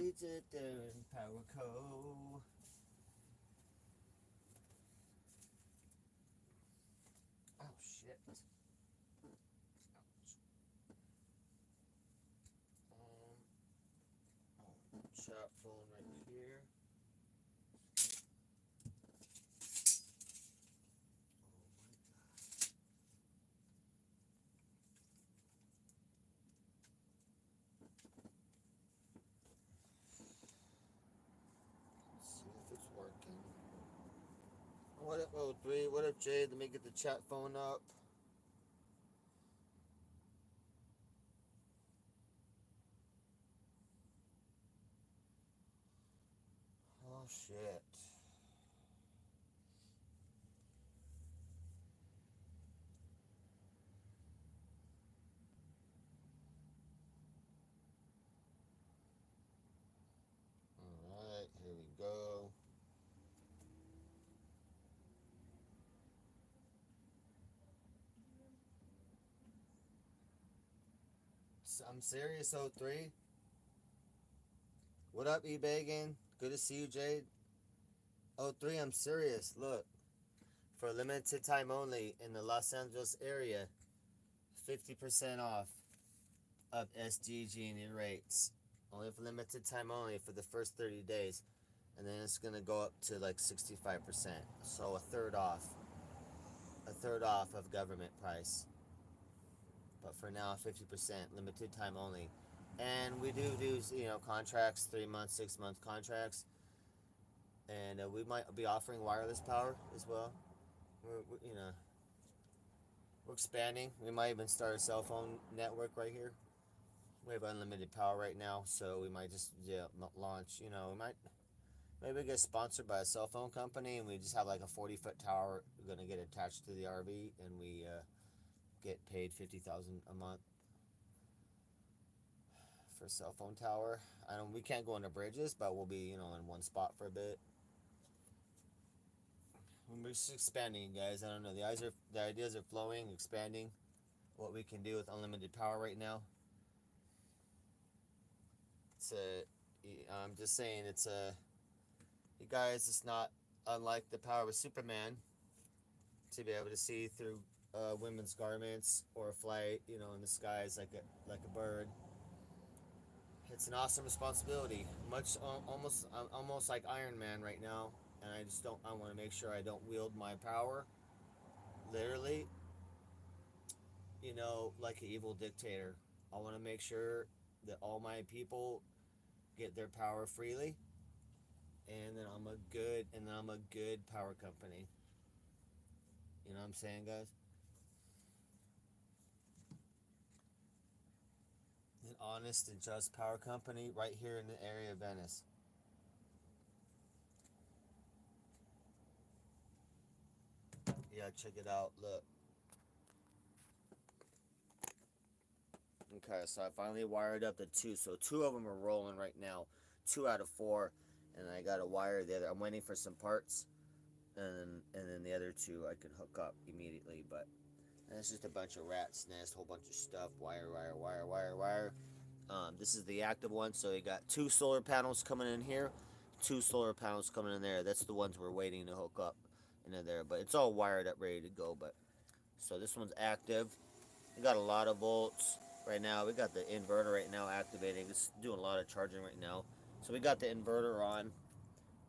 It's a Darren Power Co. Oh shit. Chat phone right here. Let's see if it's working. What up, O3? What up, Jade? Let me get the chat phone up. Oh shit. Alright, here we go. I'm serious, O3. What up, E-Bagan? Good to see you, Jade. O3, I'm serious. Look, for a limited time only in the Los Angeles area, 50% off of SDG&E rates. Only for limited time only for the first 30 days. And then it's going to go up to like 65%. So a third off. A third off of government price. But for now, 50%, limited time only. And we do, contracts, 3 month, 6 month contracts. And we might be offering wireless power as well. We're expanding. We might even start a cell phone network right here. We have unlimited power right now, so we might just launch. We might maybe get sponsored by a cell phone company, and we just have like a 40-foot tower going to get attached to the RV, and we get paid $50,000 a month for a cell phone tower. We can't go into bridges, but we'll be in one spot for a bit. We're just expanding, guys. I don't know. The ideas are flowing, expanding. What we can do with unlimited power right now. I'm just saying, you guys, it's not unlike the power of Superman to be able to see through women's garments or fly, in the skies like a bird. It's an awesome responsibility. Almost like Iron Man right now, and I want to make sure I don't wield my power literally, like an evil dictator. I want to make sure that all my people get their power freely, and then I'm a good power company. You know what I'm saying, guys? An honest and just power company right here in the area of Venice. Yeah, check it out. Look. Okay, so I finally wired up the two. So 2 of them are rolling right now. 2 out of 4. And I got to wire the other. I'm waiting for some parts. And then the other 2 I can hook up immediately. But it's just a bunch of rat's nest, whole bunch of stuff. Wire. This is the active one. So you got 2 solar panels coming in here. 2 solar panels coming in there. That's the ones we're waiting to hook up into there. But it's all wired up, ready to go. But so this one's active. We got a lot of volts right now. We got the inverter right now activating. It's doing a lot of charging right now. So we got the inverter on.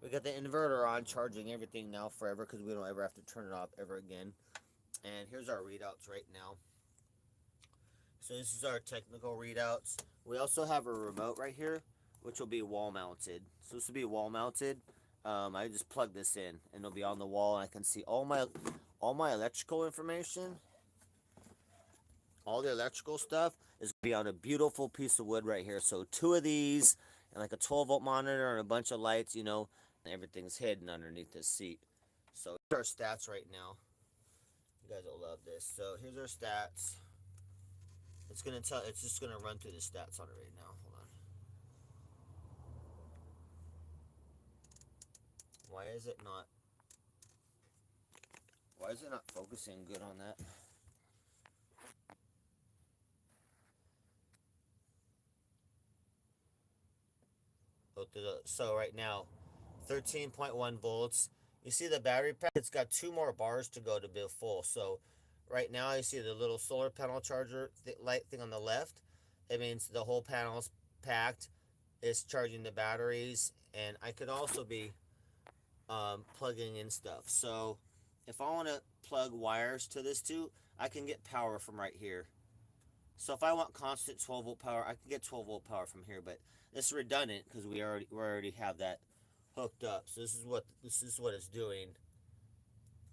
We got the inverter on, charging everything now forever, because we don't ever have to turn it off ever again. And here's our readouts right now. So this is our technical readouts. We also have a remote right here, which will be wall mounted. So this will be wall mounted. I just plug this in, and it'll be on the wall, and I can see all my electrical information. All the electrical stuff is going to be on a beautiful piece of wood right here. So 2 of these, and like a 12-volt monitor and a bunch of lights, and everything's hidden underneath this seat. So here's our stats right now. You guys will love this. So here's our stats. It's just gonna run through the stats on it right now. Hold on. Why is it not focusing good on that? go through the. So right now, 13.1 volts. You see the battery pack? It's got two more bars to go to be full. So right now, you see the little solar panel charger light thing on the left. It means the whole panel's packed. It's charging the batteries, and I could also be plugging in stuff. So if I want to plug wires to this too, I can get power from right here. So if I want constant 12-volt power, I can get 12-volt power from here. But it's redundant because we already have that hooked up. So this is what it's doing.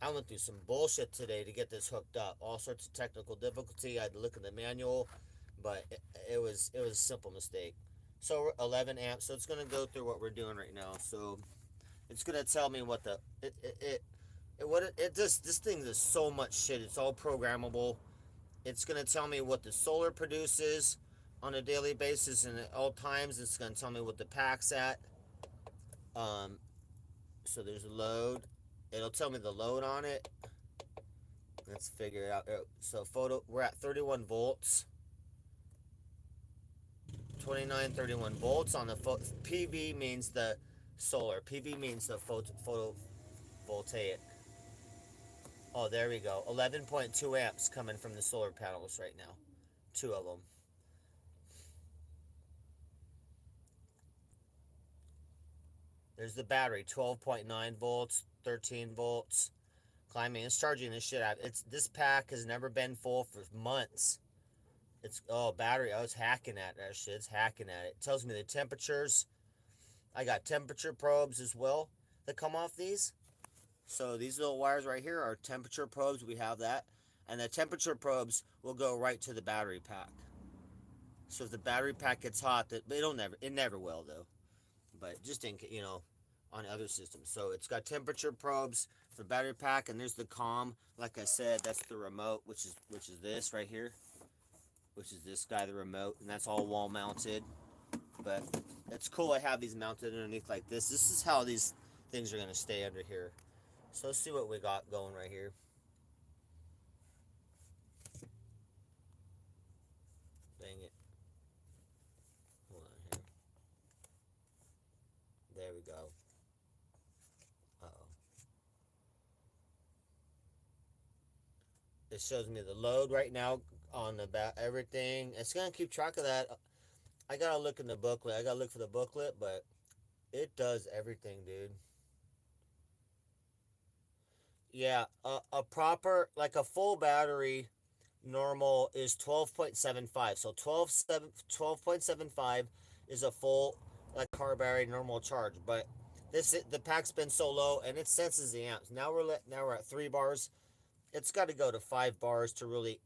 I went through some bullshit today to get this hooked up. All sorts of technical difficulty. I had to look in the manual, but it was a simple mistake. So 11 amps. So it's gonna go through what we're doing right now. So it's gonna tell me what the it just this thing is so much shit. It's all programmable. It's gonna tell me what the solar produces on a daily basis and at all times. It's gonna tell me what the pack's at. Um, so there's a load. It'll tell me the load on it. Let's figure it out. So we're at 31 volts. 29, 31 volts on the PV means the solar. PV means the photovoltaic. Oh, there we go. 11.2 amps coming from the solar panels right now. Two of them. There's the battery. 12.9 volts, 13 volts. Climbing. It's charging this shit out. This pack has never been full for months. Battery. I was hacking at that shit. It's hacking at it. It tells me the temperatures. I got temperature probes as well that come off these. So these little wires right here are temperature probes. We have that. And the temperature probes will go right to the battery pack. So if the battery pack gets hot, it never will though. But just in on other systems. So it's got temperature probes for battery pack, and there's the comm. Like I said, that's the remote, which is this right here, which is this guy, the remote, and that's all wall mounted. But it's cool I have these mounted underneath like this. This is how these things are gonna stay under here. So let's see what we got going right here. Dang it. Hold on here. There we go. Uh-oh. It shows me the load right now on everything. It's gonna keep track of that. I gotta look in the booklet. I gotta look for the booklet, but it does everything, dude. Yeah, a proper, like a full battery normal is 12.75. So 12.75 is a full, like, car battery normal charge. But the pack's been so low and it senses the amps. Now we're at 3 bars. It's got to go to 5 bars to really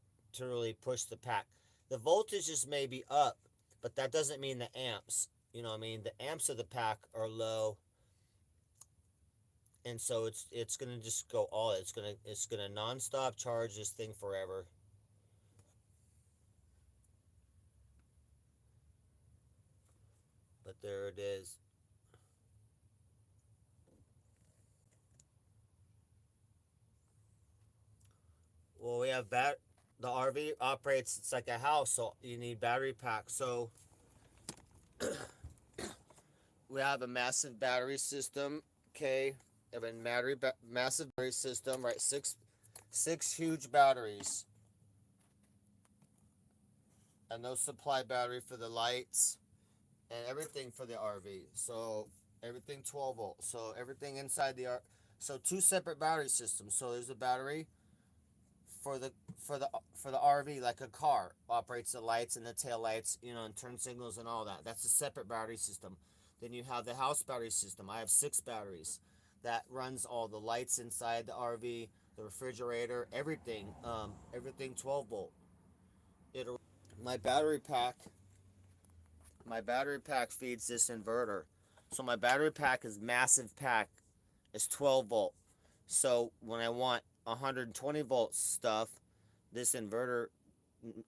push the pack. The voltage is maybe up, but that doesn't mean the amps. You know what I mean? The amps of the pack are low, and so it's gonna just go all. It's gonna nonstop charge this thing forever. But there it is. Well, we have the RV operates. It's like a house, so you need battery packs. So we have a massive battery system. Okay, we have a massive battery system. Right, six huge batteries, and those supply battery for the lights and everything for the RV. So everything 12 volts. So everything inside the so two separate battery systems. So there's a battery for the RV, like a car operates the lights and the tail lights, and turn signals and all that. That's a separate battery system. Then you have the house battery system. I have 6 batteries that runs all the lights inside the RV, the refrigerator, everything 12 volt. It my battery pack my battery pack feeds this inverter. So my battery pack is massive pack is 12 volt. So when I want 120 volt stuff, this inverter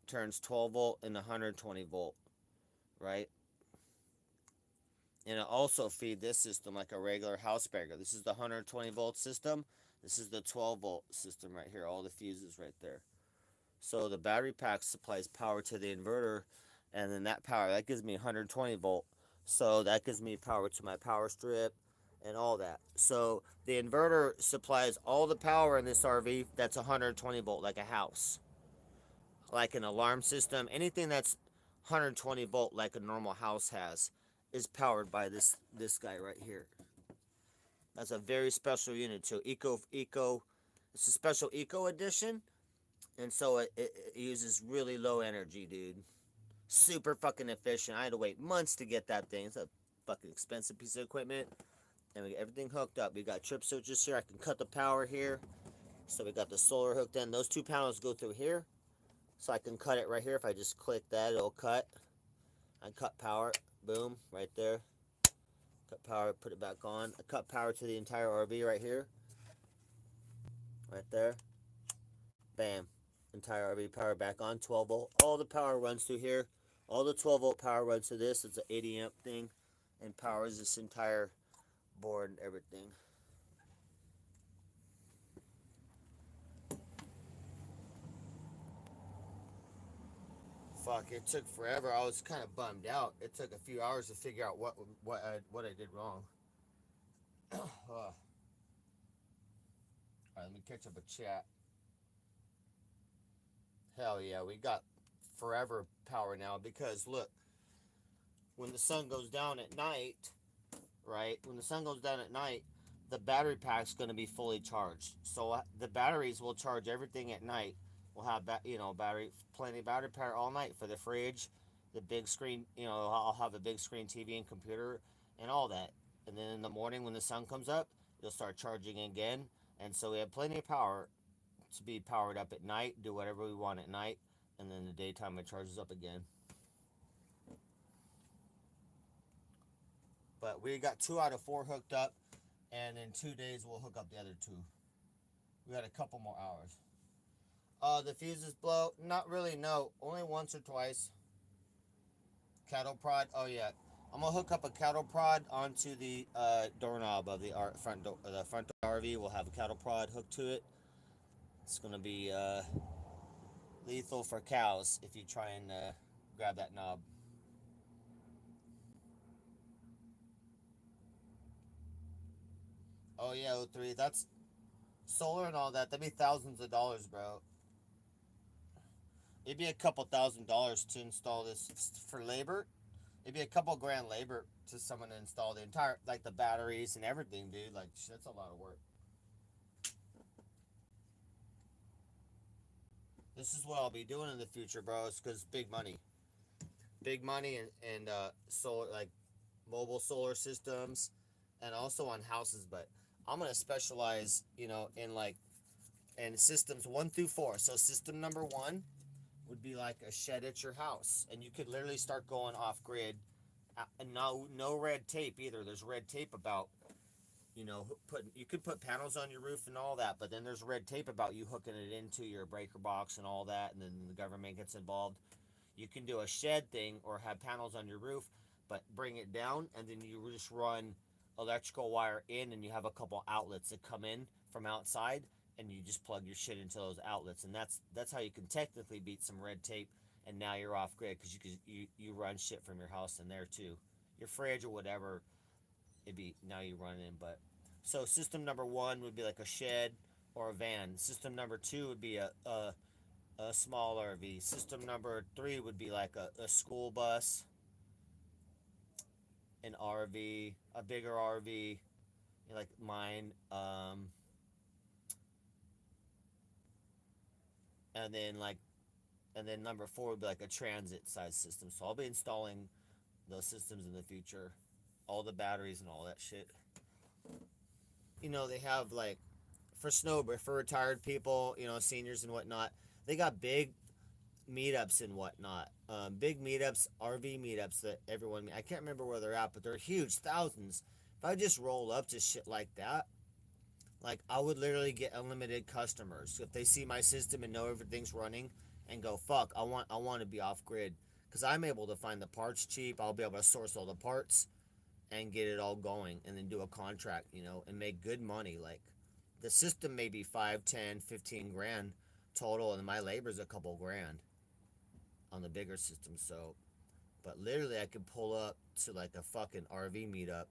turns 12 volt into 120 volt, right? And it also feed this system like a regular house breaker. This is the 120 volt system. This is the 12 volt system right here. All the fuses right there. So the battery pack supplies power to the inverter, and then that power that gives me 120 volt. So that gives me power to my power strip and all that. So the inverter supplies all the power in this RV that's 120 volt, like a house, like an alarm system. Anything that's 120 volt, like a normal house has, is powered by this guy right here. That's a very special unit too. Eco. It's a special Eco edition, and so it uses really low energy, dude. Super fucking efficient. I had to wait months to get that thing. It's a fucking expensive piece of equipment. And we got everything hooked up. We got trip switches here. I can cut the power here. So we got the solar hooked in. Those two panels go through here. So I can cut it right here. If I just click that, it'll cut. I cut power. Boom. Right there. Cut power. Put it back on. I cut power to the entire RV right here. Right there. Bam. Entire RV power back on. 12 volt. All the power runs through here. All the 12 volt power runs to this. It's an 80 amp thing. And powers this entire board and everything. Fuck, it took forever. I was kind of bummed out. It took a few hours to figure out what I did wrong. Alright, let me catch up a chat. Hell yeah, we got forever power now because look, when the sun goes down at night, right? When the sun goes down at night, the battery pack's going to be fully charged. So the batteries will charge everything at night. We'll have plenty of battery power all night for the fridge, the big screen. I'll have a big screen TV and computer and all that. And then in the morning when the sun comes up, it'll start charging again. And so we have plenty of power to be powered up at night, do whatever we want at night, and then the daytime it charges up again. But we got 2 out of 4 hooked up, and in 2 days we'll hook up the other 2. We got a couple more hours. The fuses blow? Not really, no. Only once or twice. Cattle prod? Oh yeah. I'm gonna hook up a cattle prod onto the doorknob of the front door. The front RV will have a cattle prod hooked to it. It's gonna be lethal for cows if you try and grab that knob. Oh yeah, O3. That's solar and all that. That'd be thousands of dollars, bro. It'd be a couple $1,000s to install this for labor. It'd be a couple grand labor to someone to install the entire, like the batteries and everything, dude. Like, that's a lot of work. This is what I'll be doing in the future, bro. It's because big money, and solar, like mobile solar systems, and also on houses. But I'm gonna specialize, in like in systems 1 through 4. So system number 1 would be like a shed at your house, and you could literally start going off grid. No red tape either. There's red tape about you could put panels on your roof and all that, but then there's red tape about you hooking it into your breaker box and all that, and then the government gets involved. You can do a shed thing or have panels on your roof, but bring it down, and then you just run electrical wire in, and you have a couple outlets that come in from outside, and you just plug your shit into those outlets, and that's how you can technically beat some red tape. And now you're off grid because you run shit from your house in there too, your fridge or whatever. It'd be now you run in, but so system number 1 would be like a shed or a van. System number 2 would be a small RV. System number 3 would be like a school bus, an RV, a bigger RV, like mine. And then number 4 would be like a transit size system. So I'll be installing those systems in the future, all the batteries and all that shit. They have like for for retired people, seniors and whatnot. They got big meetups and whatnot. Big meetups, RV meetups that everyone. I can't remember where they're at, but they're huge, thousands. If I just roll up to shit like that, like I would literally get unlimited customers if they see my system and know everything's running, and go fuck. I want to be off grid because I'm able to find the parts cheap. I'll be able to source all the parts and get it all going, and then do a contract, and make good money. Like the system may be 5, 10, 15 grand total, and my labor's a couple grand on the bigger system. So But literally, I could pull up to like a fucking RV meetup,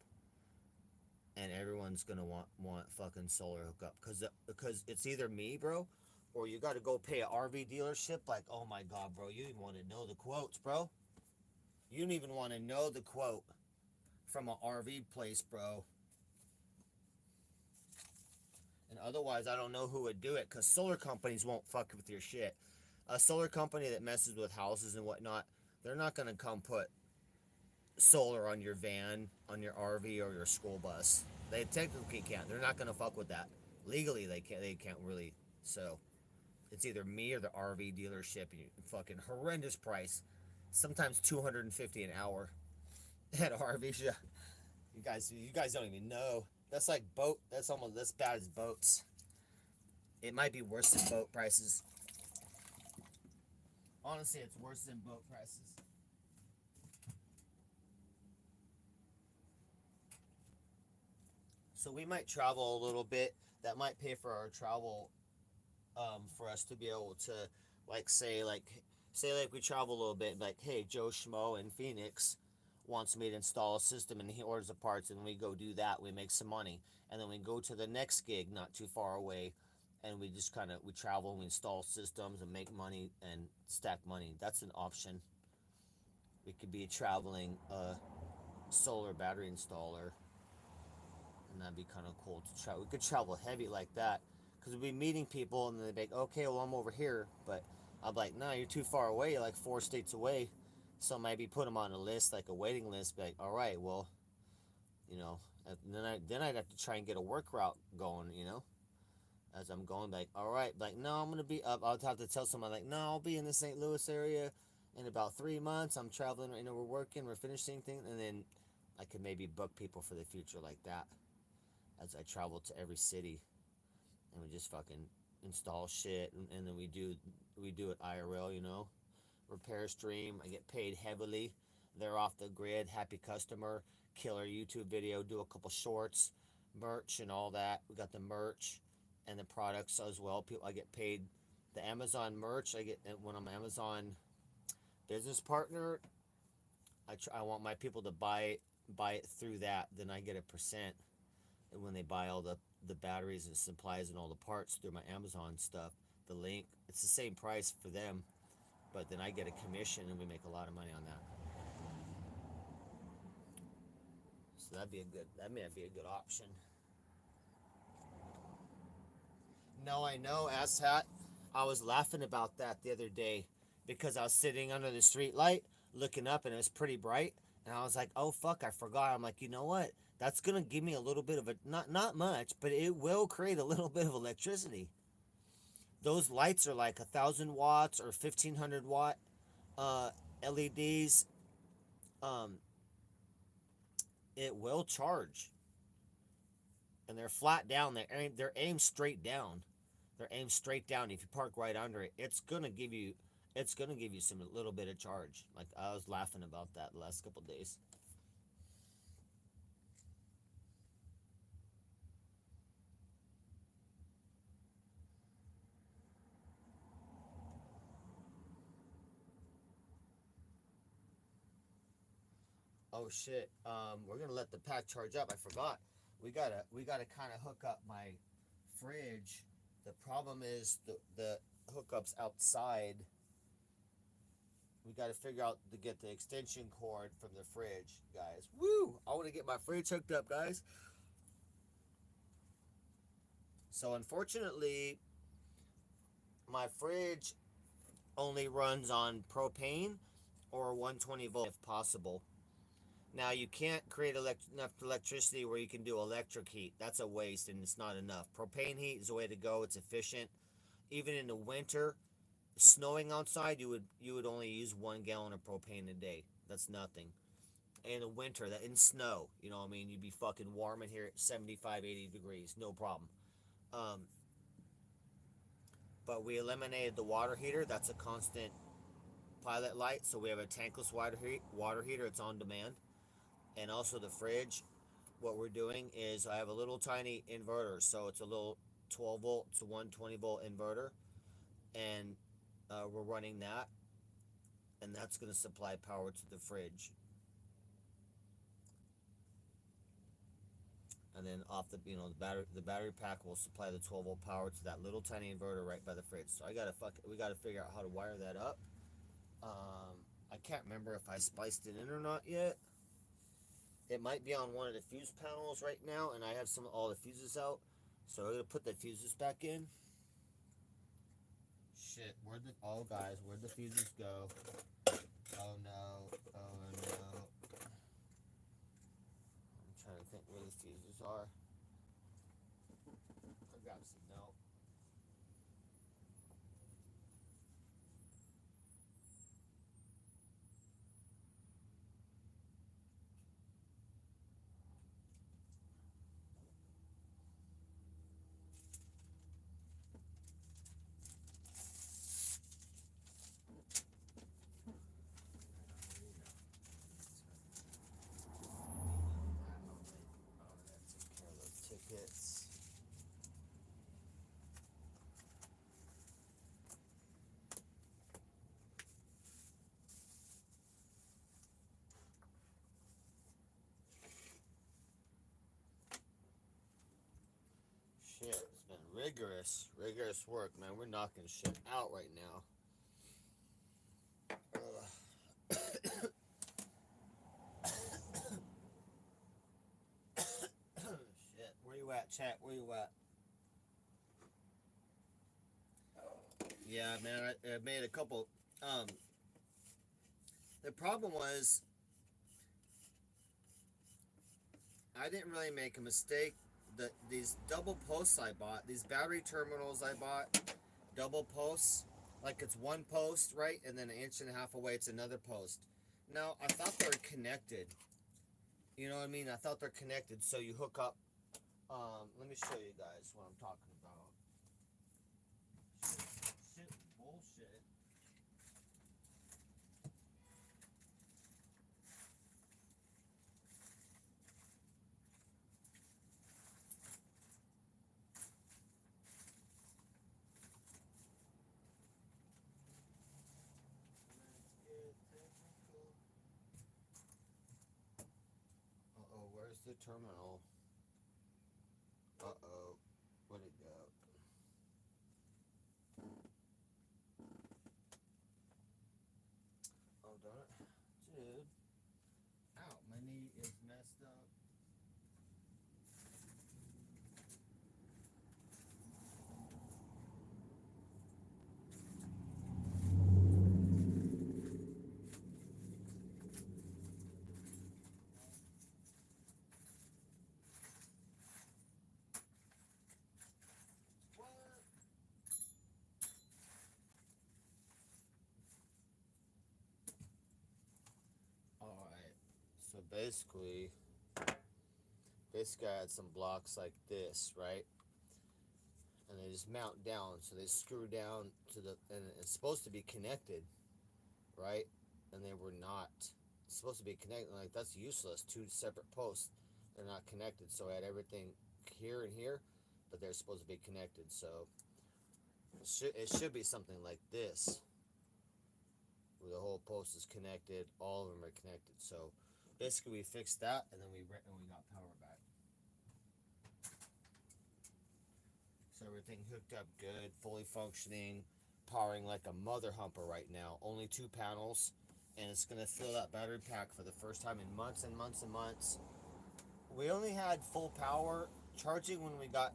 and everyone's gonna want fucking solar hookup because it's either me, bro, or you got to go pay an RV dealership. Like, oh my god, bro, you even want to know the quotes, bro? You don't even want to know the quote from an RV place, bro. And otherwise, I don't know who would do it because solar companies won't fuck with your shit. A solar company that messes with houses and whatnot, they're not gonna come put solar on your van, on your RV, or your school bus. They technically can't. They're not gonna fuck with that. Legally, they can't. They can't really. So it's either me or the RV dealership. And you fucking horrendous price. Sometimes 250 an hour at RV shop. You guys don't even know. That's like boat. That's almost as bad as boats. It might be worse than boat prices. Honestly, it's worse than boat prices. So we might travel a little bit. That might pay for our travel, for us to be able to, like, say like we travel a little bit. Like, hey, Joe Schmo in Phoenix wants me to install a system, and he orders the parts, and we go do that. We make some money, and then we go to the next gig not too far away, and we just kind of we travel and we install systems and make money and stack money. That's an option. We could be a traveling solar battery installer, and that'd be kind of cool to travel. We could travel heavy like that because we'd be meeting people, and they'd be like, "Okay, well, I'm over here," but I'm like, "No, you're too far away. You're like 4 states away." So maybe put them on a list, like a waiting list. Be like, "All right, well, you know," and then I'd have to try and get a work route going, as I'm going. Like, all right, like, no, I'm gonna be up. I'll have to tell someone like, no, I'll be in the St. Louis area in about 3 months. I'm traveling. We're working. We're finishing things, and then I could maybe book people for the future like that as I travel to every city, and we just fucking install shit, and then we do it IRL, repair stream. I get paid heavily. They're off the grid, happy customer, killer YouTube video, do a couple shorts, merch and all that. We got the merch and the products as well. People, I get paid the Amazon merch. I get when I'm Amazon business partner. I want my people to buy it through that. Then I get a percent, and when they buy all the batteries and supplies and all the parts through my Amazon stuff, the link, it's the same price for them, but then I get a commission, and we make a lot of money on that. So that may be a good option. No, I know, asshat. I was laughing about that the other day because I was sitting under the street light looking up, and it was pretty bright, and I was like, "Oh fuck, I forgot." I'm like, "You know what? That's going to give me a little bit of a not much, but it will create a little bit of electricity." Those lights are like 1,000 watts or 1,500 watt uh, LEDs. Um, it will charge, and they're flat down. They're aimed straight down. They're aimed straight down. If you park right under it, it's gonna give you some little bit of charge. Like, I was laughing about that the last couple of days. Oh shit. We're gonna let the pack charge up. I forgot. We gotta kind of hook up my fridge. The problem is the hookups outside. We got to figure out to get the extension cord from the fridge, guys. Woo! I want to get my fridge hooked up, guys. So unfortunately, my fridge only runs on propane or 120 volt if possible. Now you can't create enough electricity where you can do electric heat. That's a waste, and it's not enough. Propane heat is the way to go. It's efficient. Even in the winter, snowing outside, you would only use 1 gallon of propane a day. That's nothing. In the winter, that in snow, what I mean, you'd be fucking warm in here at 75, 80 degrees, no problem. Um, but we eliminated the water heater. That's a constant pilot light. So we have a tankless water heater. It's on demand. And also the fridge. What we're doing is I have a little tiny inverter. So it's a little 12 volt to 120 volt inverter. And we're running that. and that's going to supply power to the fridge. And then off the the battery pack will supply the 12-volt power to that little tiny inverter right by the fridge. So we gotta figure out how to wire that up. I can't remember if I spliced it in or not yet. It might be on one of the fuse panels right now, and I have all the fuses out. So we're gonna put the fuses back in. Shit, guys, where'd the fuses go? Oh no, oh no. I'm trying to think where the fuses are. I'll grab some milk. Tickets. Shit, it's been rigorous work, man. We're knocking shit out right now. Shit, where you at, chat? Where you at? Yeah, man, I made a couple. The problem was I didn't really make a mistake. These double posts I bought, these battery terminals I bought, double posts, like it's one post, right? And then an inch and a half away, it's another post. Now, I thought they were connected. You know what I mean? I thought they're connected, so you hook up. Let me show you guys what I'm talking about. Shit, bullshit. Uh-oh, where's the terminal? Uh-oh, where'd it go? Oh, darn it. Dude. Ow, my knee is messed up. Alright, so basically I had some blocks like this, right? And they just mount down, so they screw down to and it's supposed to be connected, right? And they were not. It's supposed to be connected, like that's useless, two separate posts. They're not connected, so I had everything here and here, but they're supposed to be connected, so it should be something like this, where the whole post is connected, all of them are connected. So basically we fixed that, and then we got power back. So everything hooked up good, fully functioning, powering like a mother humper right now. Only 2 panels, and it's gonna fill that battery pack for the first time in months and months and months. We only had full power charging when we got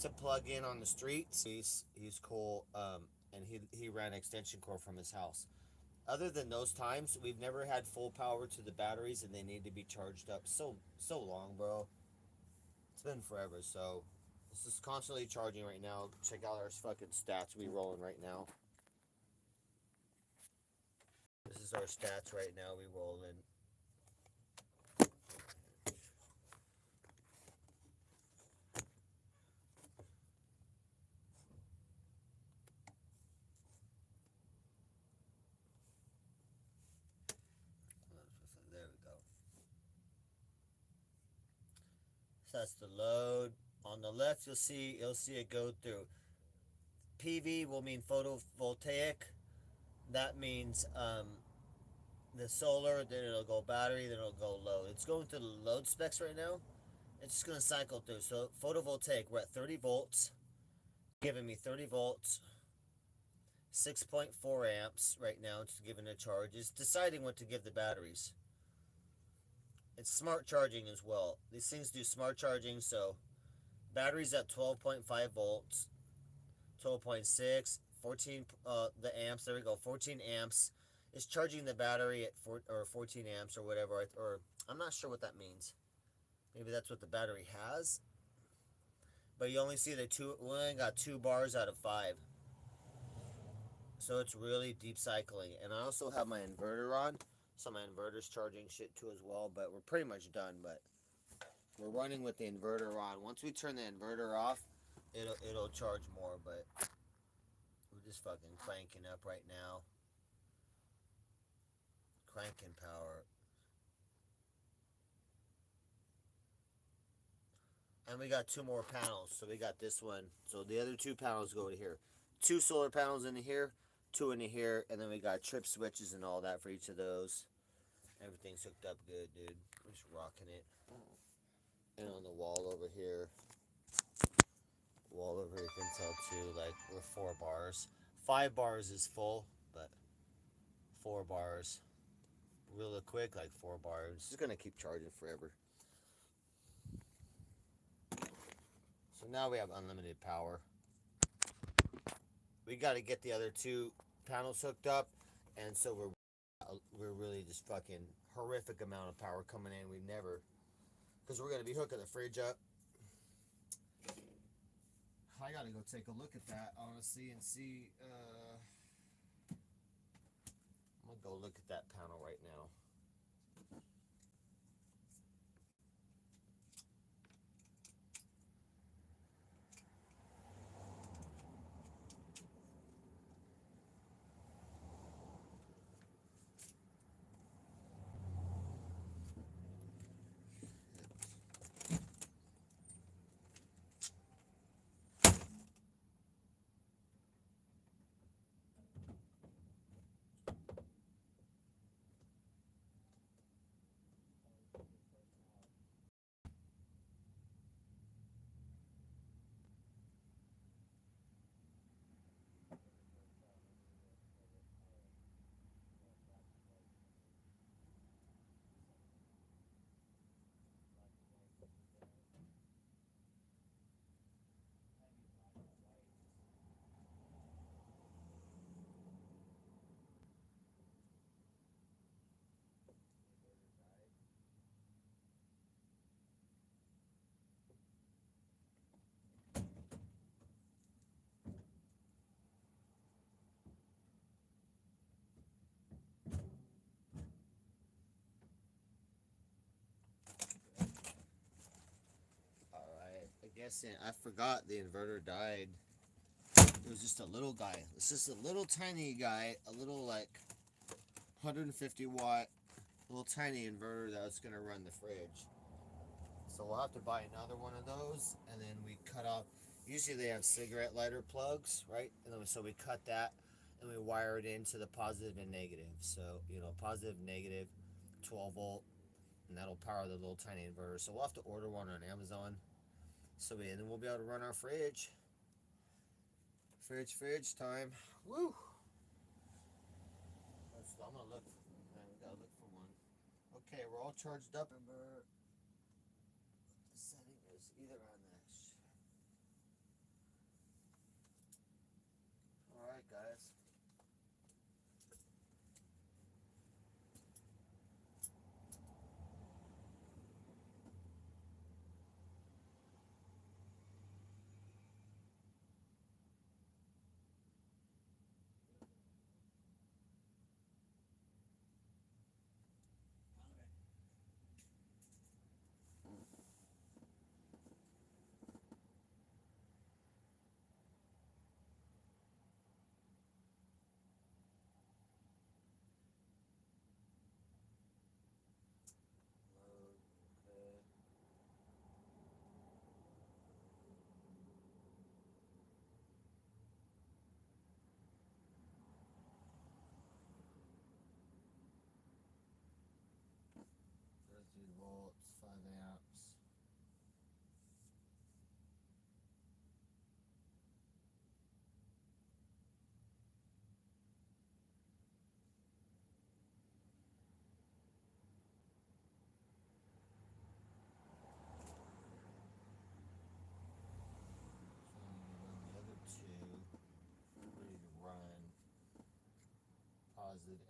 to plug in on the streets. He's cool, and he ran an extension cord from his house. Other than those times, we've never had full power to the batteries, and they need to be charged up so long, bro. It's been forever. So this is constantly charging right now. Check out our fucking stats we rolling right now. This is our stats right now we rolling. There we go. So that's the load. On the left, you'll see it go through. PV will mean photovoltaic. That means the solar, then it'll go battery, then it'll go load. It's going through the load specs right now. It's just gonna cycle through. So photovoltaic, we're at 30 volts, giving me 30 volts, 6.4 amps right now. It's giving a charge. It's deciding what to give the batteries. It's smart charging as well. These things do smart charging, so batteries at 12.5 volts, 12.6, 14 the amps. There we go. 14 amps is charging the battery at 14 amps or whatever. Or I'm not sure what that means. Maybe that's what the battery has. But you only see the two. We only got 2 bars out of 5. So it's really deep cycling. And I also have my inverter on. So my inverter's charging shit too as well. But we're pretty much done. But we're running with the inverter on. Once we turn the inverter off, it'll charge more. But we're just fucking cranking up right now. Cranking power. And we got 2 more panels. So we got this one. So the other 2 panels go to here. 2 solar panels into here, 2 into here, and then we got trip switches and all that for each of those. Everything's hooked up good, dude. We're just rocking it. And on the wall over here, you can tell too, like we're 4 bars. 5 bars is full, but 4 bars. Really quick, like 4 bars. It's just gonna keep charging forever. So now we have unlimited power. We got to get the other 2 panels hooked up, and so we're really just fucking horrific amount of power coming in. We never, because we're gonna be hooking the fridge up. I gotta go take a look at that honestly and see. I'm gonna go look at that panel right now. Alright, I guess I forgot the inverter died. It was just a little guy. It's just a little tiny guy, a little like 150 watt, little tiny inverter that's gonna run the fridge. So we'll have to buy another one of those, and then we cut off. Usually they have cigarette lighter plugs, right? And then, so we cut that, and we wire it into the positive and negative. So positive, negative, 12 volt, and that'll power the little tiny inverter. So we'll have to order one on Amazon. And then we'll be able to run our fridge. Fridge time. Woo! I'm gonna look. We gotta look for one. Okay, we're all charged up. Remember, the setting is either on that. All right, guys.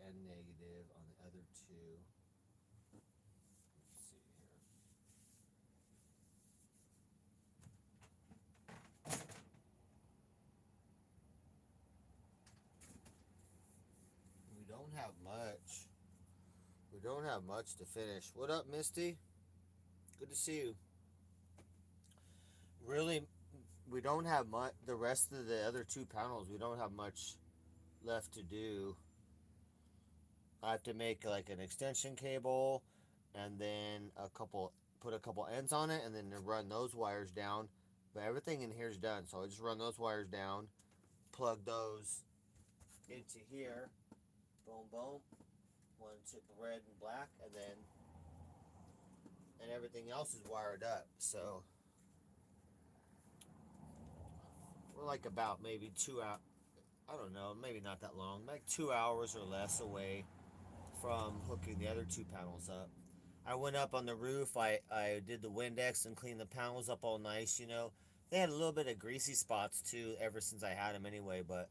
and negative on the other two. Let's see here. We don't have much. We don't have much to finish. What up, Misty? Good to see you. Really, we don't have much. The rest of the other two panels, we don't have much left to do. I have to make like an extension cable, and then put a couple ends on it, and then run those wires down. But everything in here is done, so I just run those wires down, plug those into here, boom, boom, one tip of red and black, and everything else is wired up. So we're like about maybe 2 hours. I don't know, maybe not that long, like 2 hours or less away from hooking the other two panels up. I went up on the roof. I did the Windex and cleaned the panels up all nice. They had a little bit of greasy spots too, ever since I had them anyway. But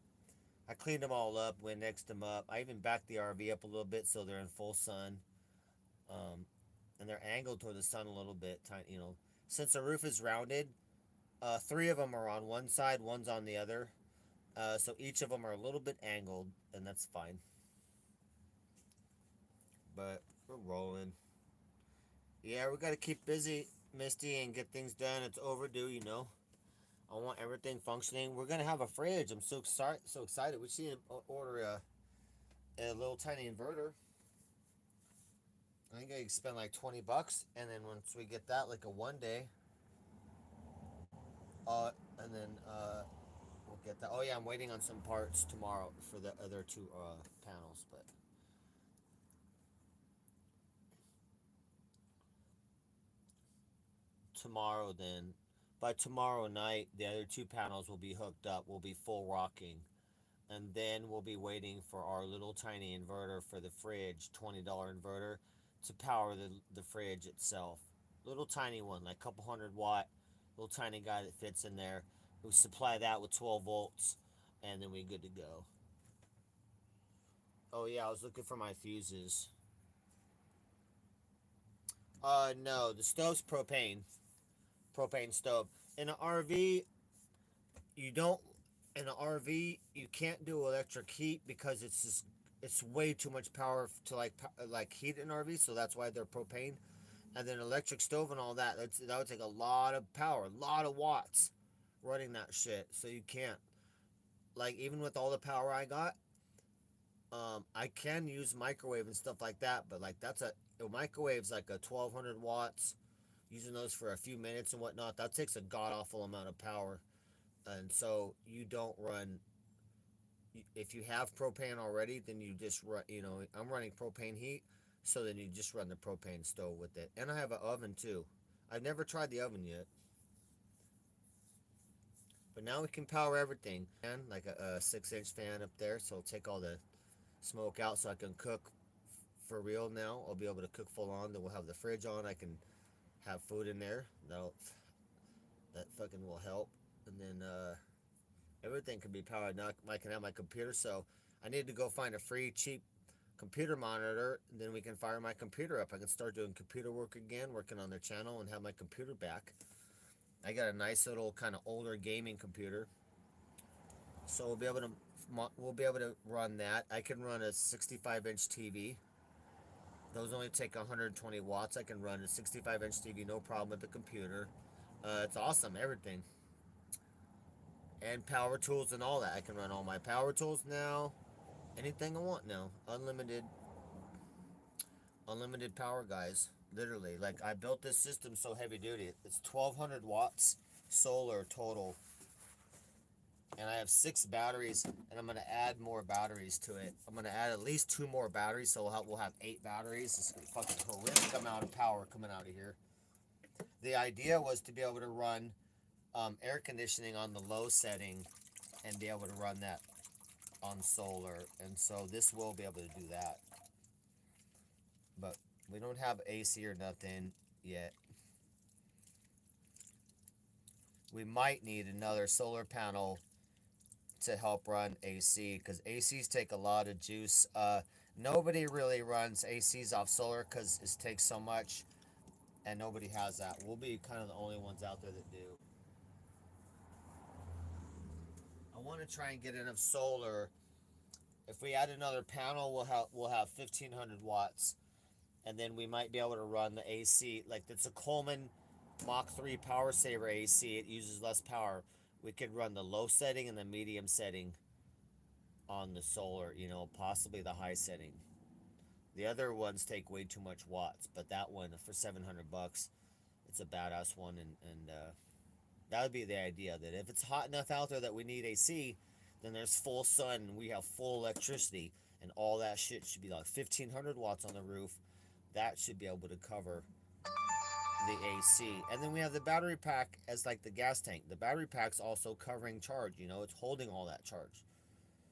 I cleaned them all up, Windexed them up. I even backed the RV up a little bit so they're in full sun, um, and they're angled toward the sun a little bit. Since the roof is rounded, three of them are on one side, one's on the other. So each of them are a little bit angled, and that's fine. But we're rolling. Yeah, we got to keep busy, Misty, and get things done. It's overdue. I want everything functioning. We're gonna have a fridge. I'm so excited. We should order a little tiny inverter. I think I can spend like $20, and then once we get that, like a 1 day, and then we'll get that. Oh yeah, I'm waiting on some parts tomorrow for the other two panels, but tomorrow then. By tomorrow night, the other two panels will be hooked up. We'll be full rocking. And then we'll be waiting for our little tiny inverter for the fridge, $20 inverter, to power the fridge itself. Little tiny one, like a couple 100 watt, little tiny guy that fits in there. We supply that with 12 volts, and then we're good to go. Oh yeah, I was looking for my fuses. No, the stove's propane stove. In an RV, you don't. In an RV, you can't do electric heat because it's way too much power to like heat an RV. So that's why they're propane. And then electric stove and all that. That would take a lot of power, a lot of watts, running that shit. So you can't. Like even with all the power I got, I can use microwave and stuff like that. But like a microwave's like a 1200 watts. Using those for a few minutes and whatnot, that takes a god awful amount of power. And so you don't run. If you have propane already, then you just run. I'm running propane heat, so then you just run the propane stove with it. And I have an oven too. I've never tried the oven yet, but now we can power everything. And like a 6-inch fan up there, so it'll take all the smoke out, so I can cook for real. Now I'll be able to cook full on. Then we'll have the fridge on. I can have food in there. That fucking will help. And then everything can be powered. Now I can have my computer. So I need to go find a free, cheap computer monitor. And then we can fire my computer up. I can start doing computer work again, working on their channel, and have my computer back. I got a nice little kind of older gaming computer, so we'll be able to run that. I can run a 65-inch TV. Those only take 120 watts. I can run a 65-inch TV, no problem with the computer. It's awesome, everything. And power tools and all that. I can run all my power tools now. Anything I want now. Unlimited power, guys. Literally. Like, I built this system so heavy duty. It's 1200 watts solar total. And I have 6 batteries, and I'm going to add more batteries to it. I'm going to add at least 2 more batteries, so we'll have 8 batteries. It's a fucking horrific amount of power coming out of here. The idea was to be able to run air conditioning on the low setting and be able to run that on solar. And so this will be able to do that. But we don't have AC or nothing yet. We might need another solar panel to help run AC, because ACs take a lot of juice. Nobody really runs ACs off solar because it takes so much, and nobody has that. We'll be kind of the only ones out there that do. I want to try and get enough solar. If we add another panel, we'll have 1,500 watts, and then we might be able to run the AC. Like it's a Coleman Mach 3 Power Saver AC. It uses less power. We could run the low setting and the medium setting on the solar. Possibly the high setting. The other ones take way too much watts, but that one for 700 bucks, it's a badass one, and that would be the idea. That if it's hot enough out there that we need AC, then there's full sun and we have full electricity, and all that shit should be like 1,500 watts on the roof. That should be able to cover the AC. And then we have the battery pack as like the gas tank. The battery pack's also covering charge. It's holding all that charge.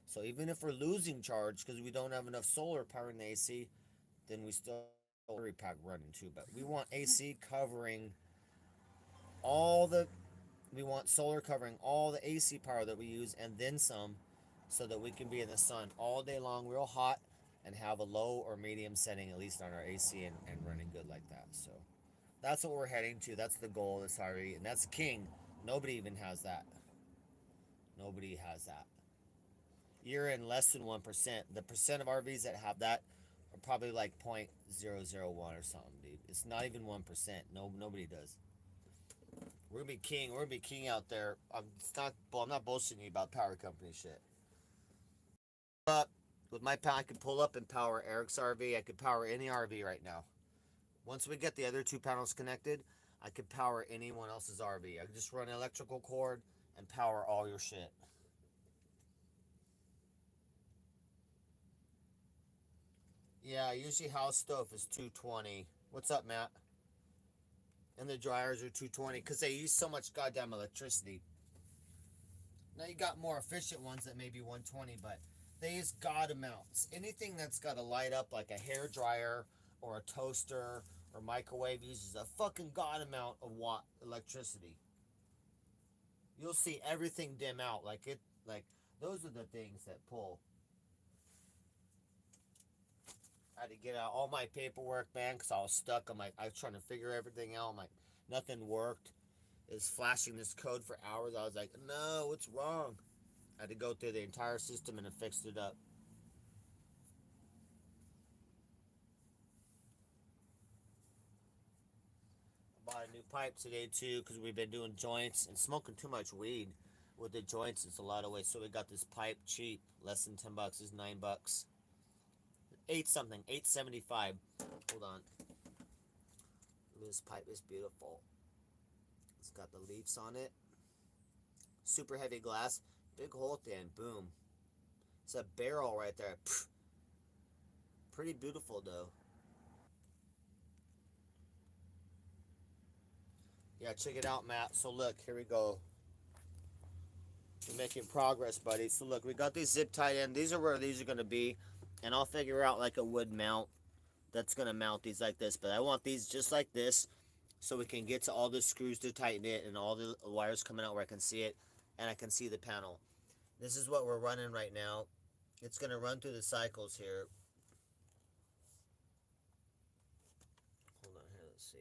So even if we're losing charge because we don't have enough solar power in the AC, then we still have the battery pack running too. But we want AC covering all the we want solar covering all the AC power that we use and then some, so that we can be in the sun all day long real hot and have a low or medium setting at least on our AC, and running good like that. So that's what we're heading to. That's the goal of this RV, and that's king. Nobody even has that. Nobody has that. You're in less than 1%. The percent of RVs that have that are probably like 0.001 or something, dude. It's not even 1%. No, nobody does. We're gonna be king. We're gonna be king out there. I'm not bullshitting you about power company shit. But with my power, I could pull up and power Eric's RV. I could power any RV right now. Once we get the other two panels connected, I could power anyone else's RV. I could just run an electrical cord and power all your shit. Yeah, usually house stove is 220. What's up, Matt? And the dryers are 220 because they use so much goddamn electricity. Now you got more efficient ones that may be 120, but they use god amounts. Anything that's got to light up like a hair dryer or a toaster or microwave uses a fucking god amount of watt electricity. You'll see everything dim out like those are the things that pull. I had to get out all my paperwork, man, because I was stuck. I was trying to figure everything out. Nothing worked. It was flashing this code for hours. I was like, no, what's wrong? I had to go through the entire system and it fixed it up. I bought a new pipe today too because we've been doing joints and smoking too much weed with the joints. It's a lot of weight, so we got this pipe cheap, less than $10. It's $9. Eight something, 875. Hold on. This pipe is beautiful. It's got the leaves on it. Super heavy glass. Big hole at the end. Boom. It's a barrel right there. Pretty beautiful though. Yeah, check it out, Matt. So look, here we go. We're making progress, buddy. So look, we got these zip tied in. These are where these are going to be. And I'll figure out like a wood mount that's going to mount these like this. But I want these just like this so we can get to all the screws to tighten it and all the wires coming out where I can see it. And I can see the panel. This is what we're running right now. It's going to run through the cycles here. Hold on here, let's see.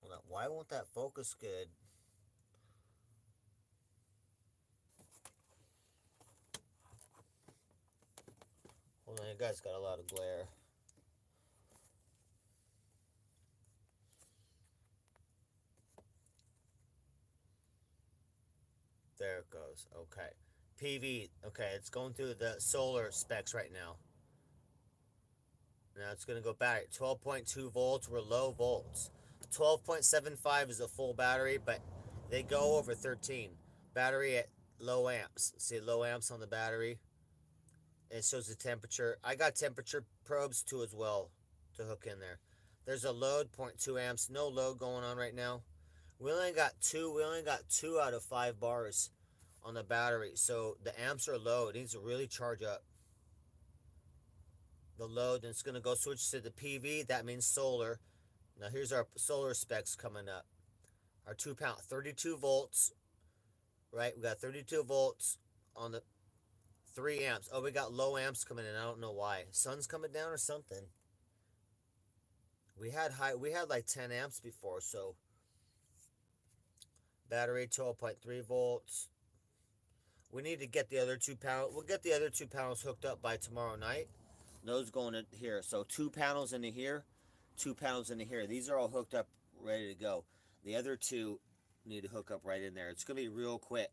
Hold on. Why won't that focus good? Hold on, you guys got a lot of glare. There it goes. Okay. PV. Okay, it's going through the solar specs right now. Now it's going to go back. 12.2 volts. We're low volts. 12.75 is a full battery, but they go over 13. Battery at low amps. See low amps on the battery? It shows the temperature. I got temperature probes too as well to hook in there. There's a load, zero point 0.2 amps. No load going on right now. We only got two. We only got 2 out of 5 bars on the battery. So the amps are low. It needs to really charge up the load. And it's going to go switch to the PV. That means solar. Now here's our solar specs coming up. Our 2 pound, 32 volts, right? We got 32 volts on the 3 amps. Oh, we got low amps coming in. I don't know why. Sun's coming down or something. We had like 10 amps before, so battery 12.3 volts. We need to get the other 2 panels. We'll get the other 2 panels hooked up by tomorrow night. Those going in here. So 2 panels into here, 2 panels into here. These are all hooked up, ready to go. The other two need to hook up right in there. It's gonna be real quick,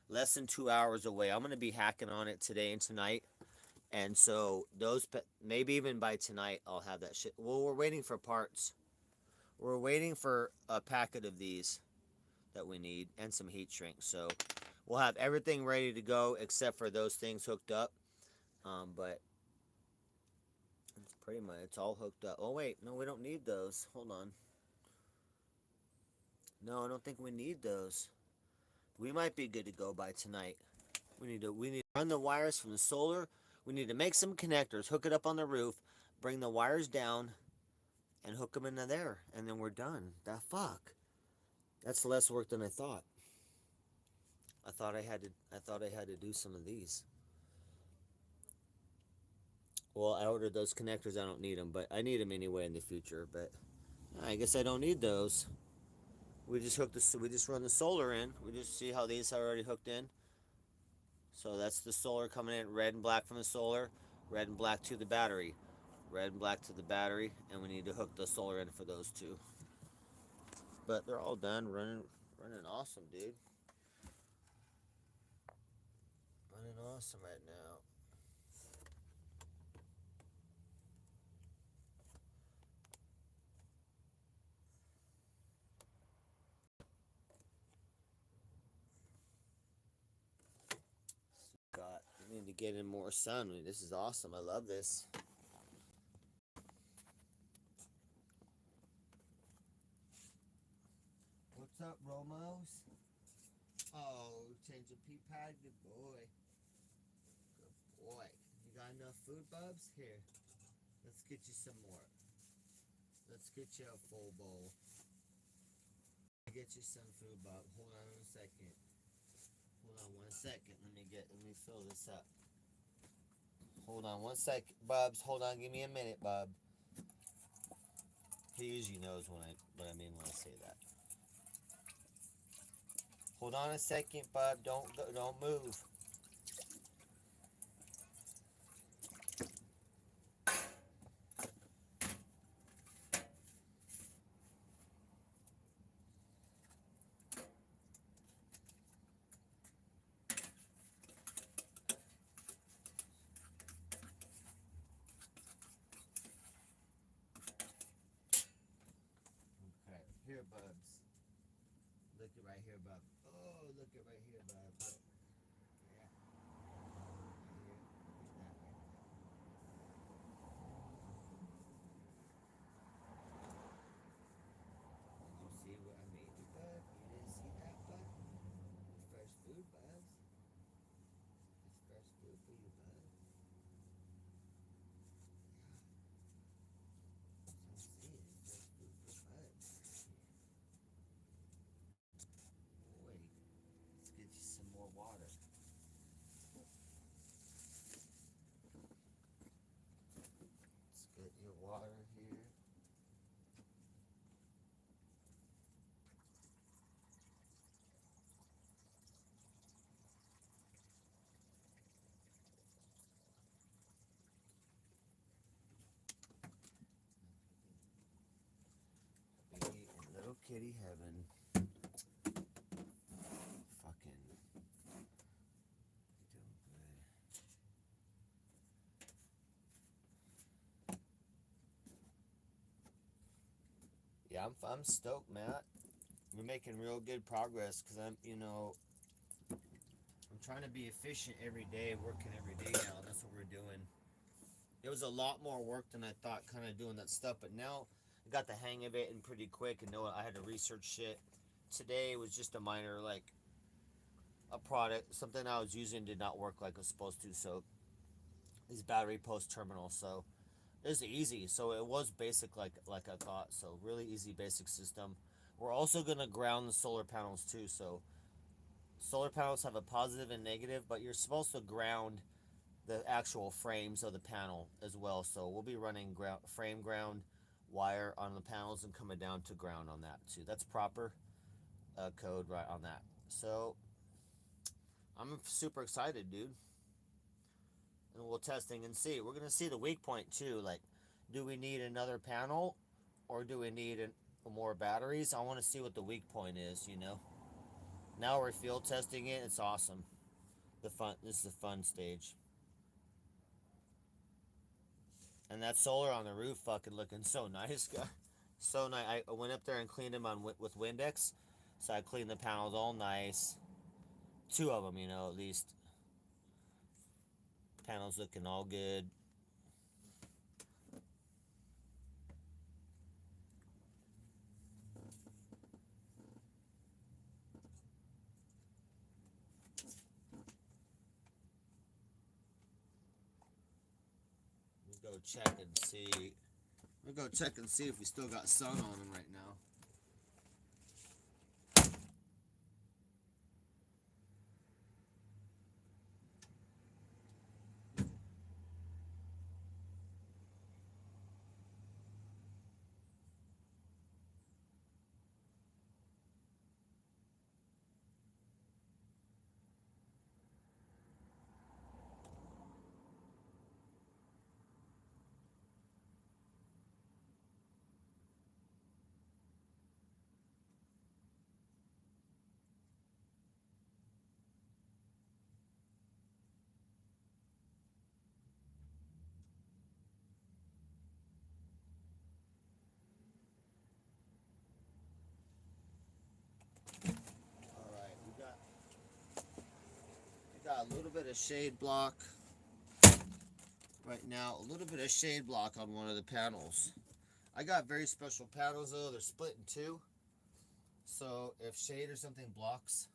less than 2 hours away. I'm gonna be hacking on it today and tonight, and so those maybe even by tonight I'll have that shit. Well, we're waiting for parts. We're waiting for a packet of these that we need and some heat shrink. So we'll have everything ready to go except for those things hooked up. But it's pretty much, it's all hooked up. Oh wait, no, we don't need those. Hold on. No, I don't think we need those. We might be good to go by tonight. We need to run the wires from the solar. We need to make some connectors, hook it up on the roof, bring the wires down, and hook them into there, and then we're done. That fuck. That's less work than I thought. I thought I had to do some of these. Well, I ordered those connectors. I don't need them, but I need them anyway in the future. But I guess I don't need those. We just run the solar in. We just see how these are already hooked in. So that's the solar coming in, red and black from the solar, red and black to the battery, red and black to the battery, and we need to hook the solar in for those two. But they're all done, running awesome, dude. Running awesome right now. We need to get in more sun. This is awesome. I love this. What's up, Romos? Oh, change the pea pad. Good boy. Good boy. You got enough food, Bubs? Here. Let's get you some more. Let's get you a full bowl. Get you some food, Bub. Hold on a second. Hold on 1 second. Let me fill this up. Hold on 1 second, Bubs. Hold on. Give me a minute, Bub. He usually knows what I mean when I say that. Hold on a second, Bub. Don't move. Here, Bubs. Look it right here, Bub. Oh, look it right here, Bub. Look. Yeah. Right here. Look at that right there. Did you see what I made you, Bub? You didn't see that, Bub? Fresh food, Bubs. It's fresh food for you, Bub. Water. Let's get your water here. Be in little kitty heaven. Yeah, I'm stoked, Matt. We're making real good progress because I'm trying to be efficient every day, working every day now. That's what we're doing. It was a lot more work than I thought, kind of doing that stuff, but now I got the hang of it and pretty quick. And know I had to research shit. Today was just a minor, like a product, something I was using did not work like it was supposed to. So these battery post terminals, so it was easy. So it was basic like I thought. So really easy basic system. We're also gonna ground the solar panels too. So Solar panels have a positive and negative, but you're supposed to ground the actual frames of the panel as well. So we'll be running frame ground wire on the panels and coming down to ground on that too. That's proper code right on that. So I'm super excited, dude. And we'll testing and see. We're gonna see the weak point too. Like, do we need another panel, or do we need more batteries? I want to see what the weak point is. Now we're field testing it. It's awesome. This is the fun stage. And that solar on the roof fucking looking so nice, guy. So nice. I went up there and cleaned them with Windex. So I cleaned the panels all nice. Two of them, at least. Panels looking all good. Go check and see. We'll go check and see if we still got sun on them right now. Alright, we got a little bit of shade block right now. A little bit of shade block on one of the panels. I got very special panels though. They're split in two. So if shade or something blocks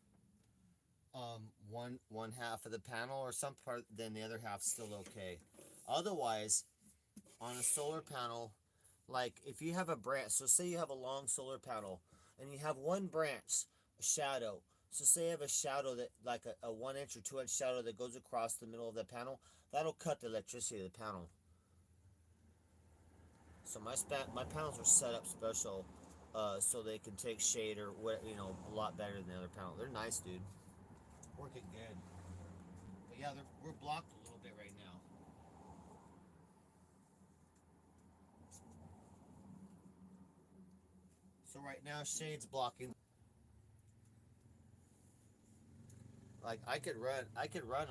one half of the panel or some part, then the other half's still okay. Otherwise, on a solar panel, like if you have a branch, so say you have a long solar panel and you have one branch, a shadow. So say you have a shadow that like a 1 inch or 2 inch shadow that goes across the middle of the panel, that'll cut the electricity of the panel. So my panels are set up special, so they can take shade or what a lot better than the other panel. They're nice, dude. Working good. But yeah, we're blocked a little bit right now. So right now shade's blocking. Like I could run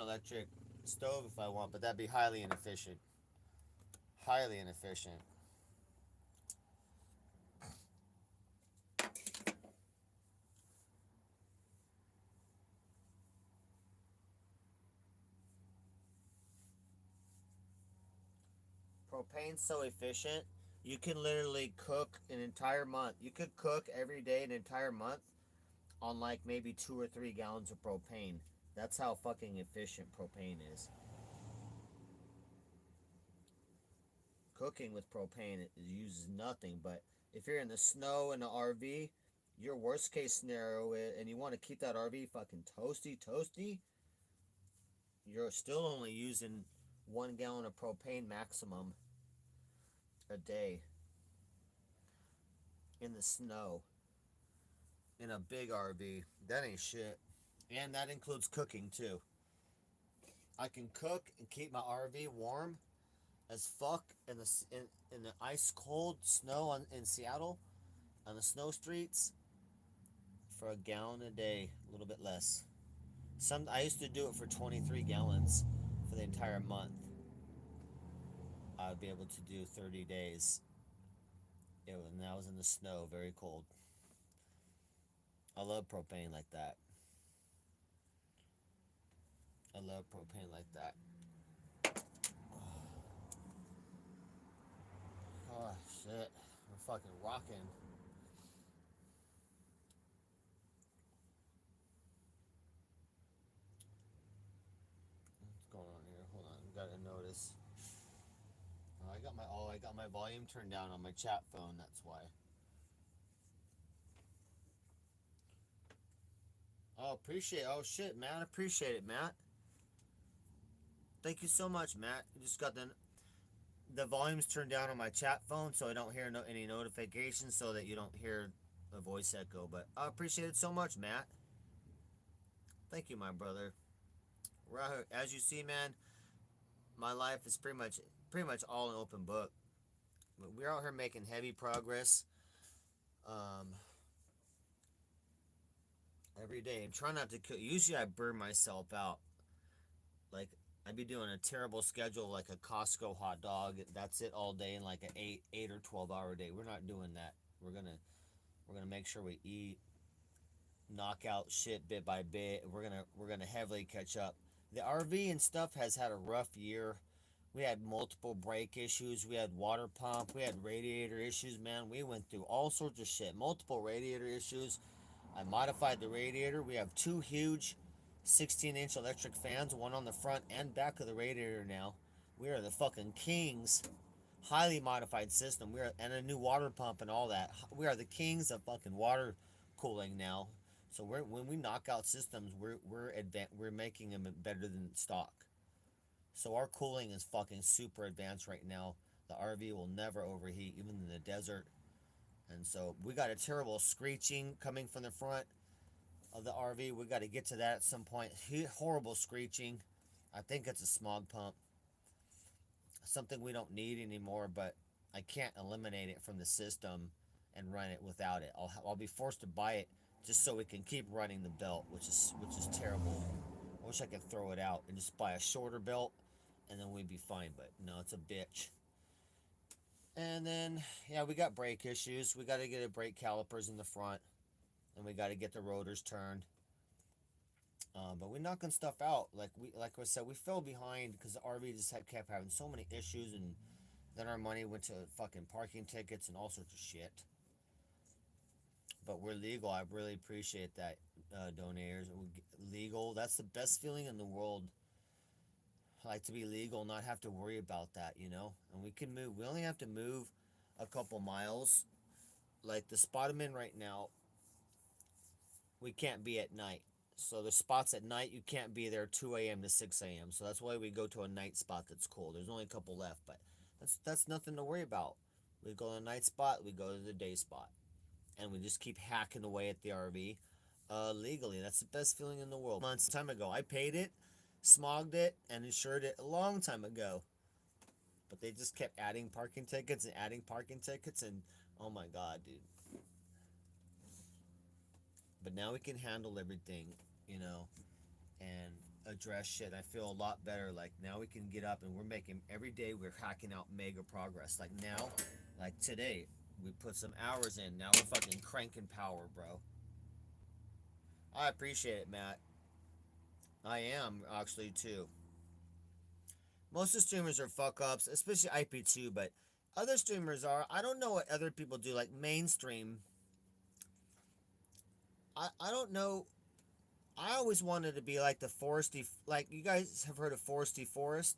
electric stove if I want, but that'd be highly inefficient. Highly inefficient. Propane's so efficient. You can literally cook an entire month. You could cook every day an entire month on like maybe 2 or 3 gallons of propane. That's how fucking efficient propane is. Cooking with propane, it uses nothing. But if you're in the snow in the RV, your worst case scenario is, and you want to keep that RV fucking toasty, you're still only using 1 gallon of propane maximum a day in the snow in a big RV. That ain't shit. And that includes cooking too. I can cook and keep my RV warm as fuck in the ice cold snow in Seattle on the snow streets for a gallon a day, a little bit less. I used to do it for 23 gallons for the entire month. I'd be able to do 30 days. And that was in the snow, very cold. I love propane like that. I love propane like that. Oh shit, we're fucking rocking. What's going on here? Hold on, gotta notice. I got my volume turned down on my chat phone. That's why. Oh, appreciate. Oh shit, Matt. Appreciate it, Matt. Thank you so much, Matt. I just got the volume's turned down on my chat phone, so I don't hear any notifications, so that you don't hear a voice echo. But I appreciate it so much, Matt. Thank you, my brother. Right, as you see, man, my life is pretty much all an open book. But we're out here making heavy progress. Um, every day. I'm trying not to kill. Usually, I burn myself out. Like I'd be doing a terrible schedule, like a Costco hot dog. That's it all day, in like an eight or 12 hour day. We're not doing that. We're gonna make sure we eat, knock out shit bit by bit. We're gonna heavily catch up. The RV and stuff has had a rough year. We had multiple brake issues. We had water pump. We had radiator issues. Man, we went through all sorts of shit. Multiple radiator issues. I modified the radiator. We have two huge 16-inch electric fans, one on the front and back of the radiator now. We are the fucking kings. Highly modified system. And a new water pump and all that. We are the kings of fucking water cooling now. So when we knock out systems, we're making them better than stock. So our cooling is fucking super advanced right now. The RV will never overheat, even in the desert. And so we got a terrible screeching coming from the front of the RV. We got to get to that at some point. Horrible screeching. I think it's a smog pump. Something we don't need anymore, but I can't eliminate it from the system and run it without it. I'll be forced to buy it just so we can keep running the belt, which is terrible. I wish I could throw it out and just buy a shorter belt, and then we'd be fine. But no, it's a bitch. And then yeah, we got brake issues. We got to get a brake calipers in the front, and we got to get the rotors turned. But we're knocking stuff out. Like I said, we fell behind because the RV just kept having so many issues, and then our money went to fucking parking tickets and all sorts of shit. But we're legal. I really appreciate that, donators. Legal. That's the best feeling in the world. I like to be legal, not have to worry about that, And we can move. We only have to move a couple miles. Like the spot I'm in right now, we can't be at night. So the spots at night, you can't be there 2 a.m. to 6 a.m. So that's why we go to a night spot that's cool. There's only a couple left, but that's nothing to worry about. We go to the night spot, we go to the day spot, and we just keep hacking away at the RV legally. That's the best feeling in the world. Months time ago, I paid it, smogged it, and insured it a long time ago. But they just kept adding parking tickets and adding parking tickets, and oh my god, dude. But now we can handle everything, and address shit. I feel a lot better. Like now we can get up and we're making every day we're hacking out mega progress. Like now, like today, we put some hours in. Now we're fucking cranking power, bro. I appreciate it, Matt. I am actually too. Most of the streamers are fuck ups, especially IP2, but other streamers are. I don't know what other people do, like mainstream. I don't know. I always wanted to be like the Foresty, like you guys have heard of Foresty Forest.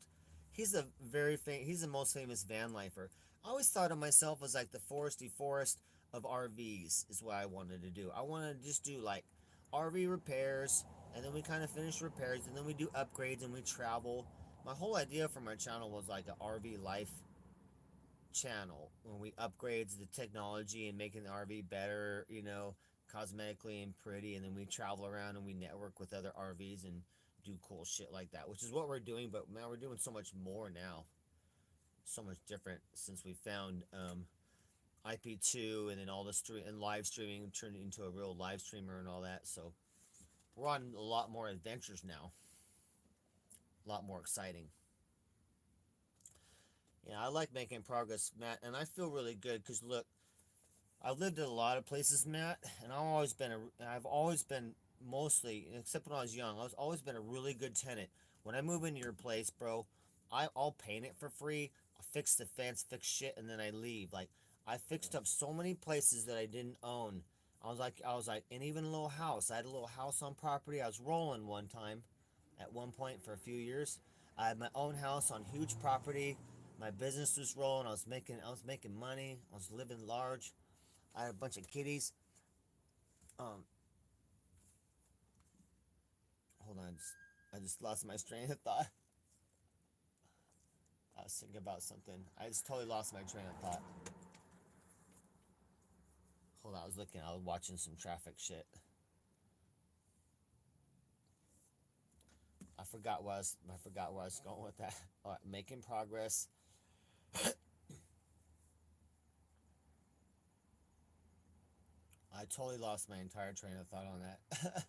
He's the most famous van lifer. I always thought of myself as like the Foresty Forest of RVs is what I wanted to do. I wanted to just do like RV repairs, and then we kind of finish repairs, and then we do upgrades and we travel. My whole idea for my channel was like an RV life channel when we upgrades the technology and making the RV better, cosmetically and pretty, and then we travel around and we network with other RVs and do cool shit like that, which is what we're doing. But man, we're doing so much more now, so much different since we found IP2, and then all the and live streaming turned into a real live streamer and all that. So we're on a lot more adventures now, a lot more exciting. Yeah, I like making progress, Matt, and I feel really good because look, I've lived in a lot of places, Matt, and I've always been mostly, except when I was young, I've always been a really good tenant. When I move into your place, bro, I'll paint it for free, I'll fix the fence, fix shit, and then I leave. Like I fixed up so many places that I didn't own. I was like, and even a little house. I had a little house on property. I was rolling one time, at one point for a few years. I had my own house on huge property. My business was rolling. I was making money. I was living large. I had a bunch of kitties. Um, Hold on, I just lost my train of thought. I was thinking about something. I just totally lost my train of thought. Hold on, I was watching some traffic shit. I forgot where I was going with that. All right, making progress. I totally lost my entire train of thought on that.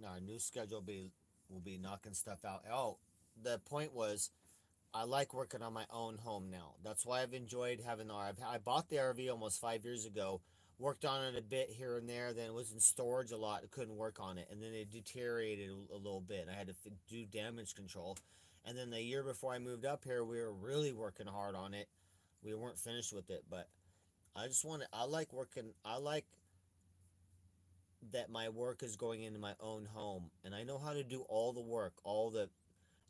No, our new schedule will be knocking stuff out. Oh, the point was I like working on my own home now. That's why I've enjoyed having the RV. I bought the RV almost 5 years ago. Worked on it a bit here and there. Then it was in storage a lot. I couldn't work on it, and then it deteriorated a little bit. I had to do damage control, and then the year before I moved up here, we were really working hard on it. We weren't finished with it, but I just want to. I like working. I like that my work is going into my own home, and I know how to do all the work, all the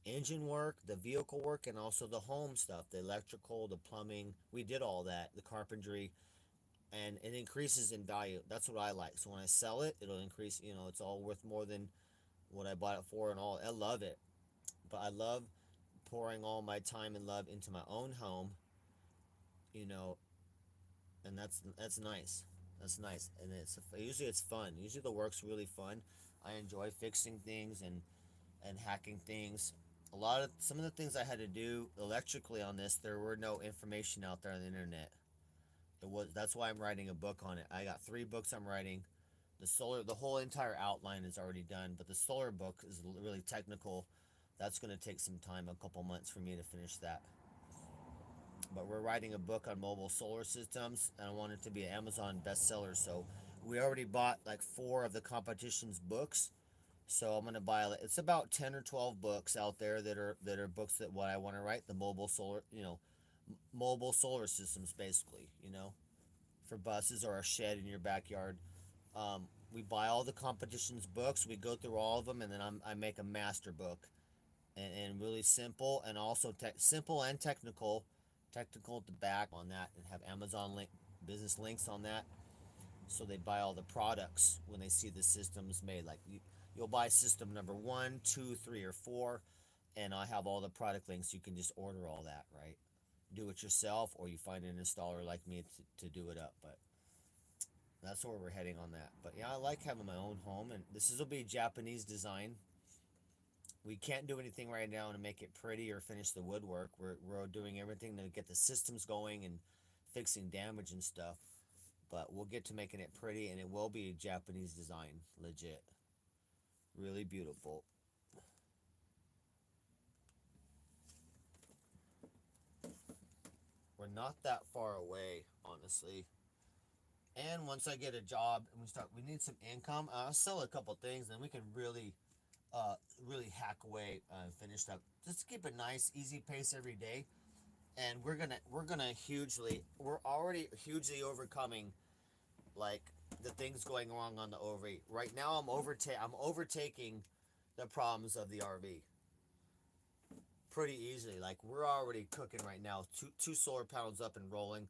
engine work, the vehicle work, and also the home stuff, the electrical, the plumbing. We did all that, the carpentry, and it increases in value. That's what I like. So when I sell it, it'll increase. You know, it's all worth more than what I bought it for, and all. I love it, but I love pouring all my time and love into my own home. You know, and that's nice. That's nice, and it's fun. Usually the work's really fun. I enjoy fixing things and hacking things. Some of the things I had to do electrically on this, there were no information out there on the internet. That's why I'm writing a book on it. I got 3 books I'm writing. The whole entire outline is already done, but the solar book is really technical. That's going to take some time, a couple months for me to finish that. But we're writing a book on mobile solar systems, and I want it to be an Amazon bestseller. So we already bought like 4 of the competition's books. So I'm gonna buy. It's about 10 or 12 books out there that are books that what I want to write. The mobile solar, mobile solar systems, basically. For buses or a shed in your backyard. We buy all the competition's books. We go through all of them, and then I make a master book, and really simple, and also simple and technical at the back on that, and have Amazon business links on that, so they buy all the products when they see the systems made. Like you'll buy system number 1, 2, 3, or 4, and I have all the product links. You can just order all that, right? Do it yourself, or you find an installer like me to do it up. But that's where we're heading on that. But yeah, I like having my own home, and will be Japanese design. We can't do anything right now to make it pretty or finish the woodwork. We're doing everything to get the systems going and fixing damage and stuff. But we'll get to making it pretty, and it will be Japanese design, legit. Really beautiful. We're not that far away, honestly. And once I get a job and we need some income. I'll sell a couple things, and we can really hack away and finish up. Just keep a nice, easy pace every day, and we're already hugely overcoming like the things going wrong on the OV. Right now, I'm overtaking the problems of the RV pretty easily. Like we're already cooking right now. Two solar panels up and rolling.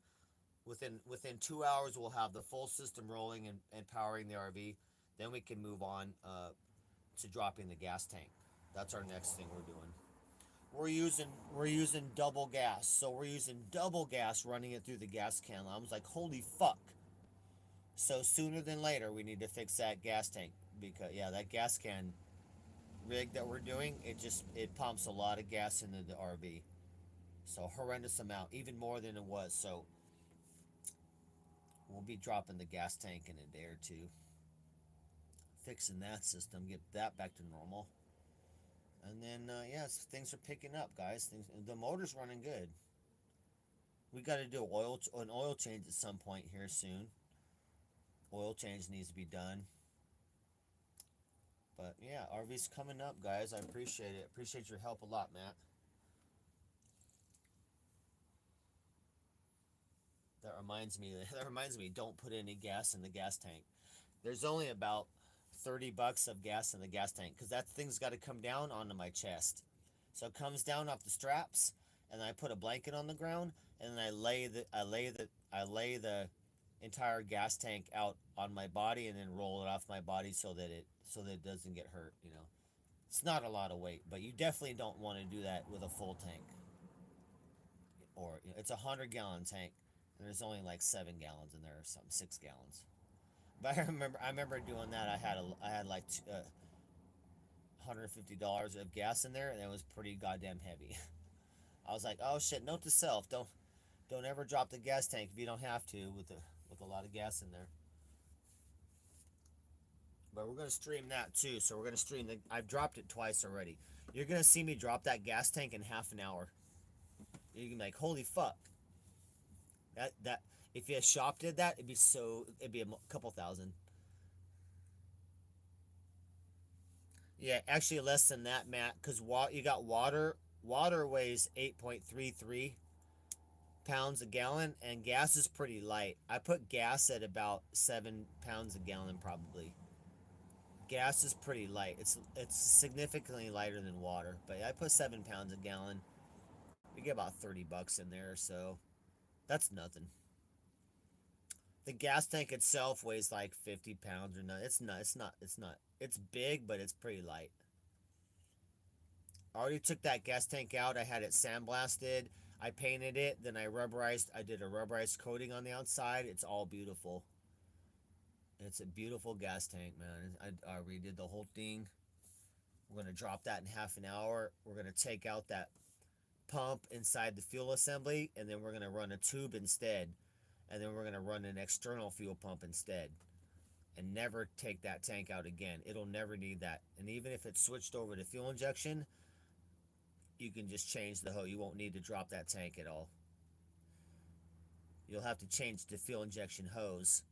Within 2 hours, we'll have the full system rolling and powering the RV. Then we can move on to dropping the gas tank. That's our next thing we're doing. We're using double gas, so we're using double gas running it through the gas can. I was like, holy fuck! So sooner than later, we need to fix that gas tank, because yeah, that gas can rig that we're doing, it pumps a lot of gas into the RV, so horrendous amount, even more than it was. So we'll be dropping the gas tank in a day or two, fixing that system, get that back to normal. And then things are picking up, guys. The motor's running good. We got to do an oil change at some point here soon. Oil change needs to be done. But yeah, RV's coming up, guys. I appreciate it. Appreciate your help a lot, Matt. That reminds me. That reminds me. Don't put any gas in the gas tank. There's only about $30 of gas in the gas tank, because that thing's got to come down onto my chest. So it comes down off the straps, and I put a blanket on the ground, and then I lay the entire gas tank out on my body, and then roll it off my body so that it doesn't get hurt. You know, it's not a lot of weight, but you definitely don't want to do that with a full tank. Or you know, it's a 100-gallon tank, and there's only like 7 gallons in there or something, 6 gallons. But I remember doing that. I had like $150 of gas in there, and it was pretty goddamn heavy. I was like, oh shit, note to self, don't ever drop the gas tank if you don't have to with a lot of gas in there. But we're gonna stream that too. So we're gonna stream the. I've dropped it twice already. You're gonna see me drop that gas tank in half an hour. You can be like, holy fuck. That if a shop did that, it'd be a couple thousand. Yeah, actually less than that, Matt, because you got water. Water weighs 8.33 pounds a gallon, and gas is pretty light. I put gas at about 7 pounds a gallon, probably. Gas is pretty light. It's significantly lighter than water, but I put 7 pounds a gallon. We get about $30 in there, so that's nothing. The gas tank itself weighs like 50 pounds or not. It's not. It's not. It's not. It's big, but it's pretty light. I already took that gas tank out. I had it sandblasted. I painted it. Then I rubberized. I did a rubberized coating on the outside. It's all beautiful. It's a beautiful gas tank, man. I redid the whole thing. We're gonna drop that in half an hour. We're gonna take out that pump inside the fuel assembly, and then we're gonna run a tube instead, and then we're gonna run an external fuel pump instead, and never take that tank out again. It'll never need that. And even if it's switched over to fuel injection, you can just change the hose. You won't need to drop that tank at all. You'll have to change the fuel injection hose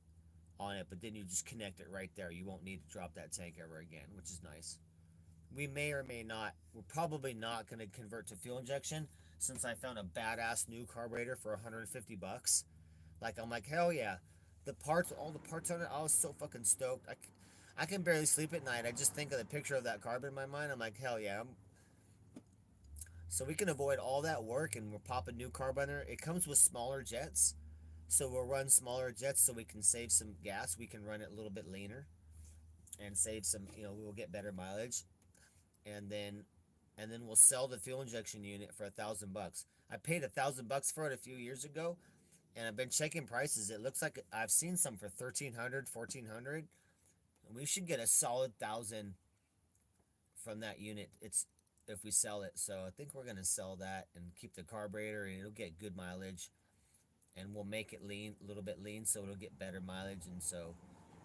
on it, but then you just connect it right there. You won't need to drop that tank ever again, which is nice. We may or may not, we're probably not going to convert to fuel injection since I found a badass new carburetor for 150 bucks. Like, I'm like, hell yeah. All the parts on it, I was so fucking stoked. I can barely sleep at night. I just think of the picture of that carb in my mind. I'm like, hell yeah. So we can avoid all that work, and we'll pop a new carb on there. It comes with smaller jets. So we'll run smaller jets so we can save some gas. We can run it a little bit leaner and save some, we'll get better mileage. And then we'll sell the fuel injection unit for $1,000. I paid $1,000 for it a few years ago, and I've been checking prices. It looks like I've seen some for 1,300, 1,400. We should get a solid 1,000 from that unit. It's if we sell it. So I think we're gonna sell that and keep the carburetor, and it'll get good mileage. And we'll make it lean, a little bit lean, so it'll get better mileage, and so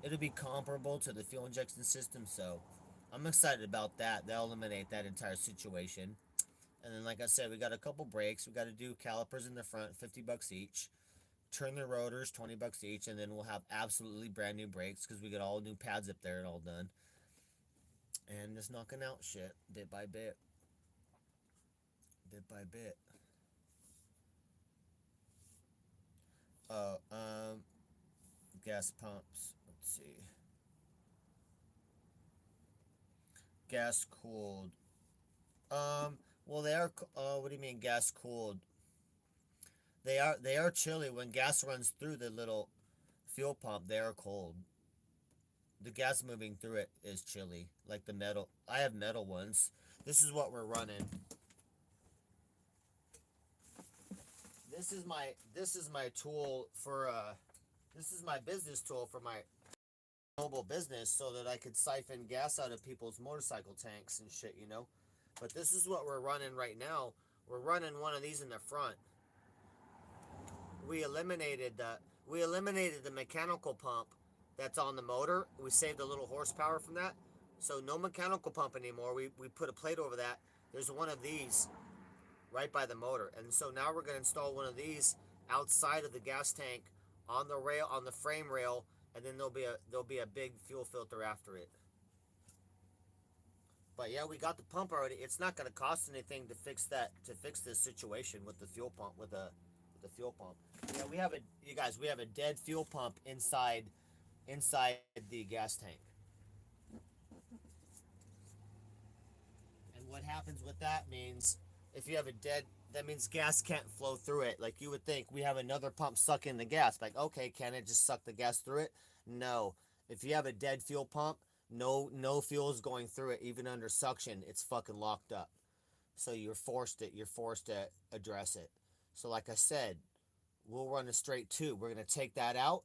it'll be comparable to the fuel injection system. So I'm excited about that. They'll eliminate that entire situation. And then, like I said, we got a couple brakes. We got to do calipers in the front, $50 each. Turn the rotors, $20 each, and then we'll have absolutely brand new brakes because we got all new pads up there and all done. And just knocking out shit bit by bit, bit by bit. Oh, gas pumps. Let's see. Gas cooled. Well, they are. What do you mean gas cooled? They are chilly when gas runs through the little fuel pump. They are cold. The gas moving through it is chilly, like the metal. I have metal ones. This is what we're running. This is my tool for this is my business tool for my mobile business so that I could siphon gas out of people's motorcycle tanks and shit. But this is what we're running right now. We're running one of these in the front. We eliminated the mechanical pump that's on the motor. We saved a little horsepower from that. So no mechanical pump anymore. We put a plate over that. There's one of these right by the motor. And so now we're going to install one of these outside of the gas tank on the rail, on the frame rail, and then there'll be a big fuel filter after it. But yeah, we got the pump already. It's not going to cost anything to fix this situation with the fuel pump with the fuel pump. Yeah, we have a dead fuel pump inside the gas tank. And what happens with that means if you have a dead That means gas can't flow through it. Like you would think we have another pump sucking the gas. Like, okay, can it just suck the gas through it? No. If you have a dead fuel pump, no fuel is going through it. Even under suction, it's fucking locked up. So you're forced to address it. So like I said, we'll run a straight tube. We're gonna take that out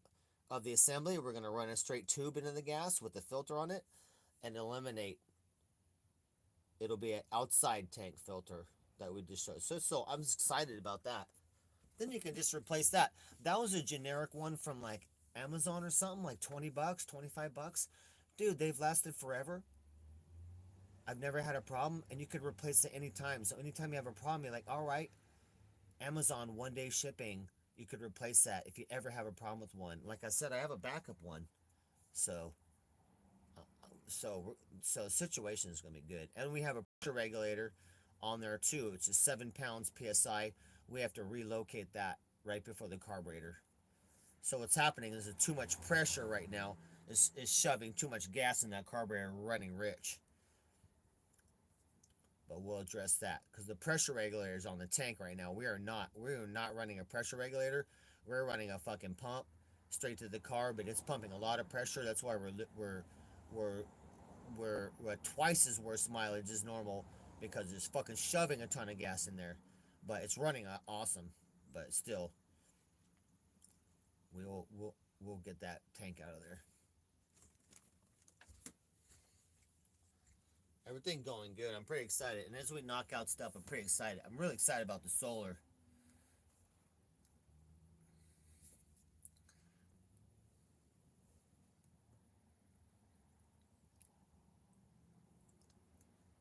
of the assembly. We're gonna run a straight tube into the gas with the filter on it and eliminate. It'll be an outside tank filter that we just showed. So I'm excited about that. Then you can just replace that. That was a generic one from like Amazon or something, like 20 bucks, 25 bucks. Dude, they've lasted forever. I've never had a problem, and you could replace it anytime. So anytime you have a problem, you're like, all right, Amazon 1 day shipping. You could replace that if you ever have a problem with one. Like I said, I have a backup one. So so the situation is going to be good. And we have a pressure regulator on there too, which is 7 pounds psi. We have to relocate that right before the carburetor. So what's happening is that too much pressure right now is shoving too much gas in that carburetor, running rich. But we'll address that because the pressure regulator is on the tank right now. We are not running a pressure regulator. We're running a fucking pump straight to the carb, but it's pumping a lot of pressure. That's why we're we're at twice as worse mileage as normal because it's fucking shoving a ton of gas in there. But it's running awesome. But still, we'll get that tank out of there. Everything going good. I'm pretty excited. And as we knock out stuff, I'm pretty excited. I'm really excited about the solar.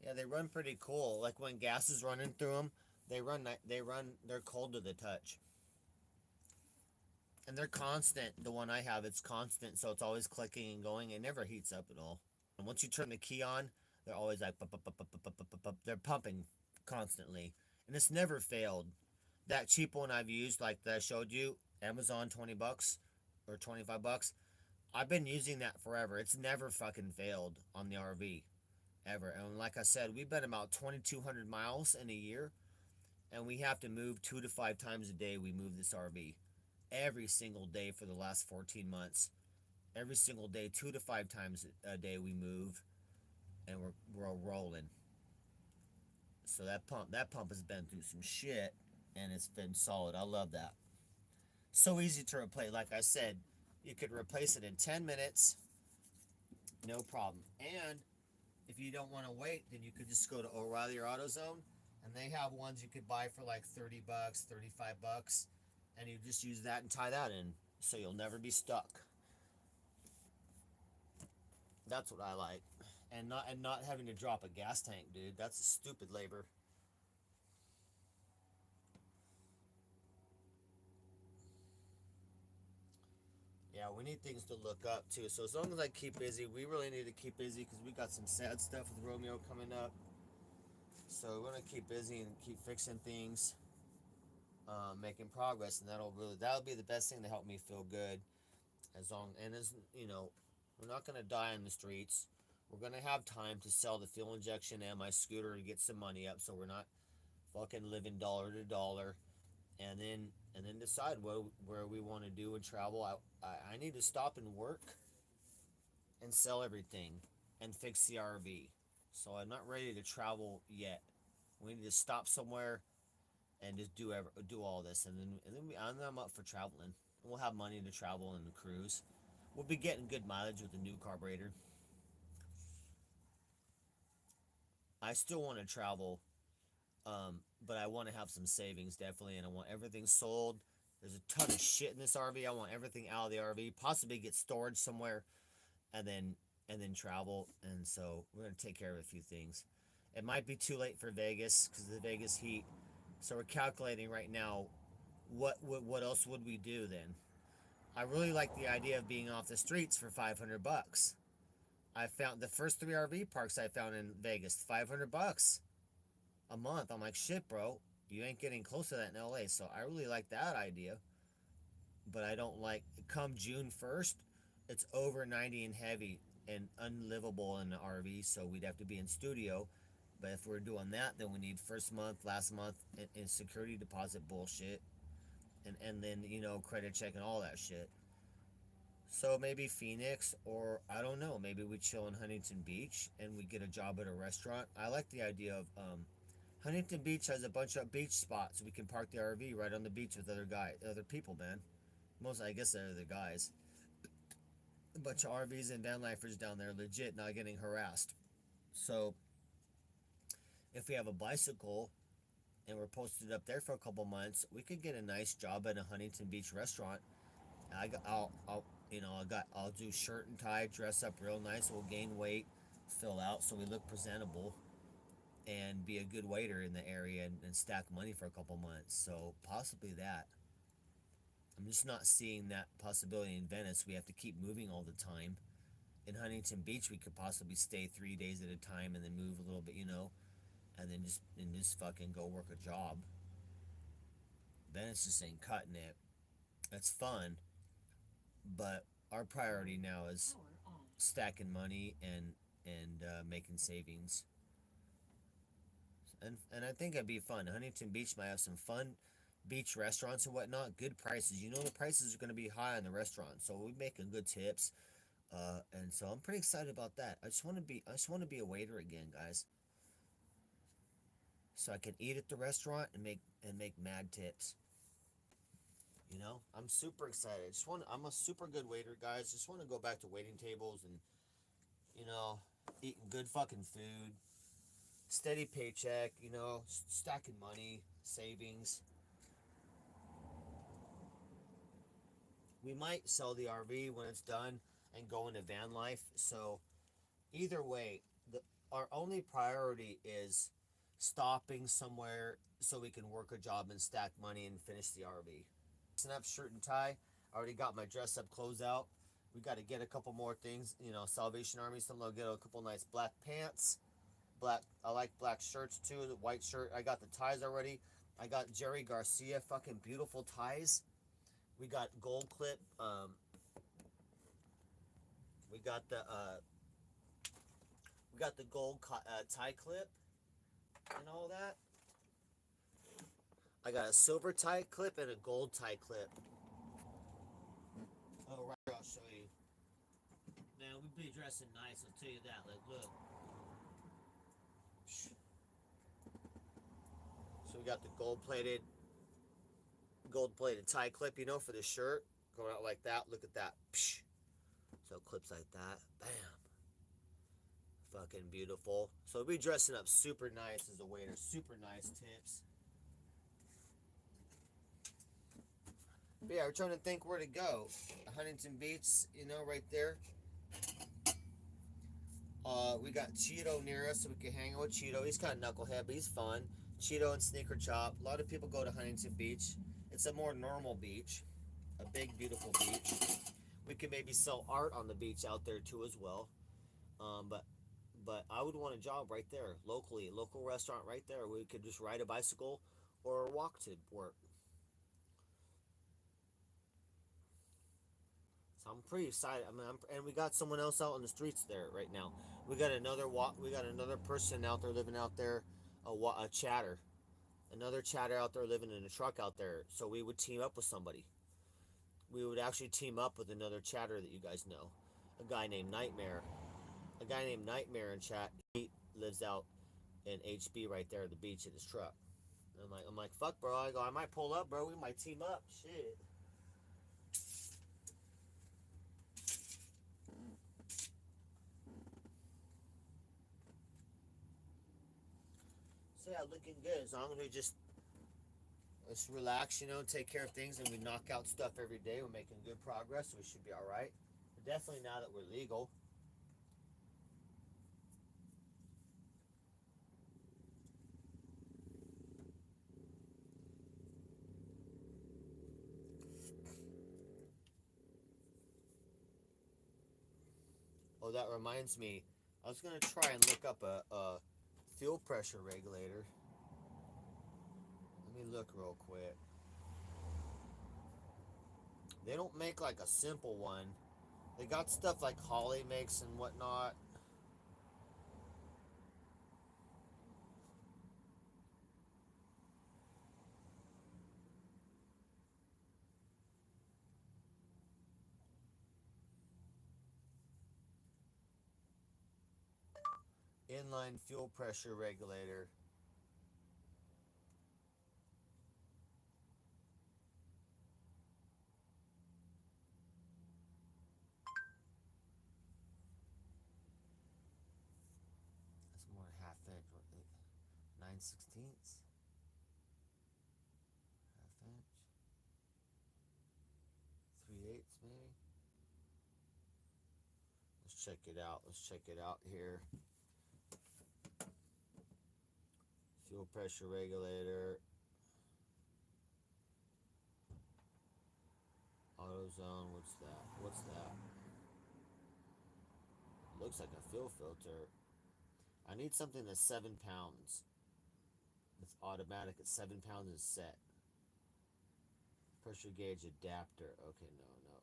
Yeah, they run pretty cool. Like when gas is running through them, they're cold to the touch. And they're constant. The one I have, it's constant, so it's always clicking and going. It never heats up at all. And once you turn the key on, they're always like they're pumping constantly. And it's never failed. That cheap one I've used, like that I showed you, Amazon 20 bucks or 25 bucks. I've been using that forever. It's never fucking failed on the RV ever. And like I said, we've been about 2,200 miles in a year, and we have to move 2 to 5 times a day. We move this RV every single day for the last 14 months. Every single day, 2 to 5 times a day we move, and we're rolling. So that pump has been through some shit, and it's been solid. I love that. So easy to replace. Like I said, you could replace it in 10 minutes, no problem. And if you don't want to wait, then you could just go to O'Reilly or AutoZone, and they have ones you could buy for like 30 bucks, 35 bucks, and you just use that and tie that in, so you'll never be stuck. That's what I like. And not having to drop a gas tank, dude. That's a stupid labor. Yeah, we need things to look up too. So as long as I keep busy, we really need to keep busy because we got some sad stuff with Romeo coming up. So we're gonna keep busy and keep fixing things, making progress, and that'll be the best thing to help me feel good. As long and as you know, we're not gonna die in the streets. We're gonna have time to sell the fuel injection and my scooter to get some money up, so we're not fucking living dollar to dollar. And then decide where we want to do and travel. I need to stop and work and sell everything and fix the RV. So I'm not ready to travel yet. We need to stop somewhere and just do all this, and then I'm up for traveling. We'll have money to travel and cruise. We'll be getting good mileage with the new carburetor. I still want to travel, but I want to have some savings definitely, and I want everything sold. There's a ton of shit in this RV. I want everything out of the RV, possibly get storage somewhere, and then travel. And so we're gonna take care of a few things. It might be too late for Vegas because of the Vegas heat. So we're calculating right now. What else would we do then? I really like the idea of being off the streets for 500 bucks. I found the first 3 RV parks I found in Vegas, 500 bucks a month. I'm like, shit, bro, you ain't getting close to that in LA. So I really like that idea. But I don't like, come June 1st, it's over 90 and heavy and unlivable in the RV. So we'd have to be in studio. But if we're doing that, then we need first month, last month, and security deposit bullshit, and then credit check and all that shit. So maybe Phoenix, or I don't know, maybe we chill in Huntington Beach and we get a job at a restaurant. I like the idea of Huntington Beach has a bunch of beach spots. We can park the RV right on the beach with other people, man. Most, I guess, they're the guys. A bunch of RVs and van lifers down there, legit, not getting harassed. So if we have a bicycle and we're posted up there for a couple months, we could get a nice job at a Huntington Beach restaurant. I'll do shirt and tie, dress up real nice. We'll gain weight, fill out, so we look presentable, and be a good waiter in the area and stack money for a couple months. So possibly that. I'm just not seeing that possibility in Venice. We have to keep moving all the time. In Huntington Beach, we could possibly stay 3 days at a time and then move a little bit, and then just fucking go work a job. Venice just ain't cutting it. That's fun, but our priority now is stacking money and making savings. And I think it'd be fun. Huntington Beach might have some fun beach restaurants and whatnot. Good prices. The prices are going to be high in the restaurants, so we're making good tips. And so I'm pretty excited about that. I just want to be a waiter again, guys, so I can eat at the restaurant and make mad tips. I'm super excited. I'm a super good waiter, guys. Just want to go back to waiting tables and you know eating good fucking food, steady paycheck. Stacking money, savings. We might sell the RV when it's done and go into van life. So either way, our only priority is stopping somewhere so we can work a job and stack money and finish the RV. Up shirt and tie. I already got my dress up clothes out. We got to get a couple more things. Salvation Army. Something. I'll get a couple nice black pants. Black. I like black shirts too. The white shirt. I got the ties already. I got Jerry Garcia fucking beautiful ties. We got gold clip. We got the gold tie clip and all that. I got a silver tie clip and a gold tie clip. Oh, right, I'll show you. Man, we be dressing nice, I'll tell you that. Like, look. So we got the gold plated tie clip, for the shirt. Going out like that. Look at that. So it clips like that. Bam. Fucking beautiful. So we be dressing up super nice as a waiter. Super nice tips. But yeah, we're trying to think where to go. Huntington Beach, right there. We got Cheeto near us, so we can hang out with Cheeto. He's kind of knucklehead, but he's fun. Cheeto and Sneaker Chop. A lot of people go to Huntington Beach. It's a more normal beach, a big, beautiful beach. We could maybe sell art on the beach out there too as well. But I would want a job right there, locally, local restaurant right there. We could just ride a bicycle or walk to work. So I'm pretty excited. And we got someone else out on the streets there right now. We got another We got another person out there living out there, a chatter, another chatter out there living in a truck out there. So we would team up with somebody. We would actually team up with another chatter that you guys know, a guy named Nightmare. A guy named Nightmare in chat. He lives out in HB right there at the beach in his truck. And I'm like, fuck, bro. I might pull up, bro. We might team up. Shit. So yeah, looking good. As long as we just let's relax, take care of things, and we knock out stuff every day. We're making good progress, so we should be all right. But definitely now that we're legal. Oh, that reminds me. I was gonna try and look up a fuel pressure regulator. Let me look real quick. They don't make like a simple one. They got stuff like Holly makes and whatnot. Inline fuel pressure regulator. That's more than half inch. 9/16, half inch, 3/8 maybe. Let's check it out. Let's check it out here. Fuel pressure regulator. AutoZone. What's that? What's that? Looks like a fuel filter. I need something that's 7 pounds. It's automatic at 7 pounds is set. Pressure gauge adapter. Okay, no, no.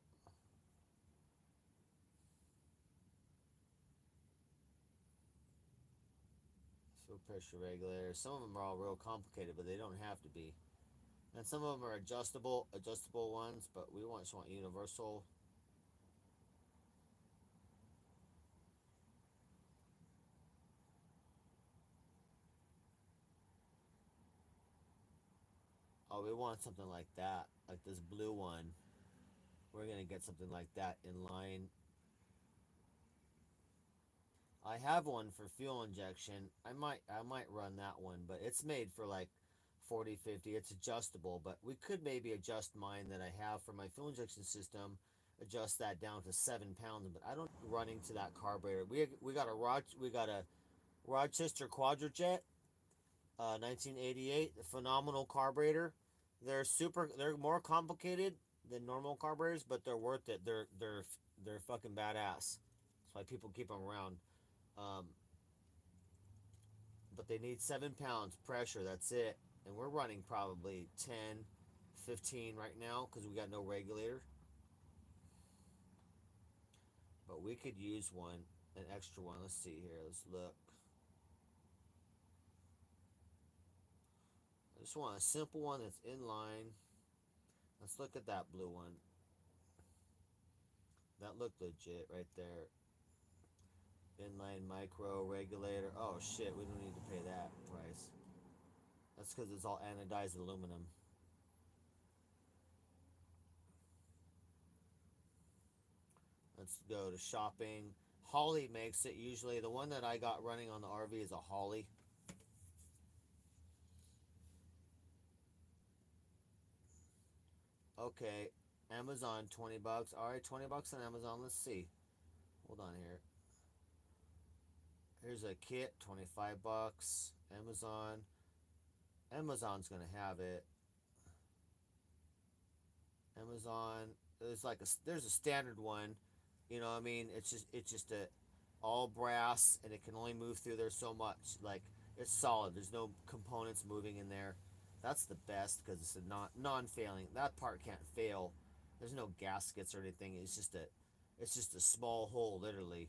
Fuel pressure regulator. Some of them are all real complicated, but they don't have to be. And some of them are adjustable ones, but we just want universal. Oh, we want something like that, like this blue one. We're gonna get something like that in line. I have one for fuel injection. I might run that one, but it's made for like 40, 50. It's adjustable, but we could maybe adjust mine that I have for my fuel injection system, adjust that down to 7 pounds. But I don't running to that carburetor. We got a Rochester Quadrajet, 1988, a phenomenal carburetor. They're more complicated than normal carburetors, but they're worth it. They're fucking badass. That's why people keep them around. Um, but they need 7 pounds pressure. That's it. And we're running probably 10, 15 right now because we got no regulator. But we could use one, an extra one. Let's see here. Let's look. I just want a simple one that's in line. Let's look at that blue one. That looked legit right there. Inline micro regulator. Oh shit, we don't need to pay that price. That's because it's all anodized aluminum. Let's go to shopping. Holly makes it usually. The one that I got running on the RV is a Holly. Okay, Amazon, $20. All right, $20 on Amazon. Let's see. Hold on here. Here's a kit, $25. Amazon. Amazon's gonna have it. Amazon. There's a standard one. You know what I mean? It's just a all brass and it can only move through there so much. Like it's solid. There's no components moving in there. That's the best because it's a non-failing. That part can't fail. There's no gaskets or anything. It's just a small hole literally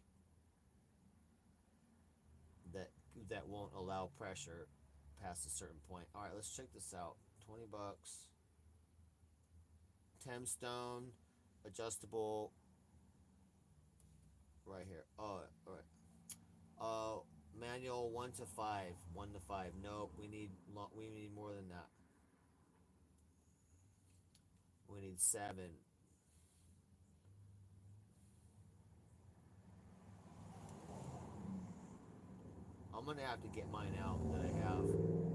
that that won't allow pressure past a certain point. All right, let's check this out. $20. Temstone, adjustable. Right here. Oh, all right. Manual 1 to 5. 1 to 5. Nope. We need more than that. We need 7. I'm gonna have to get mine out that I have.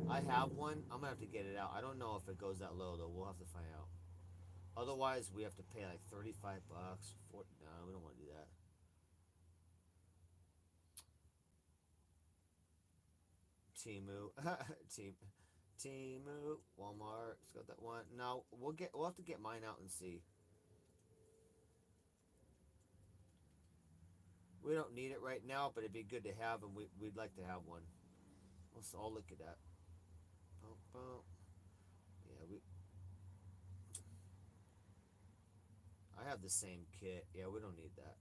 I have one. I'm gonna have to get it out. I don't know if it goes that low though. We'll have to find out. Otherwise, we have to pay like $35. No, we don't want to do that. Timu, Team, Timu, Walmart. It's got that one. No, we'll have to get mine out and see. We don't need it right now, but it'd be good to have, and we'd like to have one. Let's all look at that. Boom, boom. Yeah, I have the same kit. Yeah, we don't need that.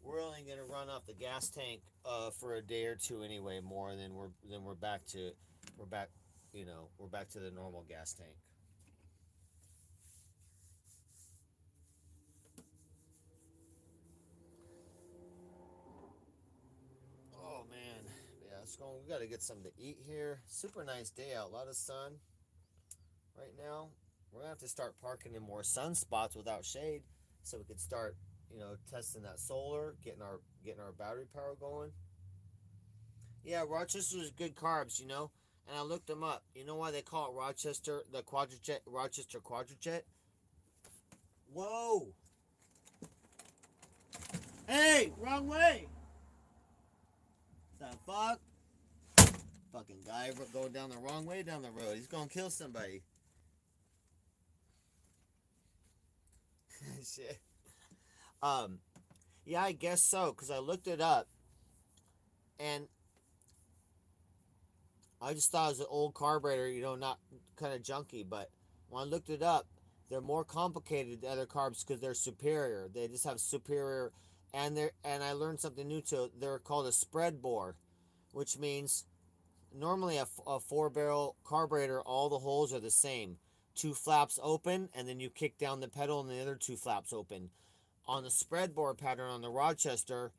We're only gonna run off the gas tank for a day or two anyway, more, and then we're back to we're back we're back to the normal gas tank. We gotta get something to eat here. Super nice day out. A lot of sun right now. We're gonna have to start parking in more sun spots without shade, so we could start, testing that solar, getting our battery power going. Yeah, Rochester's good carbs, and I looked them up. You know why they call it Rochester, the Quadrajet, Rochester Quadrajet? Whoa! Hey, wrong way! The fuck? Fucking guy going down the wrong way down the road. He's gonna kill somebody. Shit. Um, yeah, I guess so, because I looked it up, and I just thought it was an old carburetor, not kind of junky, but when I looked it up, they're more complicated than other carbs because they're superior. They just have superior, and I learned something new too. They're called a spread bore, which means normally a 4-barrel carburetor, all the holes are the same. Two flaps open, and then you kick down the pedal, and the other two flaps open. On the spread bore pattern on the Rochester,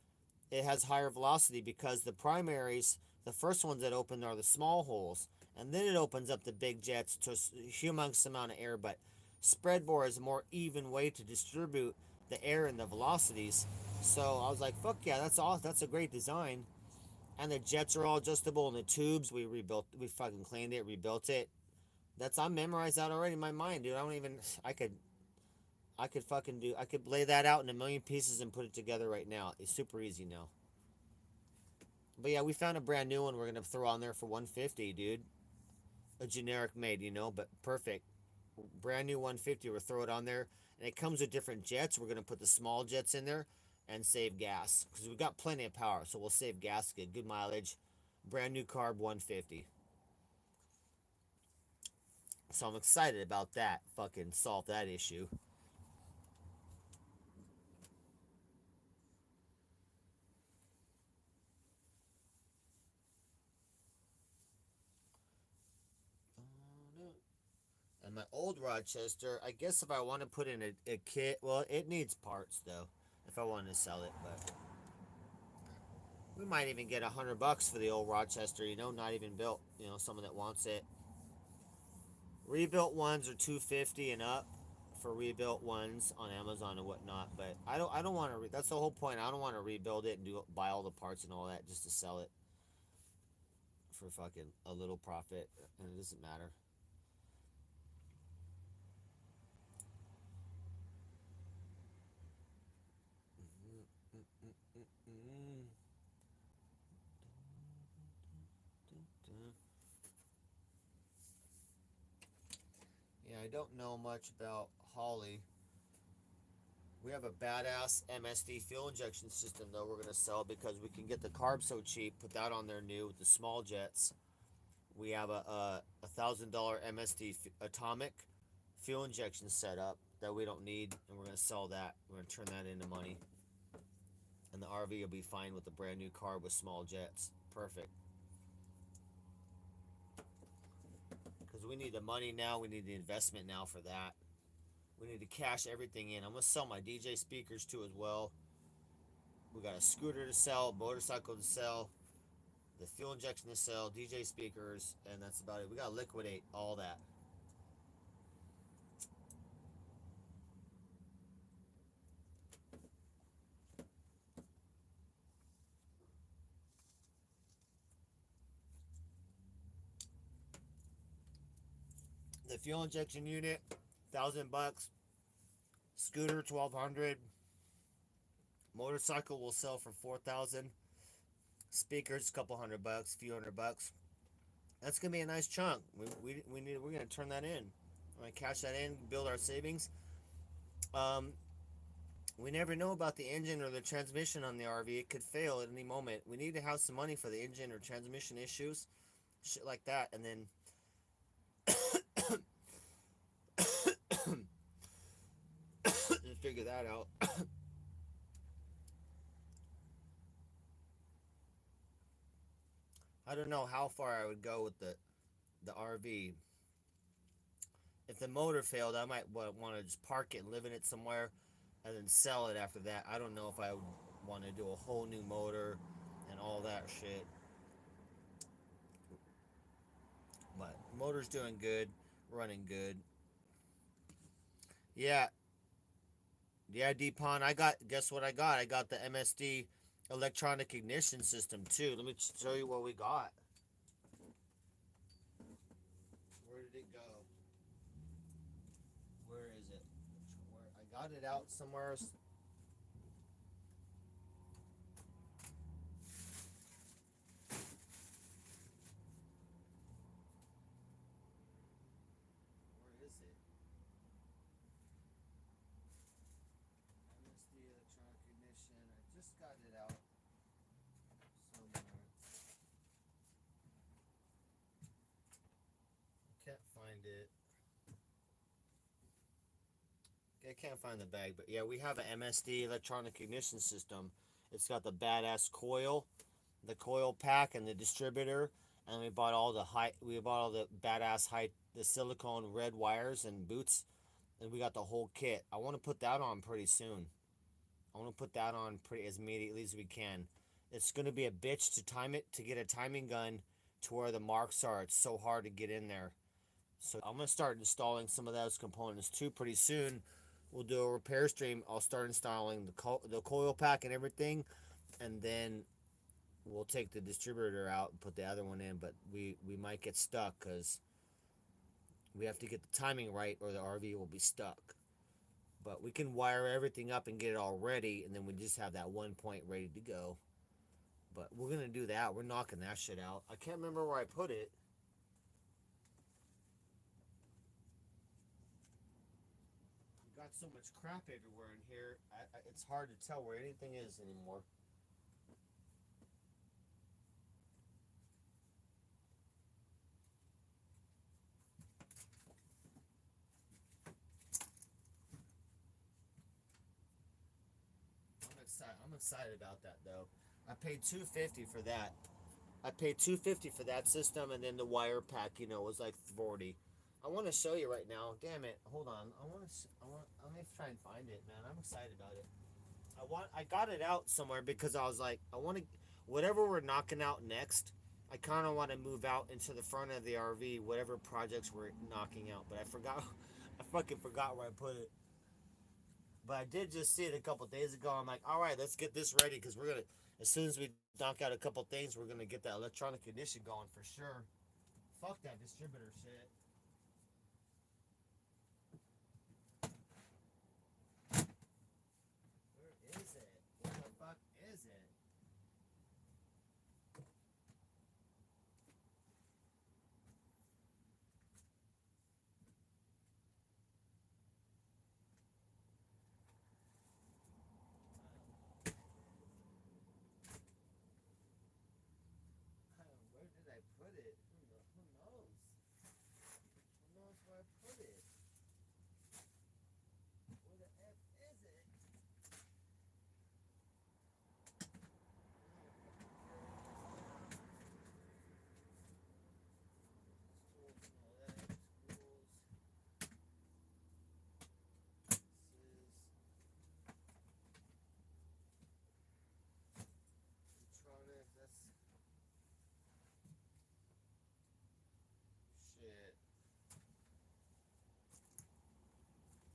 it has higher velocity because the primaries, the first ones that open are the small holes, and then it opens up the big jets to a humongous amount of air. But spread bore is a more even way to distribute the air and the velocities. So I was like, fuck yeah, that's awesome. That's a great design. And the jets are all adjustable, and the tubes we fucking cleaned it, rebuilt it. I'm memorized that already in my mind, dude. I could lay that out in a million pieces and put it together right now. It's super easy now. But yeah, we found a brand new one we're gonna throw on there for 150, dude. A generic made, but perfect. Brand new 150. We'll throw it on there, and it comes with different jets. We're gonna put the small jets in there and save gas because we've got plenty of power, so we'll save gas, get good mileage. Brand new carb 150. So I'm excited about that. Fucking solve that issue. And my old Rochester, I guess if I want to put in a kit, well, it needs parts though. If I wanted to sell it, but we might even get $100 for the old Rochester. Not even built. Someone that wants it. Rebuilt ones are 250 and up for rebuilt ones on Amazon and whatnot. But I don't want to. That's the whole point. I don't want to rebuild it and buy all the parts and all that just to sell it for fucking a little profit, and it doesn't matter. Yeah, I don't know much about Holly. We have a badass MSD fuel injection system though we're gonna sell because we can get the carb so cheap. Put that on there new with the small jets. We have a $1,000 MSD atomic fuel injection setup that we don't need, and we're gonna sell that. We're gonna turn that into money, and the RV will be fine with the brand new carb with small jets. Perfect. Because we need the money now. We need the investment now for that. We need to cash everything in. I'm gonna sell my DJ speakers too as well. We got a scooter to sell, motorcycle to sell, the fuel injection to sell, DJ speakers, and that's about it. We gotta liquidate all that. The fuel injection unit, $1,000. Scooter, 1,200. Motorcycle will sell for 4,000. Speakers, a couple $100, a few $100. That's gonna be a nice chunk. We're gonna turn that in. We're gonna cash that in, build our savings. Um, we never know about the engine or the transmission on the RV. It could fail at any moment. We need to have some money for the engine or transmission issues, shit like that, and then figure that out. I don't know how far I would go with the RV. If the motor failed, I might want to just park it and live in it somewhere, and then sell it after that. I don't know if I would want to do a whole new motor and all that shit. But motor's doing good, running good. Yeah, yeah, Deepon. I got. Guess what I got? I got the MSD electronic ignition system too. Let me show you what we got. Where did it go? Where is it? Where I got it out somewhere. Where is it? MSD electronic ignition. I just got it out somewhere. Can't find it. I can't find the bag, but yeah, we have an MSD electronic ignition system. It's got the badass coil, the coil pack, and the distributor. And we bought all the we bought all the badass the silicone red wires and boots, and we got the whole kit. I want to put that on pretty soon. I want to put that on pretty as immediately as we can. It's gonna be a bitch to time it to get a timing gun to where the marks are. It's so hard to get in there. So I'm gonna start installing some of those components too pretty soon. We'll do a repair stream. I'll start installing the coil pack and everything, and then we'll take the distributor out and put the other one in. But we might get stuck because we have to get the timing right, or the RV will be stuck. But we can wire everything up and get it all ready, and then we just have that one point ready to go. But we're gonna do that. We're knocking that shit out. I can't remember where I put it. We got so much crap everywhere in here. It's hard to tell where anything is anymore. I'm excited about that though. I paid $250 for that. I paid $250 for that system, and then the wire pack, was like $40. I want to show you right now. Damn it! Hold on. Let me try and find it, man. I'm excited about it. I got it out somewhere because I was like, I want to, whatever we're knocking out next. I kind of want to move out into the front of the RV, whatever projects we're knocking out. But I forgot, I fucking forgot where I put it. But I did just see it a couple days ago. I'm like, all right, let's get this ready because we're gonna. As soon as we knock out a couple things, we're gonna get that electronic ignition going for sure. Fuck that distributor shit. Where is it? Where the fuck is it? Where did I put it? Who knows? Who knows where I put it? Where the F is it? Shit.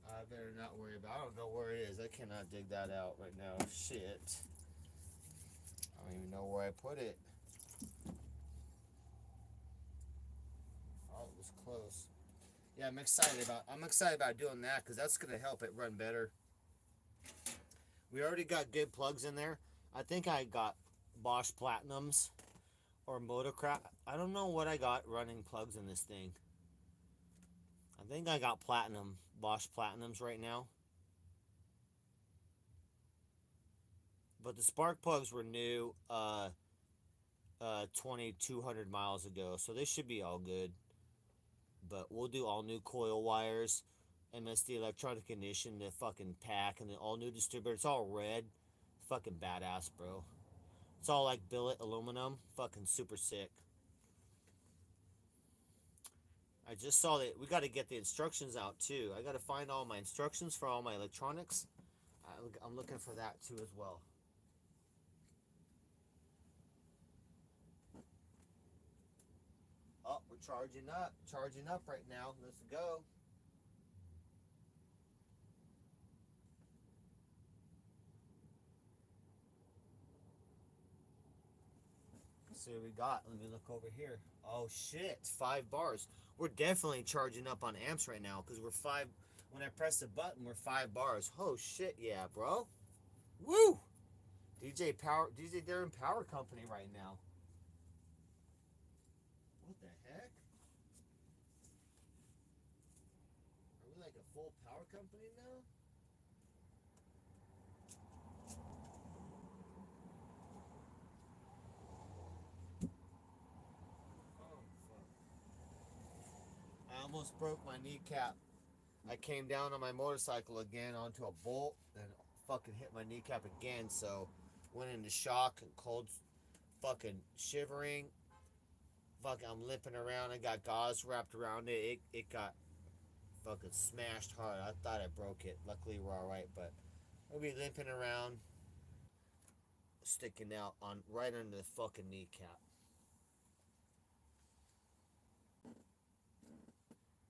I better not worry about it. I don't know where it is. I cannot dig that out right now. Shit. I don't even know where I put it. Oh, it was close. Yeah, I'm excited about doing that because that's gonna help it run better. We already got good plugs in there. I think I got Bosch Platinums or Motorcraft. I don't know what I got running plugs in this thing. I think I got Bosch Platinums right now. But the spark plugs were new 2,200 miles ago, so they should be all good. But we'll do all new coil wires, MSD electronic ignition, the fucking pack, and the all new distributor. It's all red. Fucking badass, bro. It's all like billet aluminum. Fucking super sick. I just saw that we got to get the instructions out too. I got to find all my instructions for all my electronics. I'm looking for that too as well. Oh, we're Charging up right now. Let's go. Let's see what we got. Let me look over here. Oh shit, 5 bars. We're definitely charging up on amps right now because we're 5. When I press the button, we're 5 bars. Oh shit, yeah, bro. Woo! DJ Darren Power Company right now. What the heck? Are we like a full power company now? Oh fuck. I almost broke my kneecap. I came down on my motorcycle again onto a bolt and fucking hit my kneecap again, so went into shock and cold fucking shivering. Fucking I'm limping around. I got gauze wrapped around it. It got fucking smashed hard. I thought I broke it. Luckily we're alright, but I'll be limping around, sticking out on right under the fucking kneecap.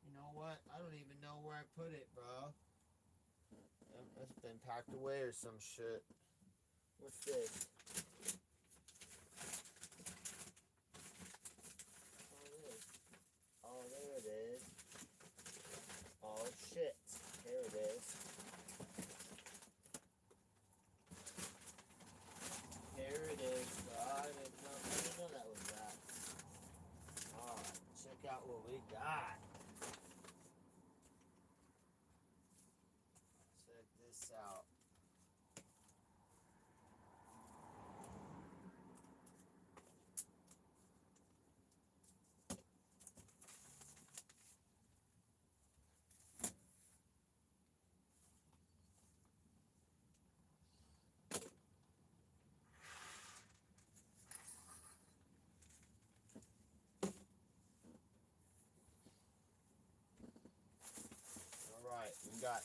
You know what? I don't even know where I put it, bro. It's been packed away or some shit. What's this? Oh, there it is. Oh, shit. Here it is. Here it is. I didn't know that was that. Alright, check out what we got. Check this out. Alright, we got,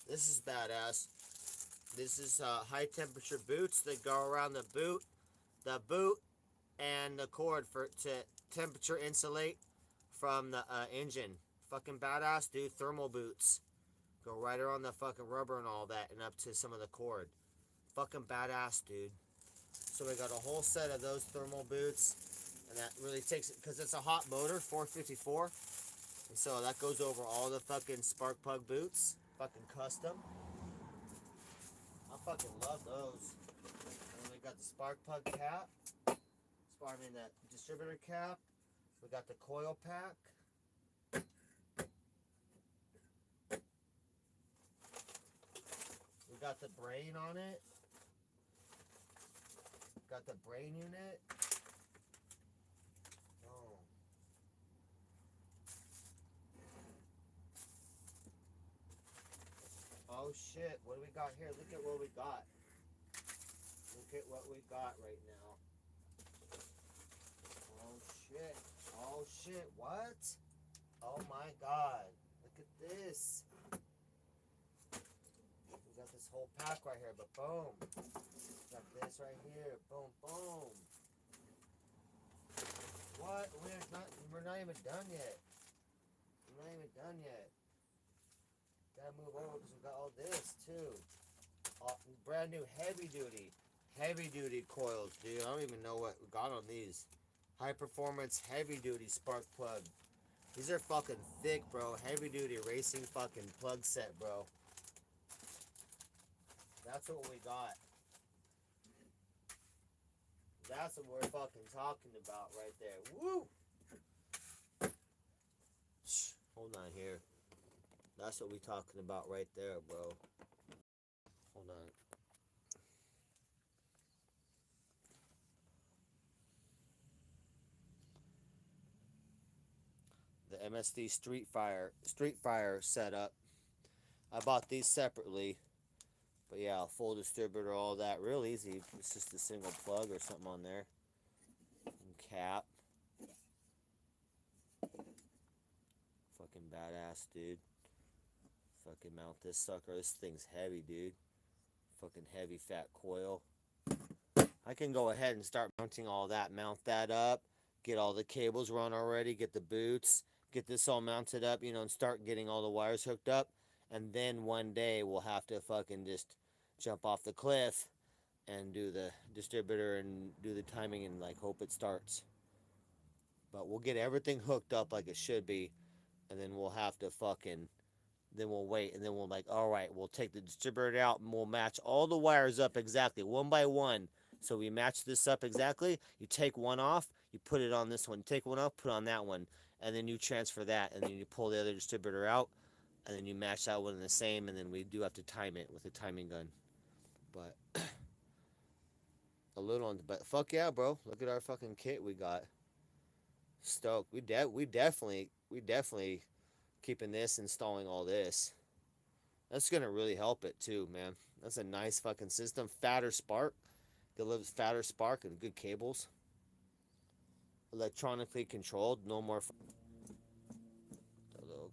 this is badass. This is high temperature boots that go around the boot and the cord for to temperature insulate from the engine. Fucking badass, dude. Thermal boots go right around the fucking rubber and all that and up to some of the cord. Fucking badass, dude. So we got a whole set of those thermal boots, and that really takes it because it's a hot motor, 454. And so that goes over all the fucking spark plug boots. Fucking custom. I fucking love those. And then we got the spark plug cap. I mean that distributor cap. We got the coil pack. We got the brain on it. Got the brain unit. Oh. Oh shit, what do we got here? Look at what we got. Look at what we got right now. Oh shit. Oh shit, what? Oh my god. Look at this. We got this whole pack right here, but boom. Got this right here. Boom, boom. What? We're not even done yet. We're not even done yet. Gotta move over because we got all this too. Brand new heavy duty coils, dude. I don't even know what we got on these. High performance heavy duty spark plug. These are fucking thick, bro. Heavy duty racing fucking plug set, bro. That's what we got. That's what we're fucking talking about right there. Woo! Hold on here. That's what we talking about right there, bro. Hold on. The MSD Street Fire setup. I bought these separately. But yeah, full distributor, all that. Real easy. It's just a single plug or something on there. And cap. Fucking badass, dude. Fucking mount this sucker. This thing's heavy, dude. Fucking heavy fat coil. I can go ahead and start mounting all that. Mount that up. get all the cables run already, get the boots, get this all mounted up, you know, and start getting all the wires hooked up. And then one day we'll have to fucking just jump off the cliff and do the distributor and do the timing and like hope it starts. But we'll get everything hooked up like it should be, and then we'll have to fucking then we'll wait, and then we'll like, all right, we'll take the distributor out and we'll match all the wires up exactly one by one. So we match this up exactly. You take one off, you put it on this one. Take one off, put it on that one, and then you transfer that, and then you pull the other distributor out, and then you match that one in the same, and then we do have to time it with a timing gun. But a little, but fuck yeah, bro! Look at our fucking kit we got. Stoked. We definitely keeping this, installing all this. That's gonna really help it too, man. That's a nice fucking system. Fatter spark. Delivers fatter spark and good cables. Electronically controlled. No more.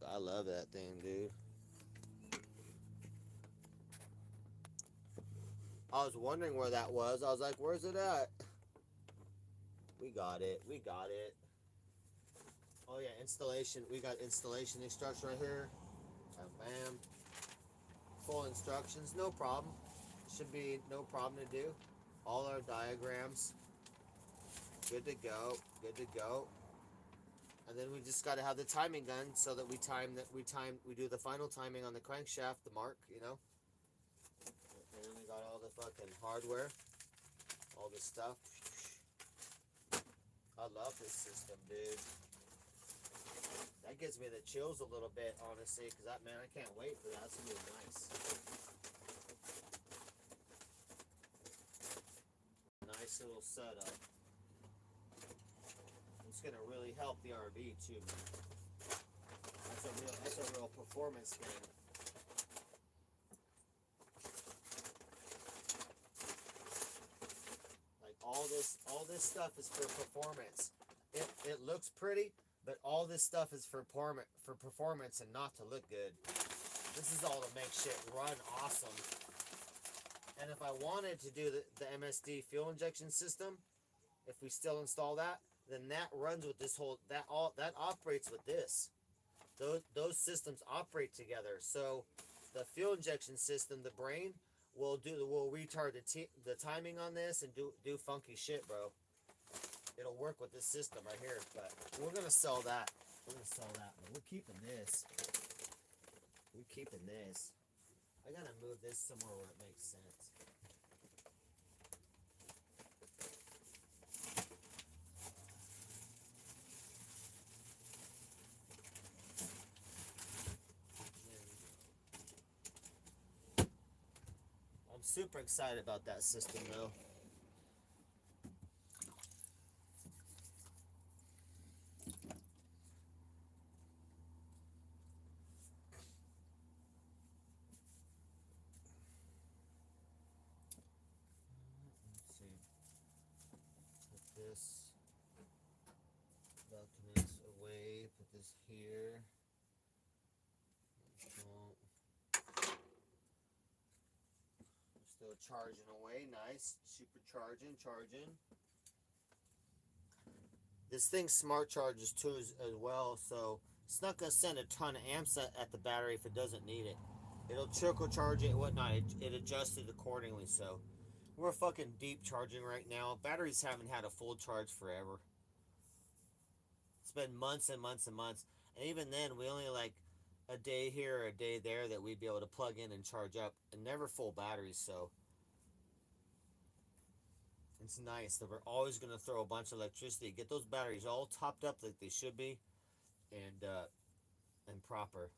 I love that thing, dude. I was wondering where that was. I was like, where's it at? We got it. We got it. Oh yeah, installation. We got installation instructions right here. Bam, bam. Full instructions. No problem. Should be no problem to do. All our diagrams. Good to go. Good to go. And then we just got to have the timing gun so that we do the final timing on the crankshaft, the mark, you know. And then we got all the fucking hardware, all this stuff. I love this system, dude. That gives me the chills a little bit, honestly, because I can't wait for that. That's gonna be nice. Nice little setup. It's gonna really help the RV too, man. That's a real performance game. Like all this stuff is for performance. It looks pretty, but all this stuff is for performance and not to look good. This is all to make shit run awesome. And if I wanted to do the MSD fuel injection system, if we still install that, then that runs with this whole that operates with this. Those systems operate together. So the fuel injection system, the brain, will retard the timing on this and do funky shit, bro. It'll work with this system right here. But we're gonna sell that. But we're keeping this. I gotta move this somewhere where it makes sense. I'm super excited about that system though. This documents away, put this here. Still charging away, nice. Super charging. This thing smart charges too as well, so it's not gonna send a ton of amps at the battery if it doesn't need it. It'll trickle charge it and whatnot. It adjusts it accordingly, so we're fucking deep charging right now. Batteries haven't had a full charge forever. It's been months and months and months. And even then, we only like a day here or a day there that we'd be able to plug in and charge up. And never full batteries, so it's nice that we're always going to throw a bunch of electricity. Get those batteries all topped up like they should be and proper.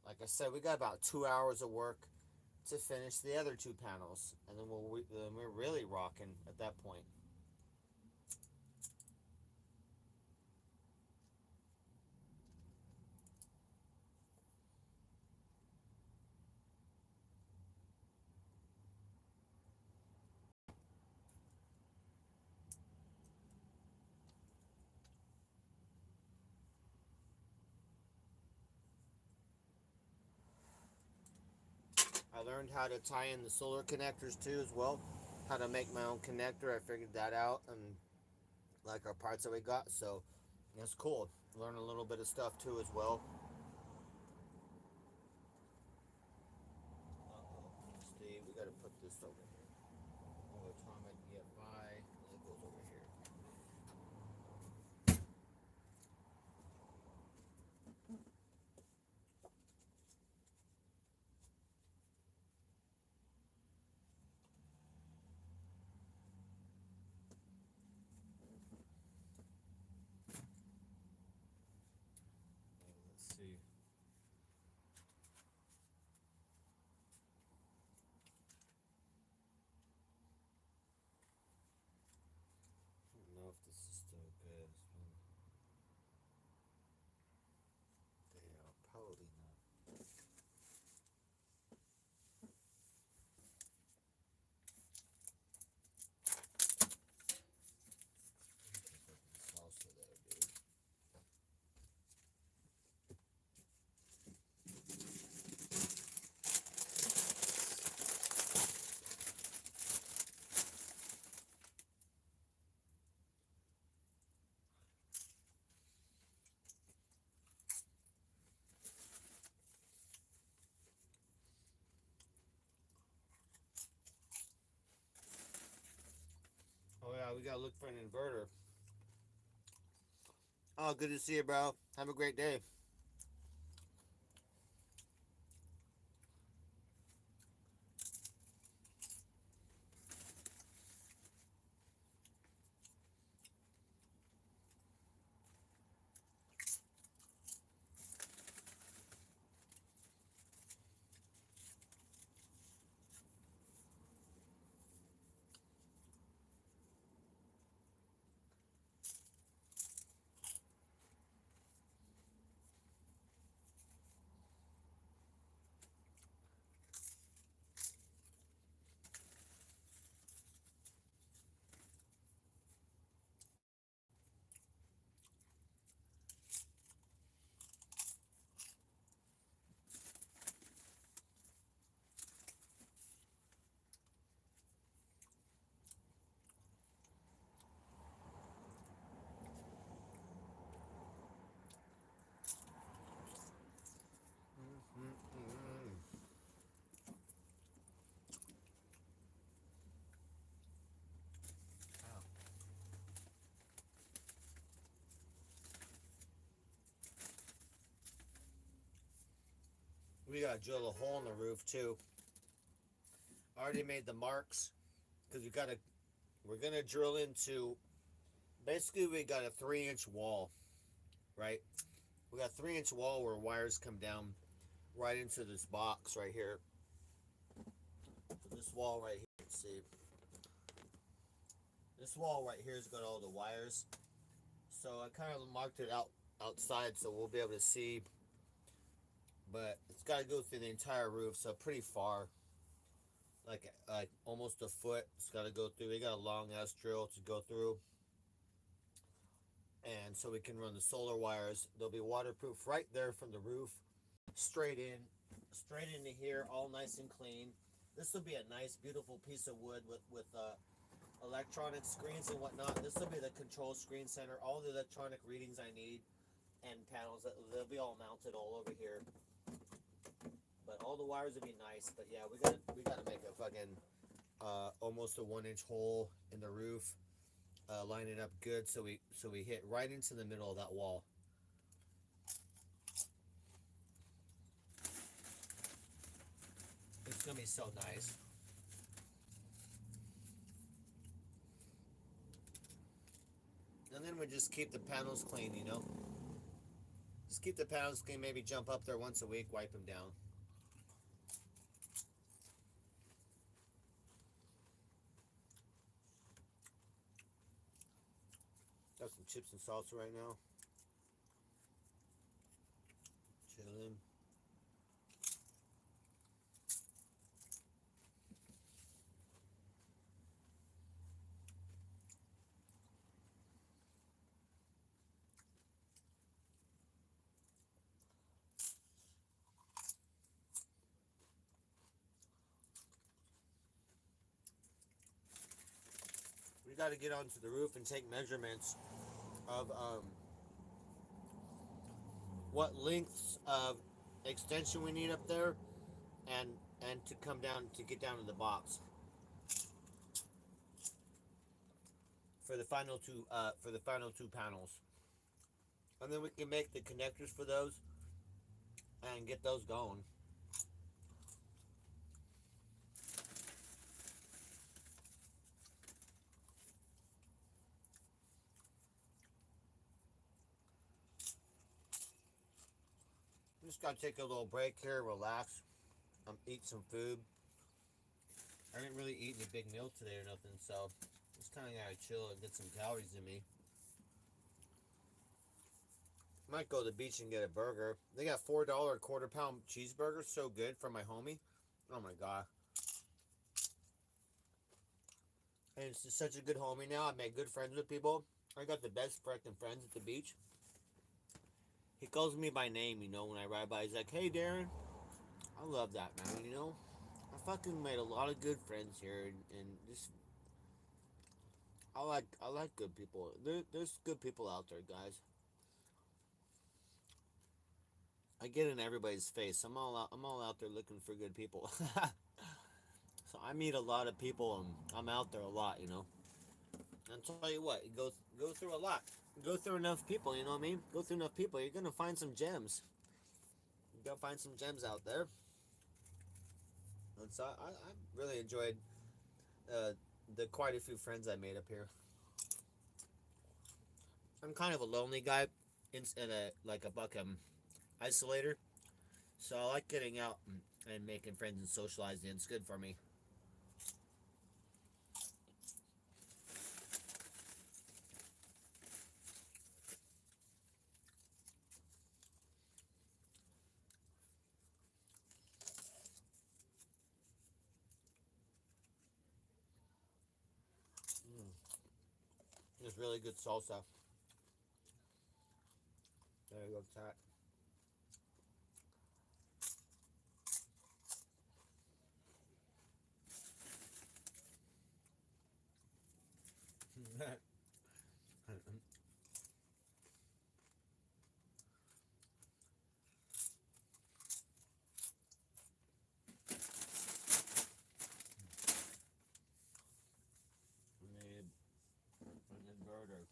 Like I said, we got about 2 hours of work to finish the other two panels, and then we're really rocking at that point. I learned how to tie in the solar connectors too as well. How to make my own connector. I figured that out, and like our parts that we got. So that's cool. Learn a little bit of stuff too as well. Steve, we gotta put this over here. Oh, atomic EFI, and it goes over here. Let's see. I don't know if this is still good. Yeah, probably not. Salsa there, dude. Oh yeah, we gotta look for an inverter. Oh, good to see you, bro. Have a great day. Mm-mm-mm. We gotta drill a hole in the roof too. I already made the marks because we're gonna drill into. Basically, we got a 3-inch wall, right? We got a 3-inch wall where wires come down right into this box right here. So this wall right here, let's see. This wall right here has got all the wires. So I kind of marked it out outside so we'll be able to see. But it's got to go through the entire roof, so pretty far, like almost a foot. It's got to go through. We got a long ass drill to go through, and so we can run the solar wires. They'll be waterproof right there from the roof, straight into here, all nice and clean. This will be a nice, beautiful piece of wood with electronic screens and whatnot. This will be the control screen center. All the electronic readings I need and panels. They'll be all mounted all over here. But all the wires will be nice. But yeah, we gotta make a fucking almost a 1-inch hole in the roof. Line it up good so we hit right into the middle of that wall. It's gonna be so nice. And then we just keep the panels clean, you know. Just keep the panels clean. Maybe jump up there once a week, wipe them down. Got some chips and salsa right now. Chilling. we got to get onto the roof and take measurements of what lengths of extension we need up there, and to come down to get down to the box for the final two panels, and then we can make the connectors for those and get those going. I'm just gotta take a little break here, relax, eat some food. I didn't really eat a big meal today or nothing, so just kind of gotta chill and get some calories in me. Might go to the beach and get a burger. They got $4 quarter pound cheeseburgers, so good from my homie. Oh my god. And it's just such a good homie now. I made good friends with people. I got the best freaking friends at the beach. He calls me by name, you know, when I ride by. He's like, hey Darren. I love that, man, you know. I fucking made a lot of good friends here, and just I like good people. There's good people out there, guys. I get in everybody's face. I'm all out there looking for good people. So I meet a lot of people, and I'm out there a lot, you know. And I'll tell you what, you go through a lot. Go through enough people, you know what I mean? Go through enough people, you're gonna find some gems. You gotta find some gems out there. And so I really enjoyed uh, the quite a few friends I made up here. I'm kind of a lonely guy, in a like a buckham isolator. So I like getting out and making friends and socializing. It's good for me. It's really good salsa. There you go, Tat. We need an inverter.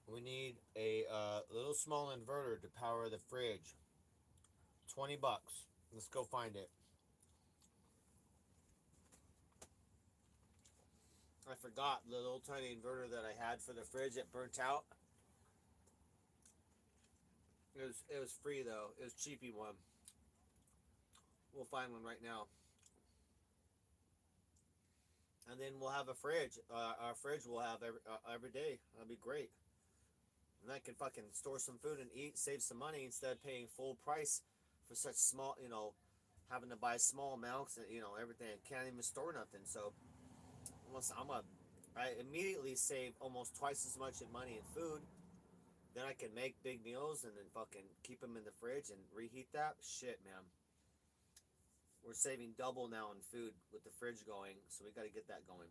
We need a little small inverter to power the fridge. $20. Let's go find it. I forgot the little tiny inverter that I had for the fridge that burnt out. It was free though. It was a cheapy one. We'll find one right now. And then we'll have a fridge. Our fridge will have every day. That'll be great. And I can fucking store some food and eat, save some money instead of paying full price for such small, having to buy small amounts and everything. I can't even store nothing. So I immediately save almost twice as much in money in food. Then I can make big meals and then fucking keep them in the fridge and reheat that. Shit, man. We're saving double now in food with the fridge going, so we got to get that going.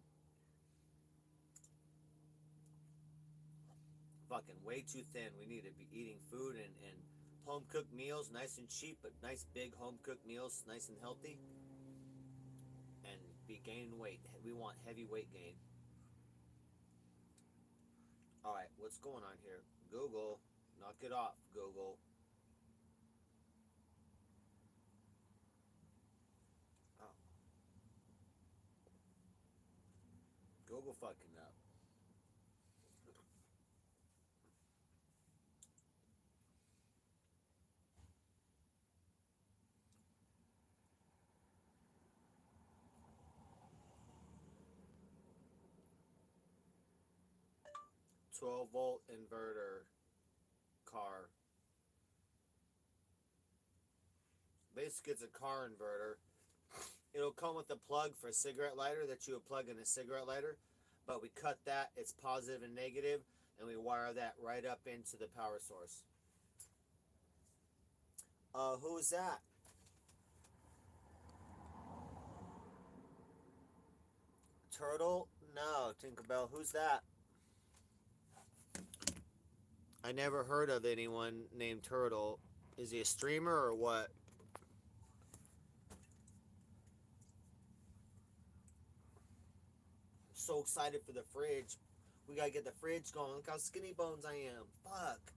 Fucking way too thin. We need to be eating food and home cooked meals, nice and cheap, but nice big home cooked meals, nice and healthy, and be gaining weight. We want heavy weight gain. All right, what's going on here? Google, knock it off, Google. Oh, Google fucking up. 12-volt inverter car. Basically, it's a car inverter. It'll come with a plug for a cigarette lighter that you would plug in a cigarette lighter, but we cut that. It's positive and negative, and we wire that right up into the power source. Who's that? Turtle? No, Tinkerbell. Who's that? I never heard of anyone named Turtle. Is he a streamer or what? I'm so excited for the fridge. We gotta get the fridge going. Look how skinny bones I am. Fuck.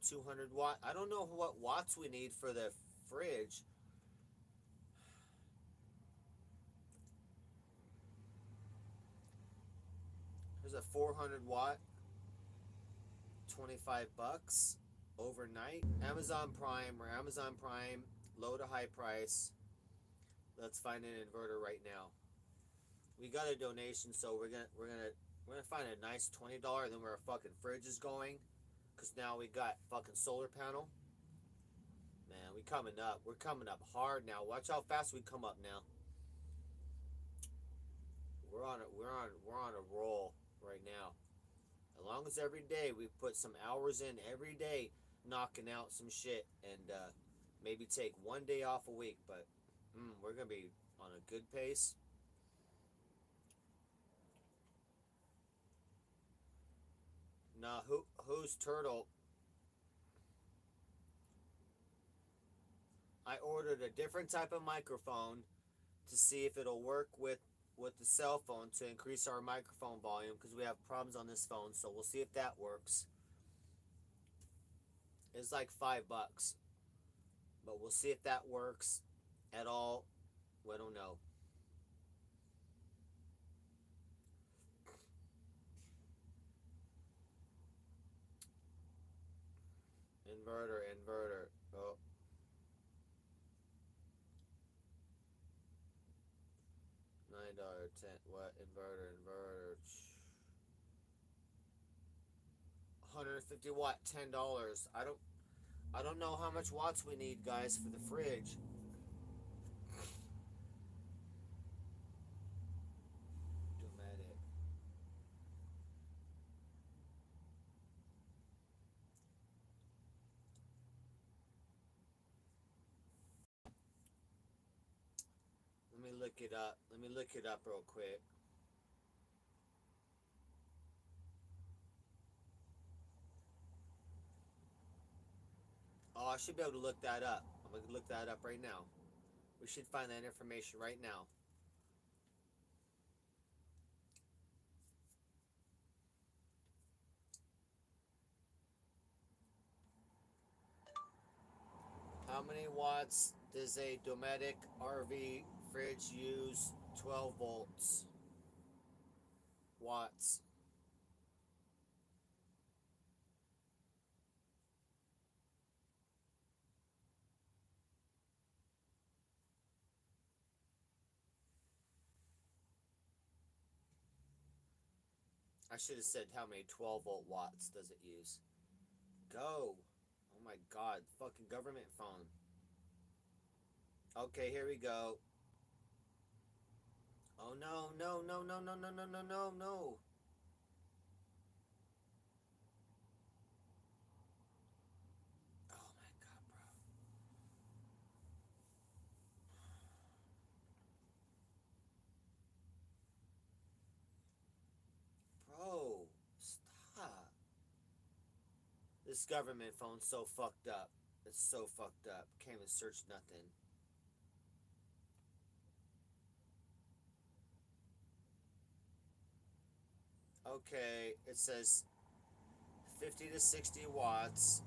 200 watt. I don't know what watts we need for the fridge. There's a 400 watt, 25 bucks overnight. Amazon Prime or Amazon Prime, low to high price. Let's find an inverter right now. We got a donation, so we're gonna find a nice $20, then where our fucking fridge is going. Cause now we got fucking solar panel. Man, we coming up. We're coming up hard now. Watch how fast we come up now. We're on a roll right now. As long as every day we put some hours in every day, knocking out some shit, and maybe take one day off a week, but we're gonna be on a good pace. Nah, who's Turtle? I ordered a different type of microphone to see if it'll work with the cell phone to increase our microphone volume because we have problems on this phone. So we'll see if that works. It's like $5, but we'll see if that works at all. We don't know. Inverter. Oh, $9, 10. What inverter? 150 watt, $10. I don't know how much watts we need, guys, for the fridge. Dramatic. Let me look it up. Let me look it up real quick. Oh, I should be able to look that up. I'm going to look that up right now. We should find that information right now. How many watts does a Dometic RV fridge use? 12 volts. Watts. I should have said how many 12-volt watts does it use. Go. Oh my god, fucking government phone. Okay, here we go. Oh no, no, no, no, no, no, no, no, no, no. Oh my god, bro. Bro, stop. This government phone's so fucked up. It's so fucked up. Can't even search nothing. Okay, it says 50 to 60 watts.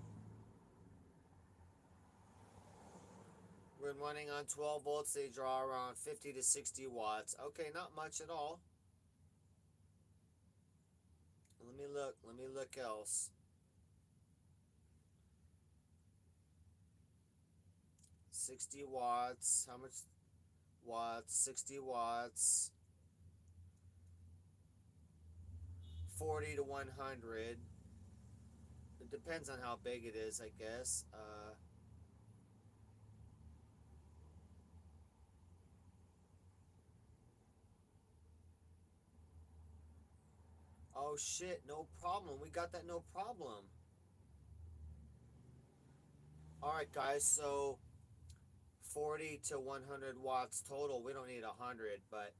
When running on 12 volts, they draw around 50 to 60 watts. Okay, not much at all. Let me look else. 60 watts. How much watts? 60 watts. 40 to 100. It depends on how big it is, I guess. Oh shit, no problem. We got that no problem. Alright, guys, so 40 to 100 watts total. We don't need 100, but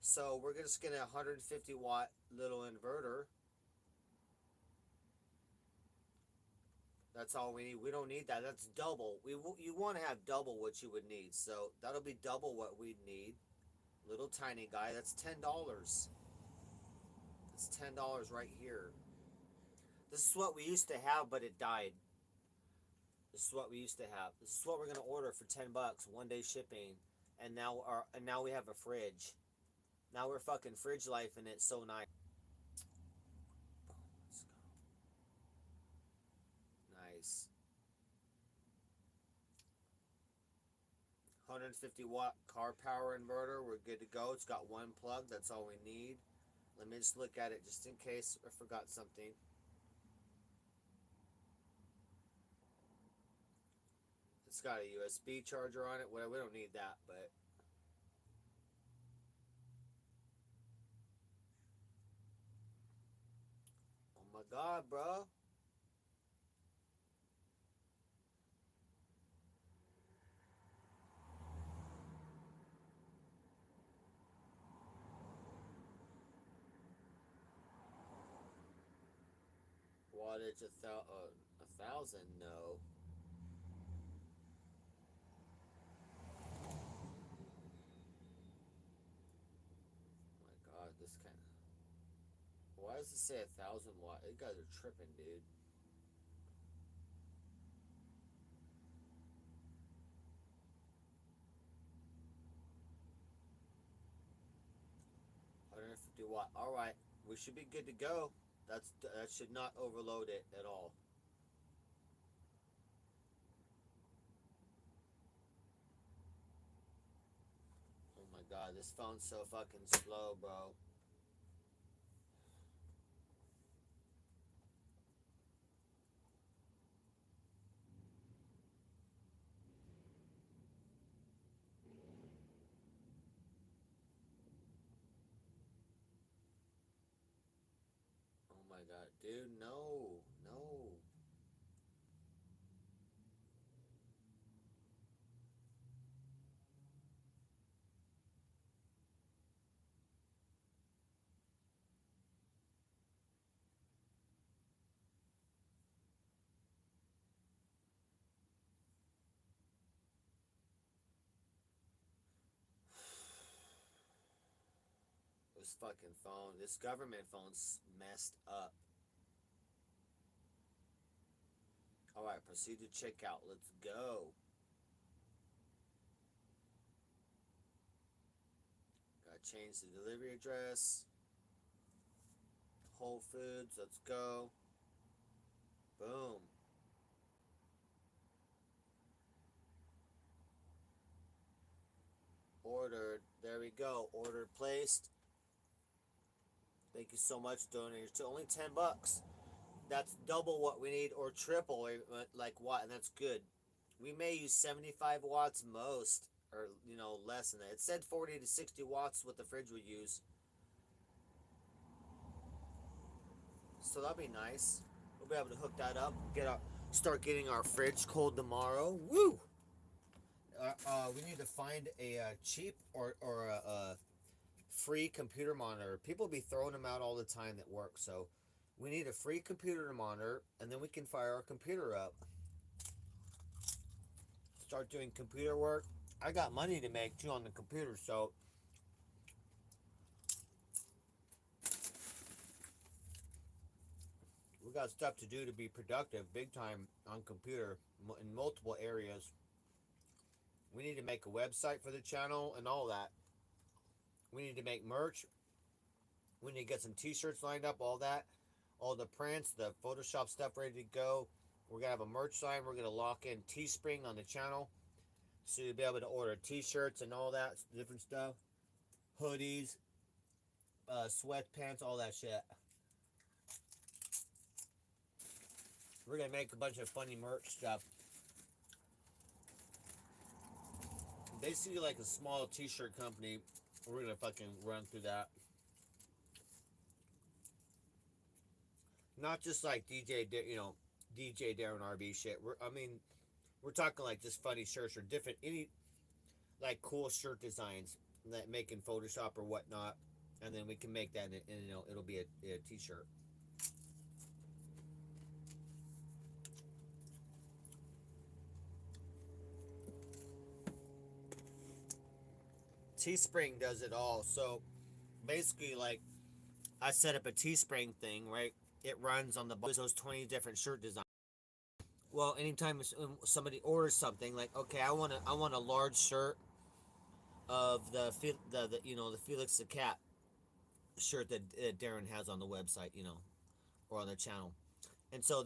so we're just gonna 150 watt little inverter. That's all we need. We don't need that. That's double. You want to have double what you would need. So that'll be double what we'd need. Little tiny guy. That's $10. That's $10 right here. This is what we used to have, but it died. This is what we used to have. This is what we're gonna order for $10, 1 day shipping, and now we have a fridge. Now we're fucking fridge life, and it's so nice. Let's go. Nice. 150 watt car power inverter. We're good to go. It's got one plug. That's all we need. Let me just look at it just in case I forgot something. It's got a USB charger on it. Well, we don't need that, but oh my god, bro. Wattage a thousand? No. Oh my god, this kind of. Why does it say 1,000 watt? You guys are tripping, dude. $150 watt. All right, we should be good to go. That should not overload it at all. Oh my god, this phone's so fucking slow, bro. Oh my god, dude, no, no. This fucking phone, this government phone's messed up. All right, proceed to checkout. Let's go. Gotta change the delivery address. Whole Foods. Let's go. Boom. Ordered. There we go. Order placed. Thank you so much, donor. It's only $10. That's double what we need, or triple, like what, and that's good. We may use 75 watts most, or less than that. It said 40 to 60 watts what the fridge would use, so that'll be nice. We'll be able to hook that up. Start getting our fridge cold tomorrow. Woo! We need to find a cheap or a free computer monitor. People be throwing them out all the time that work, so we need a free computer monitor, and then we can fire our computer up. Start doing computer work. I got money to make too on the computer, so we got stuff to do to be productive big time on computer in multiple areas. We need to make a website for the channel and all that. We need to make merch. We need to get some t-shirts lined up, all that. All the prints, the Photoshop stuff ready to go. We're going to have a merch line. We're going to lock in Teespring on the channel. So you'll be able to order t-shirts and all that different stuff. Hoodies, sweatpants, all that shit. We're going to make a bunch of funny merch stuff. Basically like a small t-shirt company. We're going to fucking run through that. Not just like DJ Darren RV shit. We're talking like just funny shirts or different like cool shirt designs that make in Photoshop or whatnot, and then we can make that, and it'll be a t-shirt. Teespring does it all. So basically, like, I set up a Teespring thing, right? It runs on the those 20 different shirt designs. Well, anytime somebody orders something, like, okay, I want a large shirt of the Felix the Cat shirt that Darren has on the website, or on the channel. And so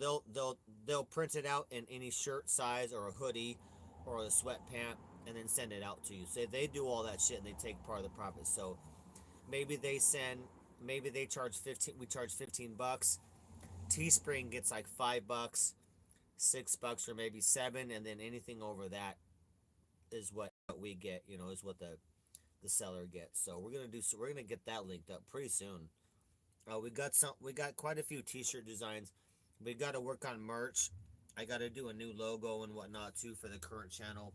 they'll print it out in any shirt size or a hoodie or a sweatpant, and then send it out to you. So they do all that shit and they take part of the profit. So maybe they charge 15, we charge $15. Teespring gets like $5, $6, or maybe 7, and then anything over that is what we get, is what the seller gets. So we're gonna get that linked up pretty soon. We got quite a few t-shirt designs. We got to work on merch. I got to do a new logo and whatnot too for the current channel,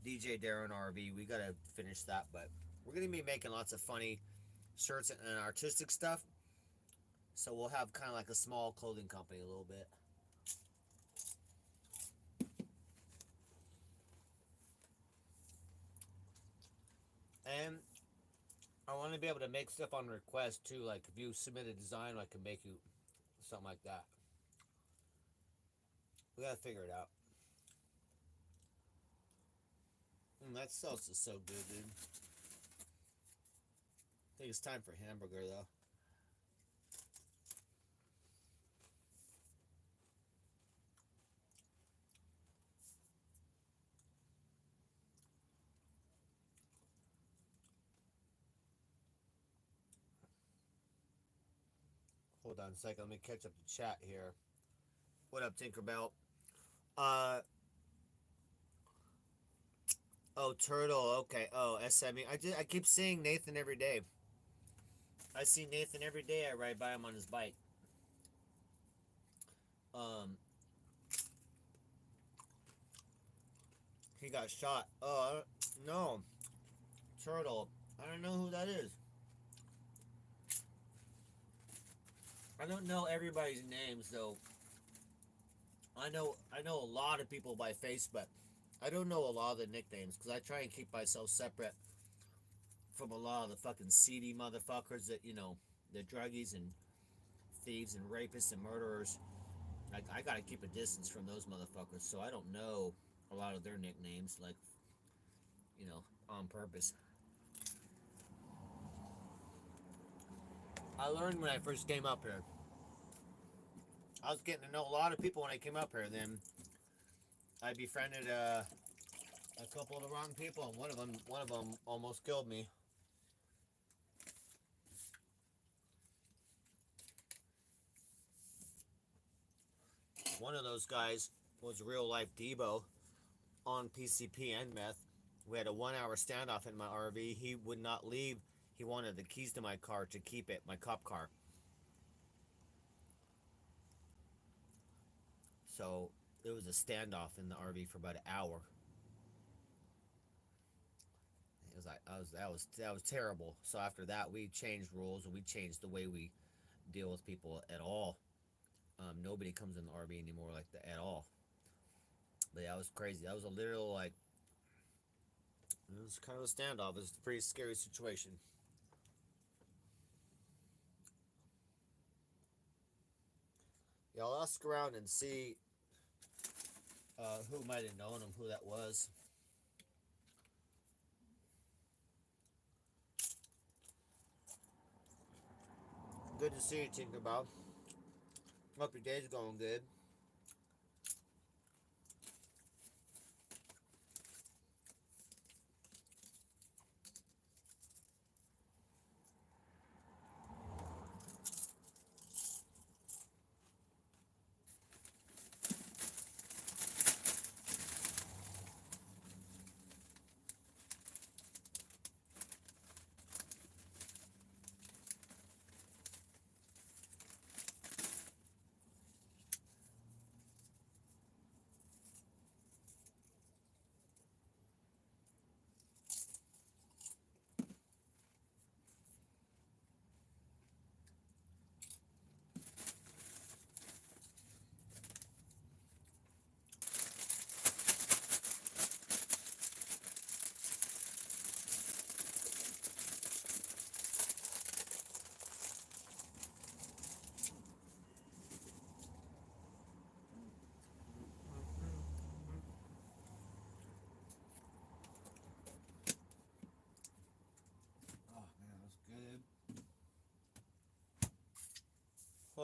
DJ Darren RV. We got to finish that, but we're gonna be making lots of funny shirts and artistic stuff. So we'll have kind of like a small clothing company a little bit. And I want to be able to make stuff on request too. Like if you submit a design, I can make you something like that. We gotta figure it out. That sauce is so good, dude. I think it's time for hamburger though. Hold on a second. Let me catch up the chat here. What up, Tinkerbell? Uh, oh, Turtle. Okay. Oh, SME. I keep seeing Nathan every day. I see Nathan every day. I ride by him on his bike. Um, he got shot. Oh, no. Turtle. I don't know who that is. I don't know everybody's names though. I know a lot of people by face, but I don't know a lot of the nicknames because I try and keep myself separate from a lot of the fucking seedy motherfuckers that the druggies and thieves and rapists and murderers. Like I gotta keep a distance from those motherfuckers, so I don't know a lot of their nicknames, like on purpose. I learned when I first came up here. I was getting to know a lot of people when I came up here. Then I befriended a couple of the wrong people, and one of them almost killed me. One of those guys was real life Debo on PCP and meth. We had a 1 hour standoff in my RV. He would not leave. He wanted the keys to my car to keep it, my cop car. So it was a standoff in the RV for about an hour. It was like that was terrible. So after that, we changed rules and we changed the way we deal with people at all. Nobody comes in the RV anymore like that at all. But yeah, that was crazy. That was a literal like. It was kind of a standoff. It was a pretty scary situation. Yeah, I'll ask around and see who might have known him, who that was. Good to see you, Tinkerbell. Hope your day's going good.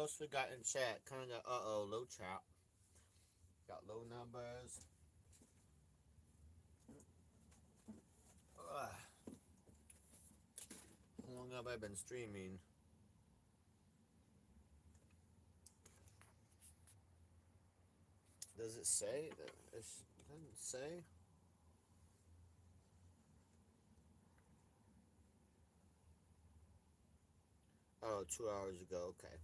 else we got in chat? Kind of low chat. Got low numbers. Ugh. How long have I been streaming? Does it say? It doesn't say. Oh, 2 hours ago. Okay.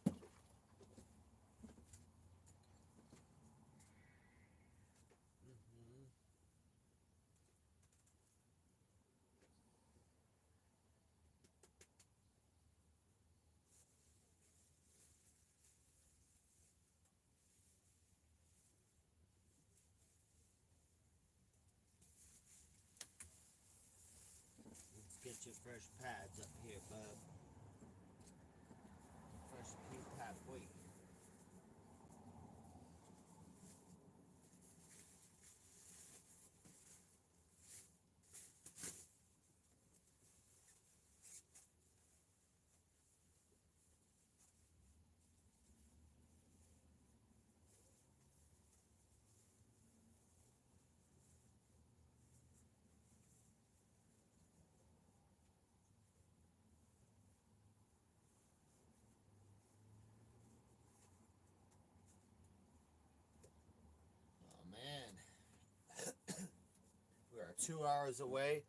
Mm-hmm. Let's get your fresh pads up here, bub. Fresh pea pad, boy. Oh man, we are 2 hours away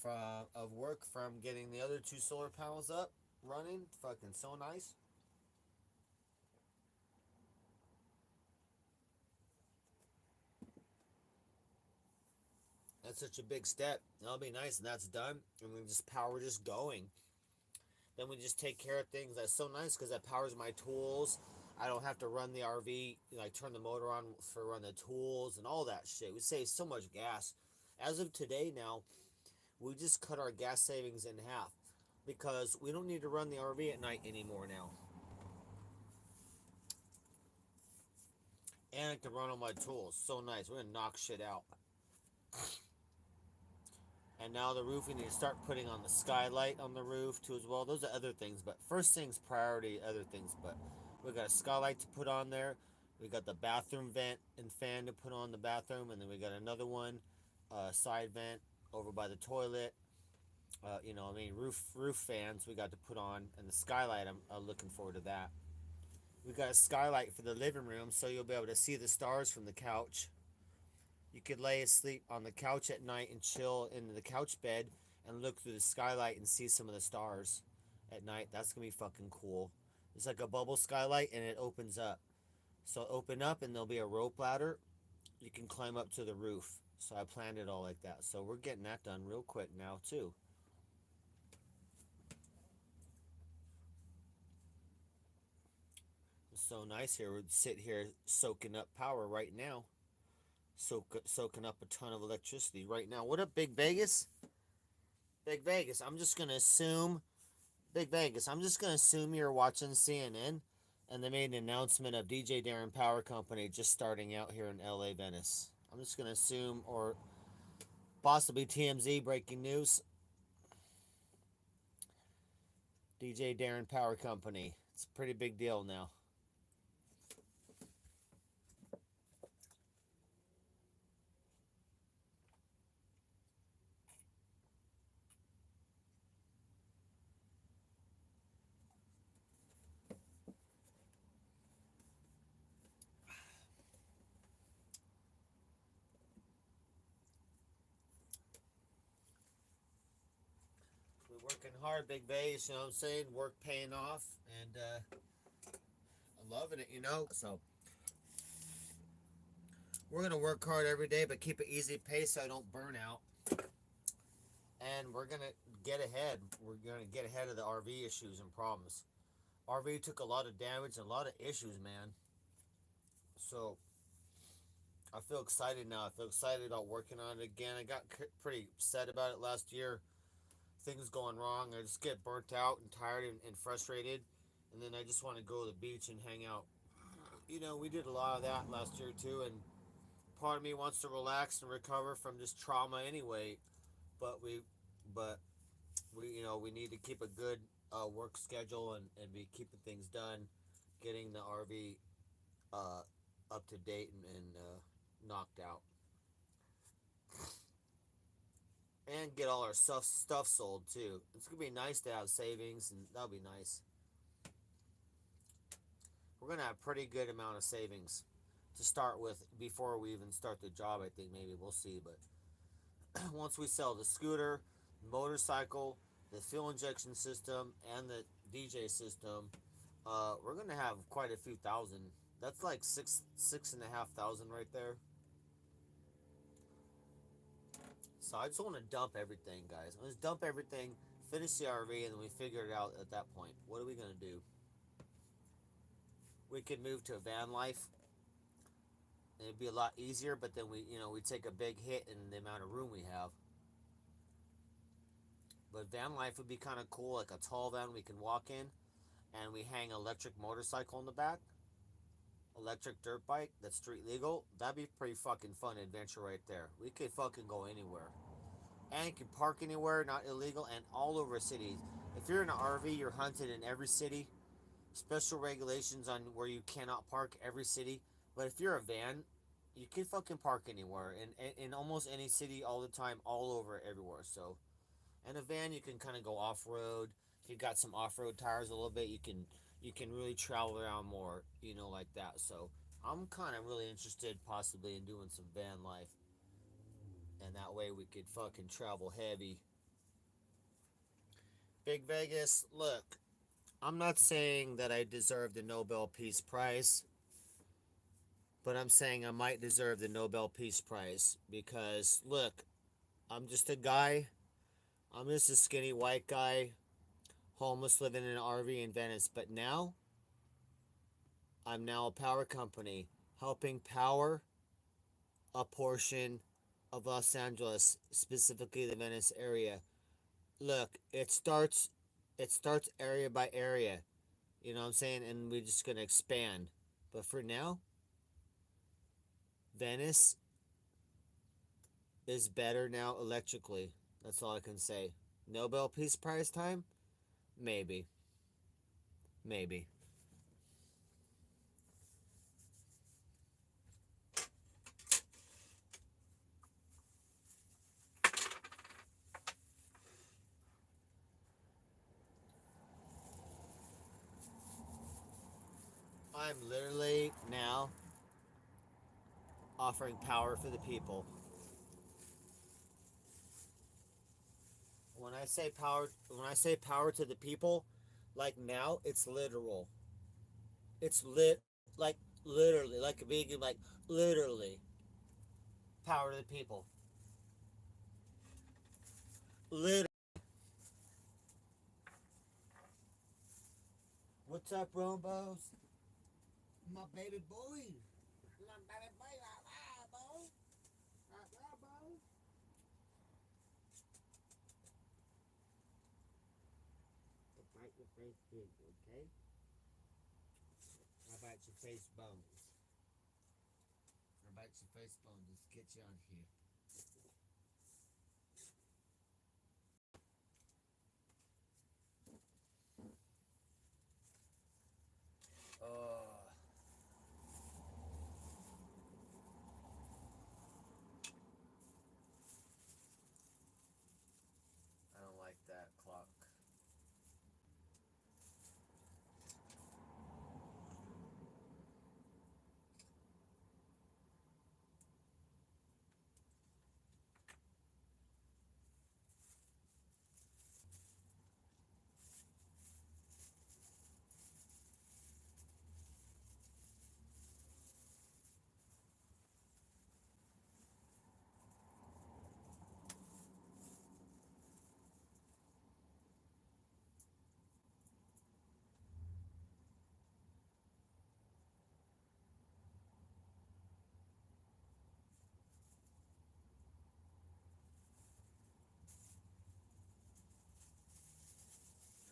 from of work from getting the other two solar panels up running. Fucking so nice. That's such a big step. That'll be nice, and that's done. And we just power just going. Then we just take care of things. That's so nice because that powers my tools. I don't have to run the RV, like turn the motor on for run the tools and all that shit. We save so much gas. As of today now, we just cut our gas savings in half because we don't need to run the RV at night anymore now. And I can run on my tools. So nice. We're gonna knock shit out. And now the roof, we need to start putting on the skylight on the roof too as well. Those are other things, but first things priority, other things. But we got a skylight to put on there. We got the bathroom vent and fan to put on the bathroom, and then we got another one, side vent over by the toilet. Roof fans we got to put on, and the skylight. I'm looking forward to that. We got a skylight for the living room, so you'll be able to see the stars from the couch. You could lay asleep on the couch at night and chill in the couch bed and look through the skylight and see some of the stars at night. That's gonna be fucking cool. It's like a bubble skylight and it opens up. So open up and there'll be a rope ladder. You can climb up to the roof. So I planned it all like that. So we're getting that done real quick now too. It's so nice here. We'd sit here soaking up power right now. Soaking up a ton of electricity right now. What up, Big Vegas? Big Vegas, I'm just gonna assume Big Vegas, I'm just gonna assume you're watching CNN and they made an announcement of DJ Darren Power Company just starting out here in LA Venice. I'm just gonna assume, or possibly TMZ breaking news. DJ Darren Power Company. It's a pretty big deal now. We're working hard, Big Vegas, you know what I'm saying? Work paying off, and I'm loving it, you know? So we're gonna work hard every day, but keep an easy pace so I don't burn out. And we're gonna get ahead. We're gonna get ahead of the RV issues and problems. RV took a lot of damage and a lot of issues, man. So I feel excited now. I feel excited about working on it again. I got pretty upset about it last year. Things going wrong. I just get burnt out and tired and frustrated. And then I just want to go to the beach and hang out. You know, we did a lot of that last year too. And part of me wants to relax and recover from this trauma anyway. But we but we need to keep a good work schedule and be keeping things done, getting the RV uh, up to date and knocked out, and get all our stuff sold too. It's gonna be nice to have savings, and that'll be nice. We're gonna have a pretty good amount of savings to start with before we even start the job. I think maybe we'll see, but once we sell the scooter, motorcycle, the fuel injection system, and the DJ system, we're gonna have quite a few thousand. That's like six and a half thousand right there. So I just want to dump everything, guys. Let's dump everything, finish the RV, and then we figure it out at that point. What are we gonna do? We could move to a van life. And it'd be a lot easier, but then we take a big hit in the amount of room we have. But van life would be kind of cool, like a tall van we can walk in, and we hang an electric motorcycle in the back, electric dirt bike that's street legal. That'd be pretty fucking fun adventure right there. We could fucking go anywhere, and you can park anywhere, not illegal, and all over cities. If you're in an RV, you're hunted in every city. Special regulations on where you cannot park every city. But if you're a van, you can fucking park anywhere in almost any city all the time, all over everywhere. So, and a van you can kind of go off road. If you got some off road tires a little bit, you can really travel around more, like that. So I'm kind of really interested possibly in doing some van life, and that way we could fucking travel heavy. Big Vegas, look, I'm not saying that I deserve the Nobel Peace Prize, but I'm saying I might deserve the Nobel Peace Prize because, look, I'm just a guy. I'm just a skinny white guy, homeless, living in an RV in Venice. But now, I'm now a power company helping power a portion of Los Angeles, specifically the Venice area. Look, it starts area by area. You know what I'm saying? And we're just gonna expand. But for now, Venice is better now electrically. That's all I can say. Nobel Peace Prize time? Maybe. Maybe. I'm literally now offering power for the people. When I say power to the people, like now it's literal. It's like literally, like a vegan, like literally power to the people. Literally. What's up, Rombos? My baby boy. My baby boy, boy. Boy. Bite your face big, okay? I bite your face bones. I bite your face bones. Let's get you on here. Oh, I don't like that clock.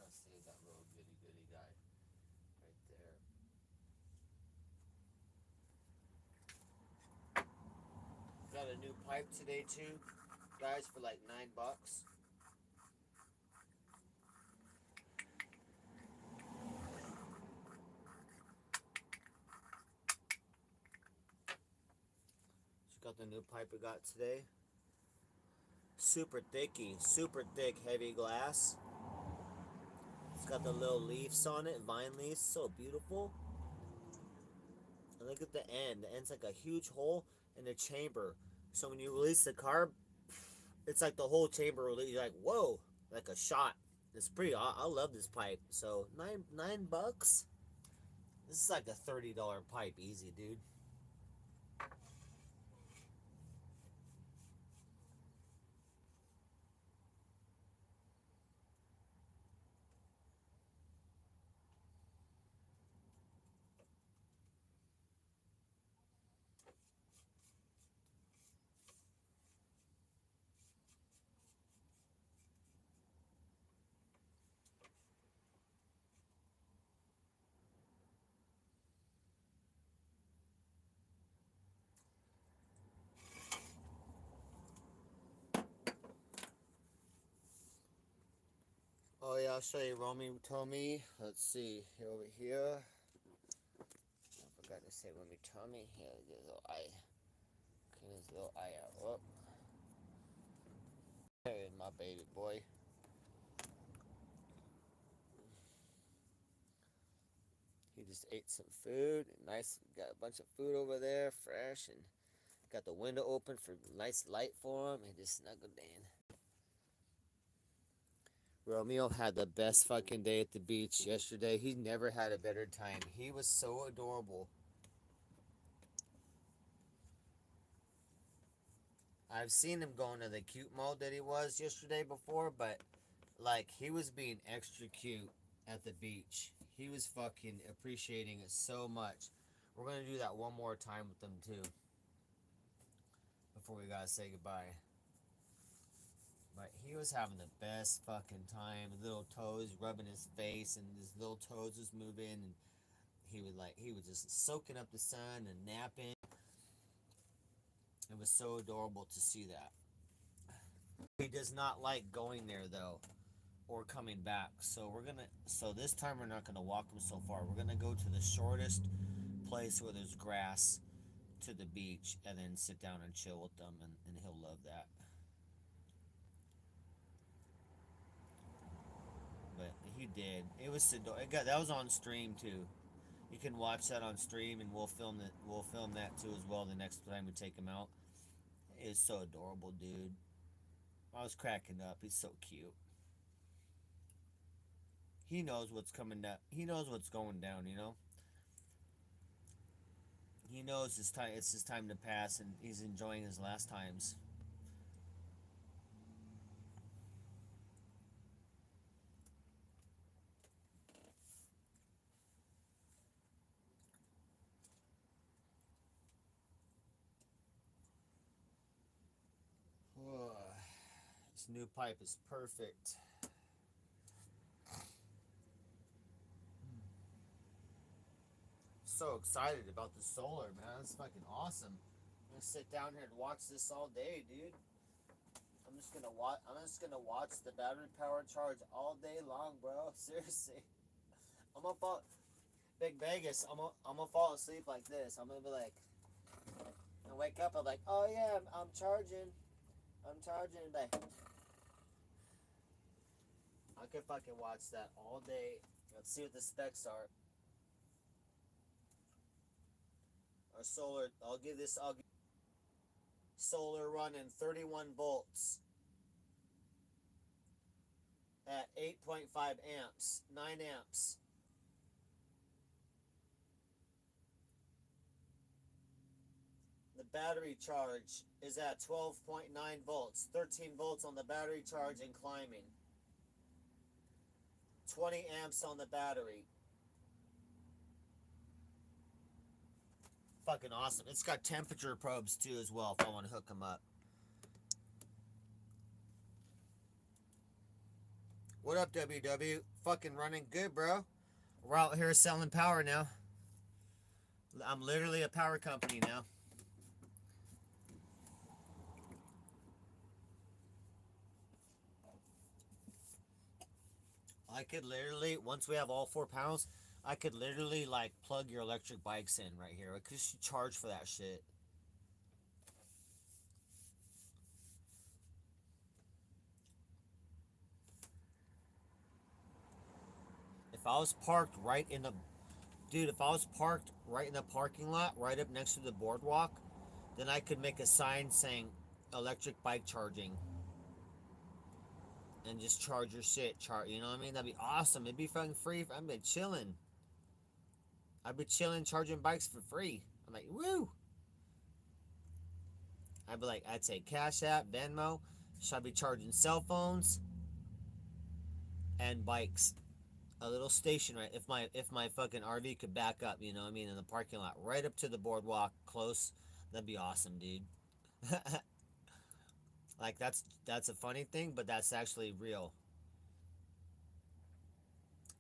I'll save that little goody goody guy right there. Got a new pipe today too, guys, for like $9. out the new pipe we got today. Super thicky, super thick, heavy glass. It's got the little leaves on it, vine leaves, so beautiful. And look at the end. The end's like a huge hole in the chamber. So when you release the carb, it's like the whole chamber release. You're like, whoa, like a shot. It's pretty. I love this pipe. So nine bucks. This is like a $30 pipe, easy, dude. Oh yeah, I'll show you. Romy told me. Let's see here over here. I forgot to say Romy told me. Here, get his little eye. Clean his little eye out. Oh, there's my baby boy. He just ate some food. Nice, got a bunch of food over there, fresh, and got the window open for nice light for him. He just snuggled in. Romeo had the best fucking day at the beach yesterday. He never had a better time. He was so adorable. I've seen him go into the cute mode that he was yesterday before, but like he was being extra cute at the beach. He was fucking appreciating it so much. We're gonna do that one more time with him too before we gotta say goodbye. But he was having the best fucking time. His little toes rubbing his face, and his little toes was moving, and he was just soaking up the sun and napping. It was so adorable to see that. He does not like going there though, or coming back. So this time we're not gonna walk him so far. We're gonna go to the shortest place where there's grass to the beach, and then sit down and chill with them, and he'll love that. But he did. It was that was on stream too. You can watch that on stream, and we'll film it. We'll film that too as well the next time we take him out. It's so adorable, dude. I was cracking up. He's so cute. He knows what's coming down. He knows what's going down. You know. He knows his time. It's his time to pass, and he's enjoying his last times. This new pipe is perfect. So excited about the solar, man. It's fucking awesome. I'm gonna sit down here and watch this all day, dude. I'm just gonna watch the battery power charge all day long, bro. Seriously. I'm gonna fall Big Vegas, I'm gonna fall asleep like this. I'm gonna be like, and wake up, I'm like, oh yeah, I'm charging. I'm charging. Like, I could fucking watch that all day. Let's see what the specs are. Our solar, I'll give solar running 31 volts at 8.5 amps, 9 amps. The battery charge is at 12.9 volts, 13 volts on the battery charge and climbing. 20 amps on the battery. Fucking awesome. It's got temperature probes too as well if I want to hook them up. What up, WW? Fucking running good, bro. We're out here selling power now. I'm literally a power company now. I could literally, once we have all 4 panels, I could literally like plug your electric bikes in right here. I could charge for that shit. if I was parked right in the dude, if I was parked right in the parking lot, right up next to the boardwalk, then I could make a sign saying electric bike charging and just charge your shit. You know what I mean? That'd be awesome. It'd be fucking free. I'd be chilling. I'd be chilling, charging bikes for free. I'm like, woo. I'd be like, I'd say Cash App, Venmo. Should I be charging cell phones and bikes? A little station, right? If my fucking RV could back up, you know what I mean, in the parking lot, right up to the boardwalk, close. That'd be awesome, dude. Like that's a funny thing, but that's actually real.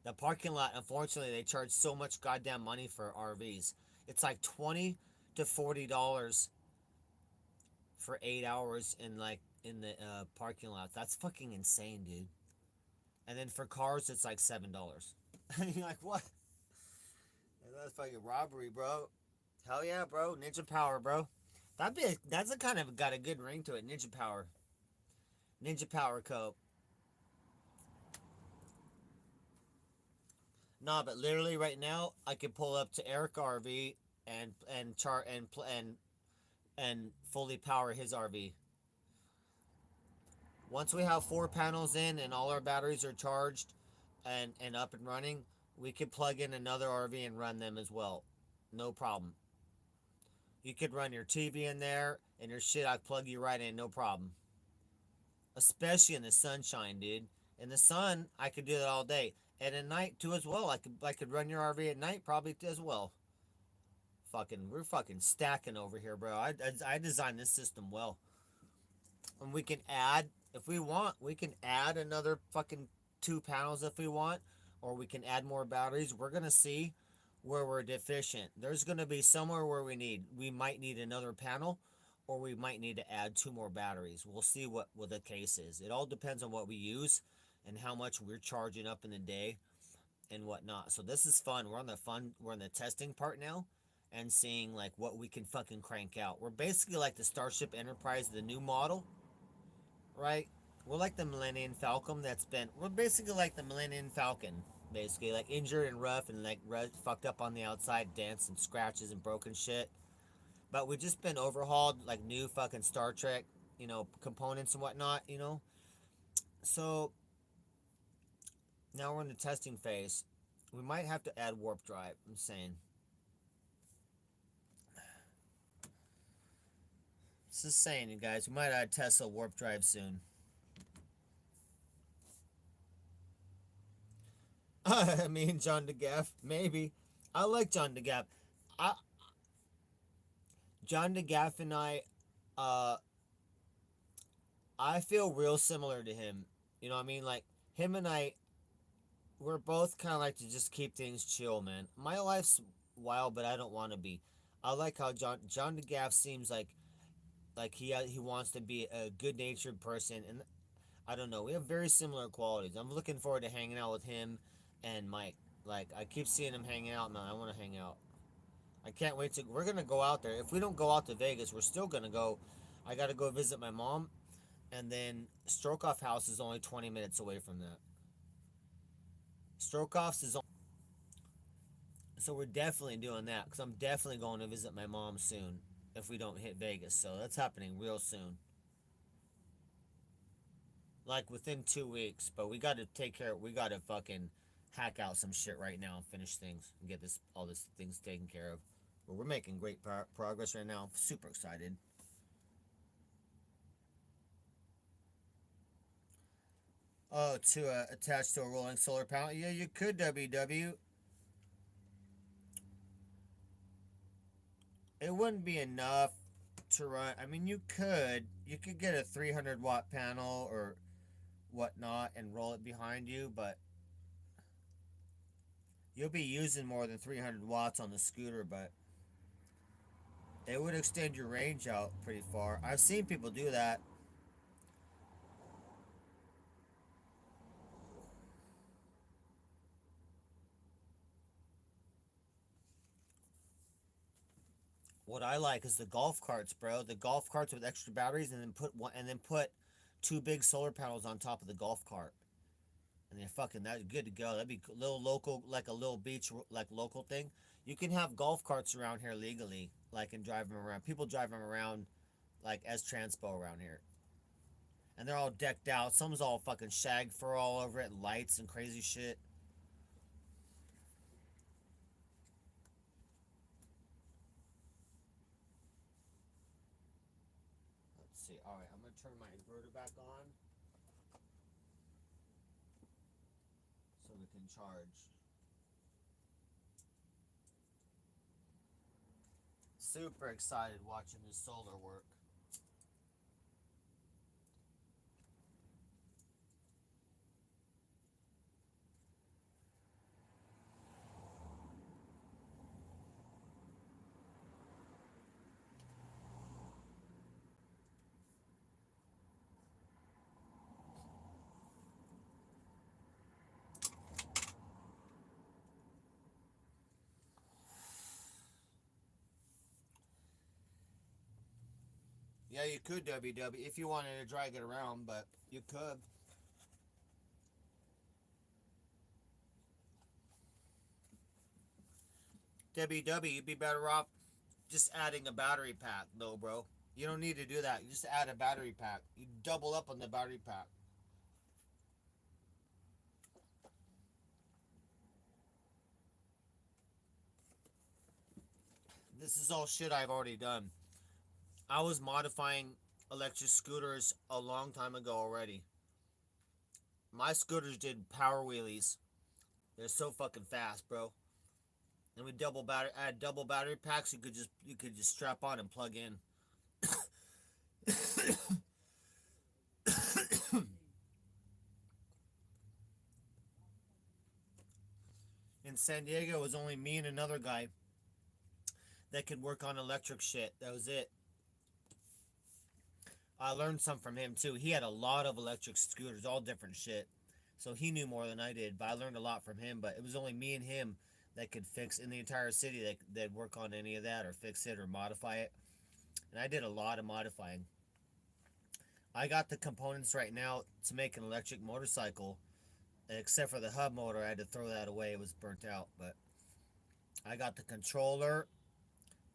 The parking lot, unfortunately, they charge so much goddamn money for RVs. It's like $20 to $40 for 8 hours in the parking lot. That's fucking insane, dude. And then for cars, it's like $7. You're like, what? That's fucking robbery, bro. Hell yeah, bro. Ninja Power, bro. That's a kind of got a good ring to it. Ninja Power. Ninja Power Co. Nah, but literally right now, I could pull up to Eric RV and chart and fully power his RV. Once we have 4 panels in and all our batteries are charged and up and running, we could plug in another RV and run them as well. No problem. You could run your TV in there and your shit. I'd plug you right in, no problem. Especially in the sunshine, dude. In the sun, I could do that all day, and at night too as well. I could run your RV at night probably as well. We're fucking stacking over here, bro. I designed this system well, and we can add if we want. We can add another fucking 2 panels if we want, or we can add more batteries. We're gonna see where we're deficient. There's gonna be somewhere where we might need another panel, or we might need to add 2 more batteries. We'll see what the case is. It all depends on what we use and how much we're charging up in the day and whatnot. So this is fun. We're on the testing part now and seeing like what we can fucking crank out. We're basically like the Starship Enterprise, the new model, right? We're like the Millennium Falcon that's been. We're basically like the Millennium Falcon, basically like injured and rough and like fucked up on the outside, dents and scratches and broken shit. But we just been overhauled like new fucking Star Trek, components and whatnot, So now we're in the testing phase. We might have to add warp drive. I'm saying. Just saying, you guys. We might add Tesla warp drive soon. I mean, John DeGaff, maybe. I like John DeGaff. I John DeGaff and uh, I feel real similar to him. You know what I mean? Like him and we're both kind of like to just keep things chill, man. My life's wild, but I don't want to be. I like how John DeGaff seems like he wants to be a good natured person, and I don't know. We have very similar qualities. I'm looking forward to hanging out with him and Mike. Like I keep seeing him hanging out, man. I want to hang out. I can't wait to. We're gonna go out there. If we don't go out to Vegas, we're still gonna go. I gotta go visit my mom, and then Strokeoff House is only 20 minutes away from that. Strokeoff's is. So we're definitely doing that because I'm definitely going to visit my mom soon if we don't hit Vegas. So that's happening real soon. Like within 2 weeks. But we got to take care. We got to fucking hack out some shit right now and finish things and get all this things taken care of. But we're making great progress right now. I'm super excited. Oh, to attach to a rolling solar panel. Yeah, you could, WW. It wouldn't be enough to run. I mean, you could get a 300-watt panel or whatnot and roll it behind you, but you'll be using more than 300 watts on the scooter. But it would extend your range out pretty far. I've seen people do that. What I like is the golf carts, bro. The golf carts with extra batteries, and then put 2 big solar panels on top of the golf cart, and they're fucking that good to go. That'd be a little local, like a little beach, like local thing. You can have golf carts around here legally, like and drive them around. People drive them around, like as transpo around here, and they're all decked out. Some's all fucking shag fur all over it, and lights and crazy shit. Let's see. All right, I'm gonna turn my inverter back on so we can charge. Super excited watching this solar work. Yeah, you could WW if you wanted to drag it around, but you could. WW, you'd be better off just adding a battery pack, though, bro. You don't need to do that. You just add a battery pack. You double up on the battery pack. This is all shit I've already done. I was modifying electric scooters a long time ago already. My scooters did power wheelies. They're so fucking fast, bro. And we add double battery packs. You could just strap on and plug in. In San Diego, it was only me and another guy that could work on electric shit. That was it. I learned some from him too. He had a lot of electric scooters, all different shit. So he knew more than I did, but I learned a lot from him. But it was only me and him that could fix in the entire city that'd work on any of that or fix it or modify it. And I did a lot of modifying. I got the components right now to make an electric motorcycle, except for the hub motor. I had to throw that away; it was burnt out. But I got the controller,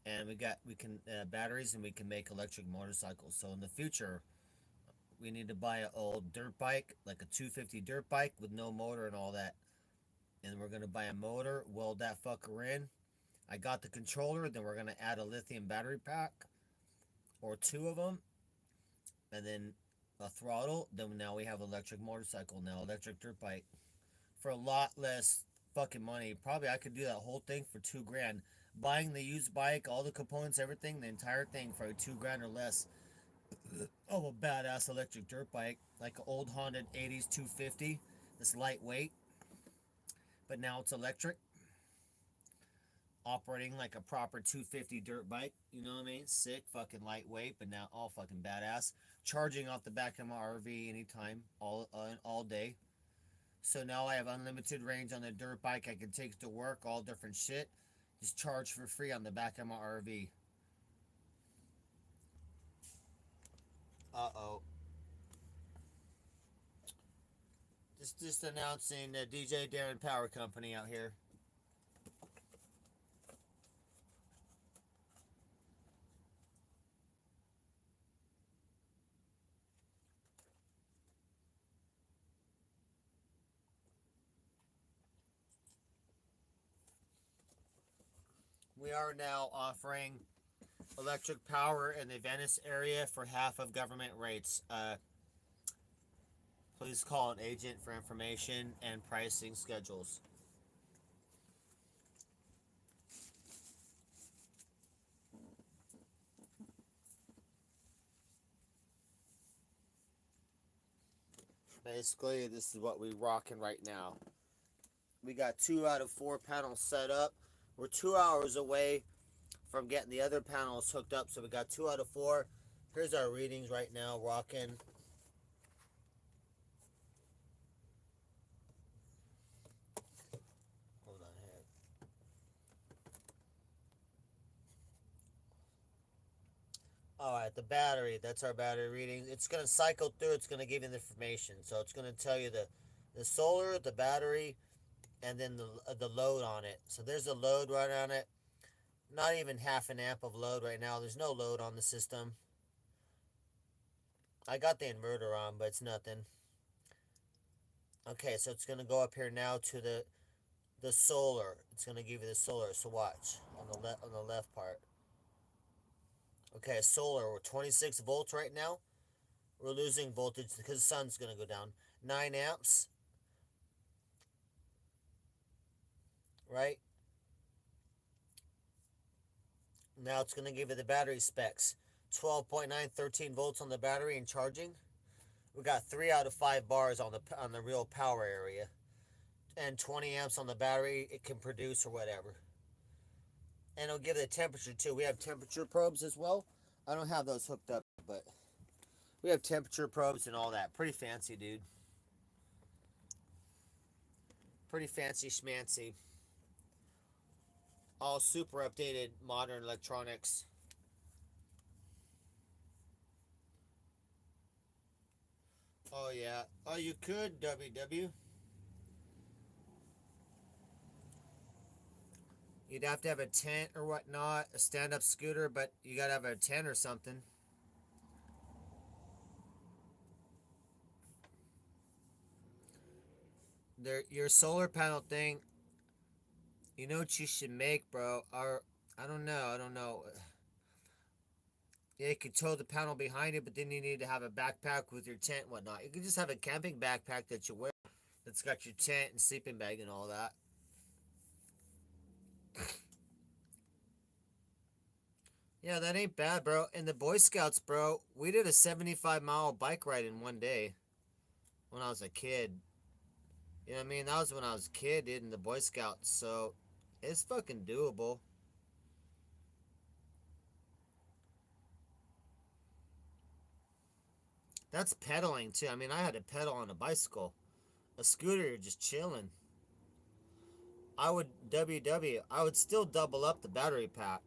and we can batteries, and we can make electric motorcycles. So in the future, we need to buy an old dirt bike, like a 250 dirt bike with no motor and all that. And we're gonna buy a motor, weld that fucker in. I got the controller. Then we're gonna add a lithium battery pack or two of them, and then a throttle. Then now we have electric motorcycle now, electric dirt bike for a lot less fucking money. Probably I could do that whole thing for 2 grand. Buying the used bike, all the components, everything, the entire thing for 2 grand or less. Oh, a badass electric dirt bike, like an old Honda 80s 250. It's lightweight, but now it's electric, operating like a proper 250 dirt bike. You know what I mean? Sick, fucking lightweight, but now all fucking badass. Charging off the back of my RV anytime, all day. So now I have unlimited range on the dirt bike. I can take to work, all different shit. Just charge for free on the back of my RV. Uh oh. Just announcing the DJ Darren Power Company out here. We are now offering electric power in the Venice area for half of government rates. Please call an agent for information and pricing schedules. Basically, this is what we rocking right now. We got 2 out of 4 panels set up. We're 2 hours away from getting the other panels hooked up, so we got 2 out of 4. Here's our readings right now, rocking. Hold on here. Alright, the battery. That's our battery reading. It's going to cycle through. It's going to give you the information. So it's going to tell you the The solar, the battery, and then the load on it. So there's a load right on it. Not even half an amp of load right now. There's no load on the system. I got the inverter on, but it's nothing. Okay, so it's gonna go up here now to the solar. It's gonna give you the solar. So watch on the left part. Okay, solar. We're 26 volts right now. We're losing voltage because the sun's gonna go down. 9 amps, right? Now it's gonna give you the battery specs. 12.9, 13 volts on the battery and charging. We got 3 out of 5 bars on the real power area, and 20 amps on the battery it can produce or whatever. And it'll give the temperature too. We have temperature probes as well. I don't have those hooked up, but we have temperature probes and all that. Pretty fancy, dude. Pretty fancy schmancy. All super updated modern electronics. Oh yeah. Oh, you could, WW. You'd have to have a tent or whatnot, a stand-up scooter, but you gotta have a tent or something. Your solar panel thing, you know what you should make, bro? Or I don't know. Yeah, you could tow the panel behind it, but then you need to have a backpack with your tent and whatnot. You could just have a camping backpack that you wear that's got your tent and sleeping bag and all that. Yeah, that ain't bad, bro. In the Boy Scouts, bro, we did a 75-mile bike ride in one day when I was a kid. You know what I mean? That was when I was a kid, dude, in the Boy Scouts. So it's fucking doable. That's pedaling too. I mean, I had to pedal on a bicycle. A scooter, you're just chilling. I would still double up the battery pack.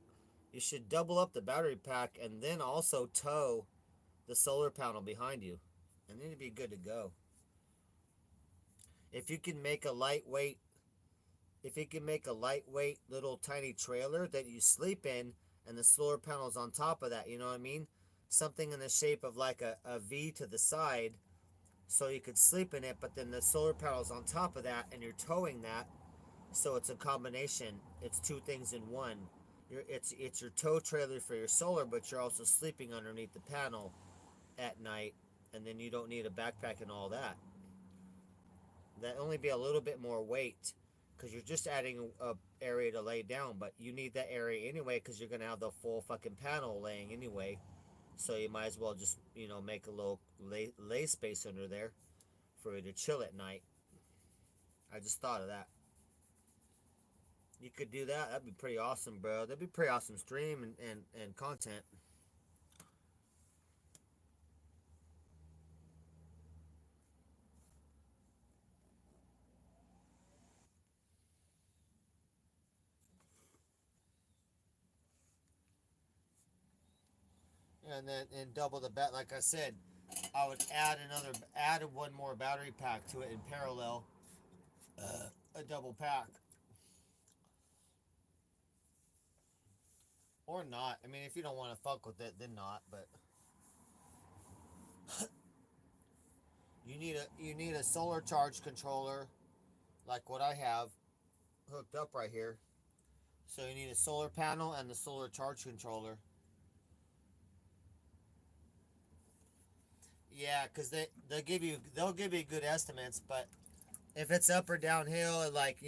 You should double up the battery pack and then also tow the solar panel behind you. And then you'd be good to go. If you can make a lightweight if you can make a lightweight little tiny trailer that you sleep in and the solar panels on top of that, you know what I mean? Something in the shape of like a V to the side so you could sleep in it, but then the solar panels on top of that and you're towing that. So it's a combination. It's two things in one. It's your tow trailer for your solar, but you're also sleeping underneath the panel at night, and then you don't need a backpack and all that. That only be a little bit more weight because you're just adding a area to lay down, but you need that area anyway because you're gonna have the full fucking panel laying anyway. So you might as well just make a little lay space under there for you to chill at night. I just thought of that. You could do that. That'd be pretty awesome, bro. That'd be pretty awesome stream and content. And then double the bat. Like I said, I would add one more battery pack to it in parallel. A double pack. Or not. I mean, if you don't want to fuck with it, then not. But you need a solar charge controller, like what I have hooked up right here. So you need a solar panel and the solar charge controller. Yeah, because they'll give you good estimates, but if it's up or downhill, like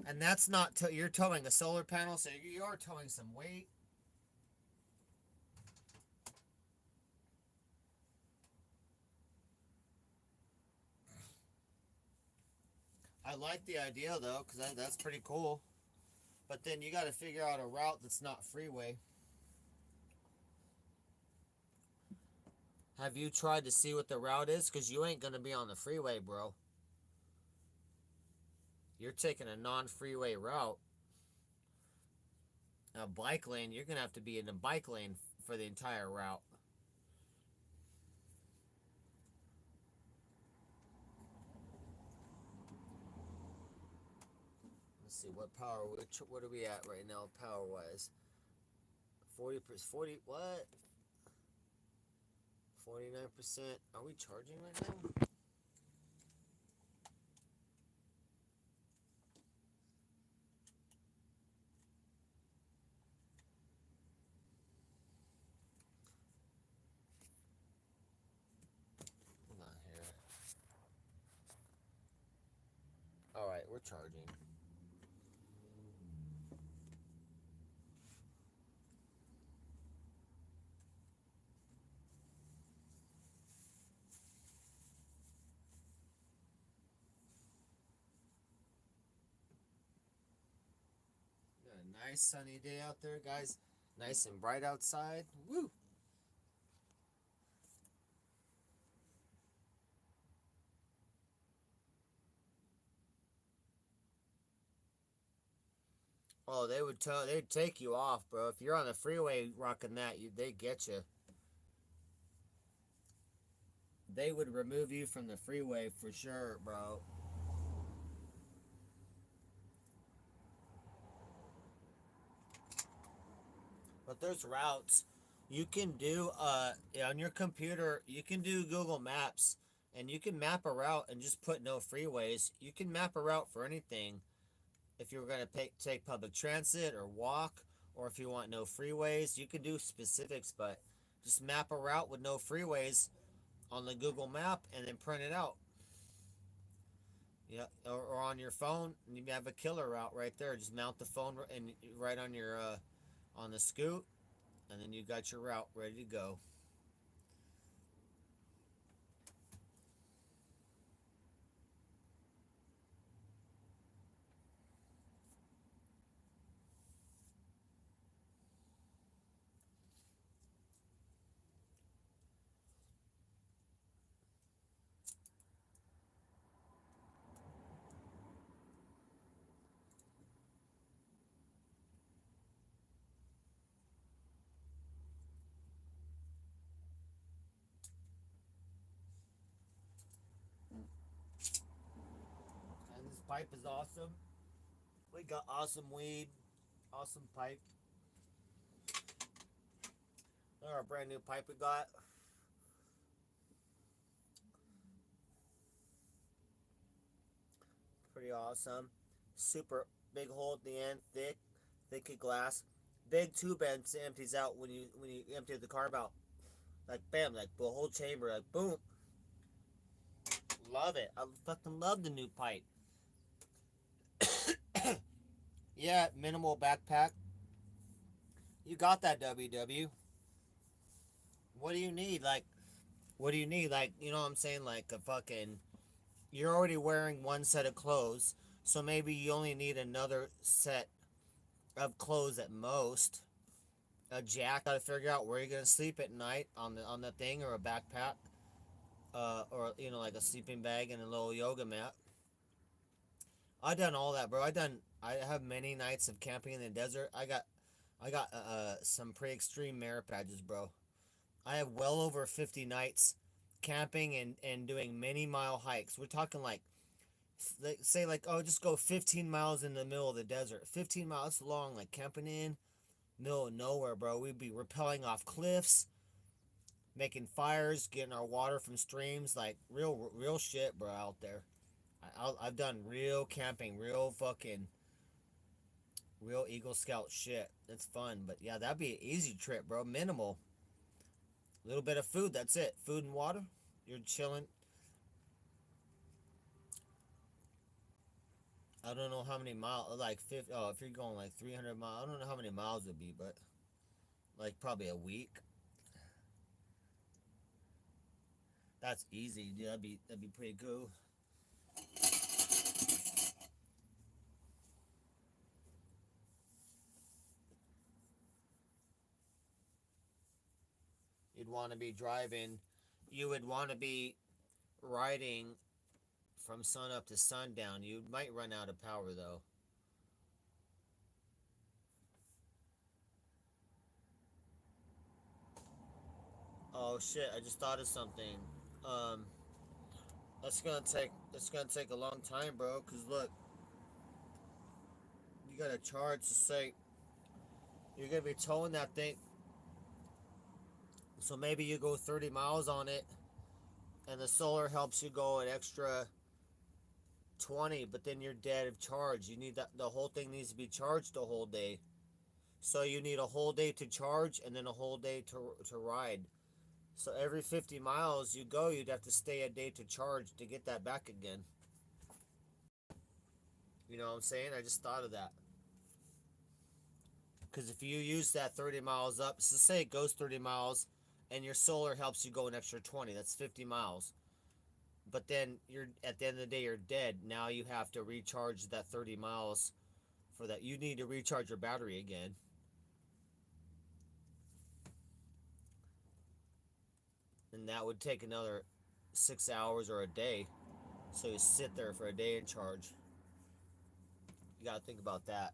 and that's not you're towing a solar panel, so you are towing some weight. I like the idea though, because that's pretty cool. But then you got to figure out a route that's not freeway. Have you tried to see what the route is? Because you ain't going to be on the freeway, bro. You're taking a non-freeway route. A bike lane, you're going to have to be in the bike lane for the entire route. see what power. What are we at right now, power wise? 40%. 40 what? 49%. Are we charging right now? Hold on here. All right, we're charging. Got a nice sunny day out there, guys. Nice and bright outside. Woo! Oh, they'd take you off, bro. If you're on the freeway rocking that, they get you. They would remove you from the freeway for sure, bro. But there's routes you can do on your computer. You can do Google Maps, and you can map a route and just put no freeways. You can map a route for anything. If you're gonna take public transit or walk, or if you want no freeways, you can do specifics. But just map a route with no freeways on the Google Map and then print it out. Yeah, or on your phone, and you have a killer route right there. Just mount the phone and right on your on the scoot, and then you got your route ready to go. And this pipe is awesome. We got awesome weed, awesome pipe. Our brand new pipe we got. Pretty awesome. Super big hole at the end, thick glass. Big tube end empties out when you empty the carb out. Like bam, like the whole chamber, like boom. Love it. I fucking love the new pipe. Yeah, minimal backpack. You got that, WW. What do you need? Like, what do you need? Like, you know what I'm saying? Like a fucking. You're already wearing one set of clothes, so maybe you only need another set of clothes at most. A jack. Got to figure out where you're gonna sleep at night on the thing, or a backpack, or like a sleeping bag and a little yoga mat. I done all that, bro. I have many nights of camping in the desert. I got some pretty extreme merit badges, bro. I have well over 50 nights camping and doing many mile hikes. We're talking like say like, oh, just go 15 miles in the middle of the desert. 15 miles long, like camping in middle of nowhere, bro. We'd be rappelling off cliffs, making fires, getting our water from streams, like real shit, bro, out there. I've done real camping, real fucking real Eagle Scout shit. That's fun, but yeah, that'd be an easy trip, bro. Minimal, a little bit of food. That's it. Food and water. You're chilling. I don't know how many miles. Like 50. Oh, if you're going like 300 miles, I don't know how many miles it'd be, but like probably a week. That's easy, dude. That'd be pretty cool. You'd want to be driving. You would want to be riding from sun up to sundown. You might run out of power though. Oh shit! I just thought of something. Um, that's gonna take a long time, bro. Cause look, got to charge to say you're going to be towing that thing. So maybe you go 30 miles on it and the solar helps you go an extra 20, but then you're dead of charge. You need that, the whole thing needs to be charged the whole day. So you need a whole day to charge and then a whole day to ride. So every 50 miles you go, you'd have to stay a day to charge to get that back again. You know what I'm saying? I just thought of that. Because if you use that 30 miles up, so say it goes 30 miles and your solar helps you go an extra 20, that's 50 miles. But then you're at the end of the day you're dead. Now you have to recharge that 30 miles for that. You need to recharge your battery again. And that would take another 6 hours or a day. So you sit there for a day and charge. You gotta think about that.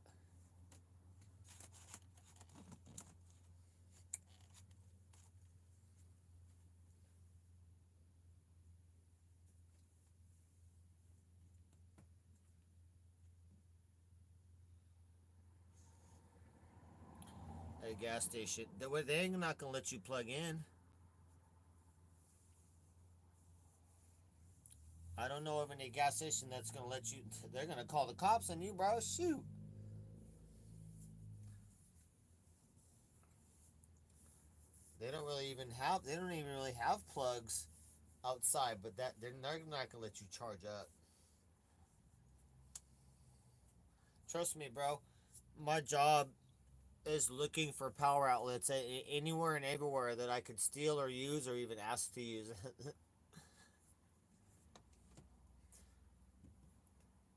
At a gas station, they ain't not gonna let you plug in. I don't know of any gas station that's gonna let you. They're gonna call the cops on you, bro. Shoot. They don't really even have. They don't even really have plugs outside, but that they're not gonna let you charge up. Trust me, bro. My job is looking for power outlets anywhere and everywhere that I could steal or use or even ask to use.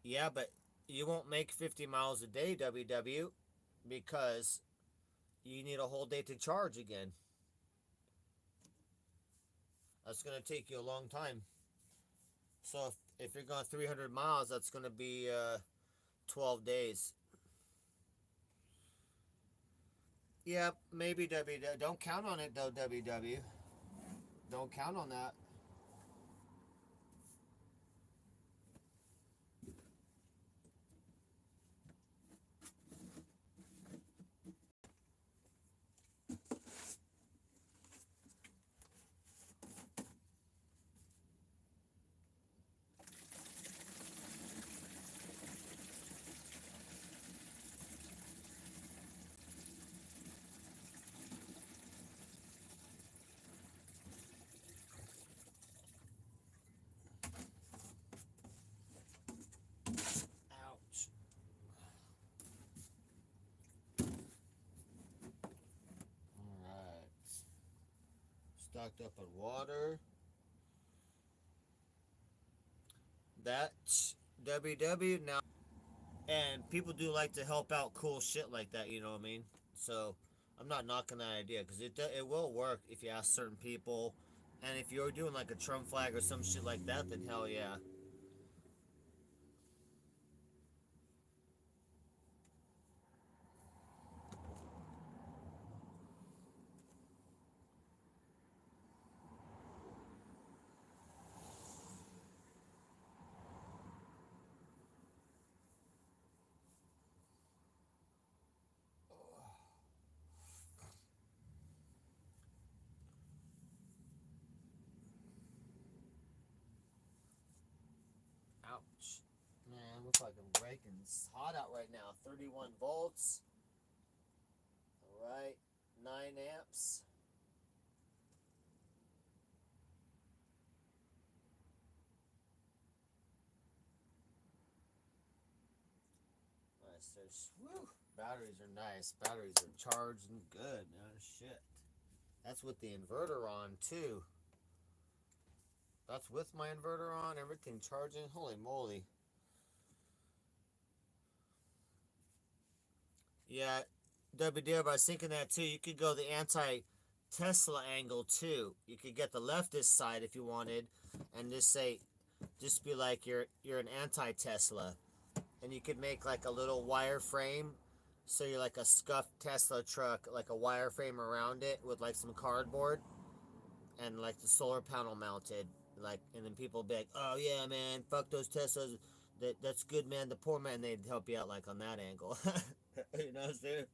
Yeah, but you won't make 50 miles a day, WW, because you need a whole day to charge again. That's going to take you a long time. So if you're going 300 miles, that's going to be 12 days. Yeah, maybe WW. Don't count on it, though, WW. Don't count on that. Ouch. Alright. Stocked up on water. That's WW now. And people do like to help out cool shit like that, you know what I mean? So I'm not knocking that idea because it will work if you ask certain people. And if you're doing like a Trump flag or some shit like that, then hell yeah. Ouch. Man, looks like I'm breaking. It's hot out right now. 31 volts. Alright. 9 amps. Nice. There's, whew, batteries are nice. Batteries are charged and good, man. Shit. That's with the inverter on, too. That's with my inverter on. Everything charging. Holy moly. Yeah, WDW, I was thinking that too. You could go the anti-Tesla angle too. You could get the leftist side if you wanted, and just say, just be like you're an anti-Tesla, and you could make like a little wireframe, so you're like a scuffed Tesla truck, like a wireframe around it with like some cardboard, and like the solar panel mounted, like, and then people be like, oh yeah, man, fuck those Teslas. That's good, man. The poor man, they'd help you out like on that angle. You know what I'm saying?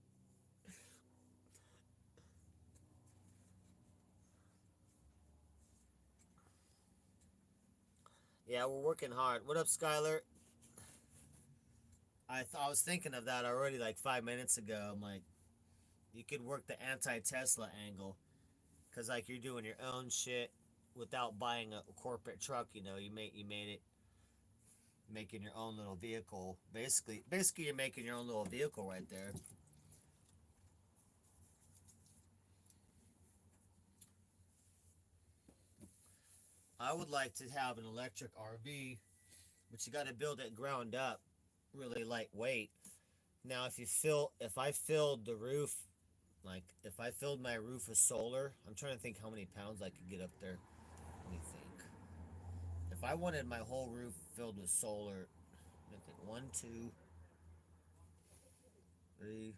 Yeah, we're working hard. What up, Skylar? I was thinking of that already like 5 minutes ago. I'm like, you could work the anti-Tesla angle, cause like you're doing your own shit without buying a corporate truck. You made it making your own little vehicle. Basically, you're making your own little vehicle right there. I would like to have an electric RV, but you got to build it ground up, really lightweight. Now, if I filled the roof, like if I filled my roof with solar, I'm trying to think how many pounds I could get up there. Let me think. If I wanted my whole roof filled with solar, I think one, two, three.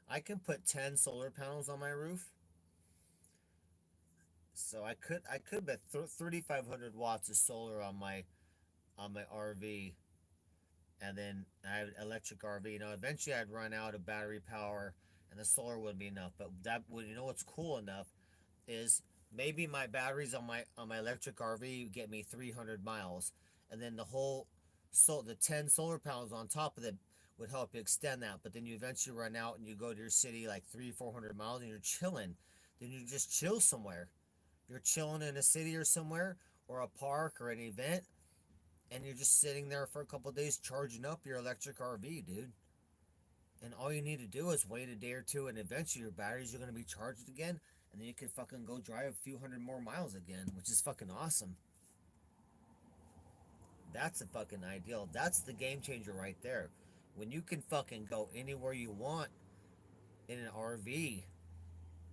I can put 10 solar panels on my roof, so I could bet 3,500 watts of solar on my RV, and then I have electric RV. Eventually I'd run out of battery power, and the solar wouldn't be enough. But that would, what's cool enough is maybe my batteries on my electric RV get me 300 miles, and then the 10 solar panels on top of it would help you extend that. But then you eventually run out and you go to your city like 300-400 miles and you're chilling. Then you just chill somewhere. You're chilling in a city or somewhere, or a park or an event, and you're just sitting there for a couple of days charging up your electric RV, dude. And all you need to do is wait a day or two, and eventually your batteries are going to be charged again, and then you can fucking go drive a few hundred more miles again, which is fucking awesome. That's a fucking ideal. That's the game changer right there. When you can fucking go anywhere you want in an RV,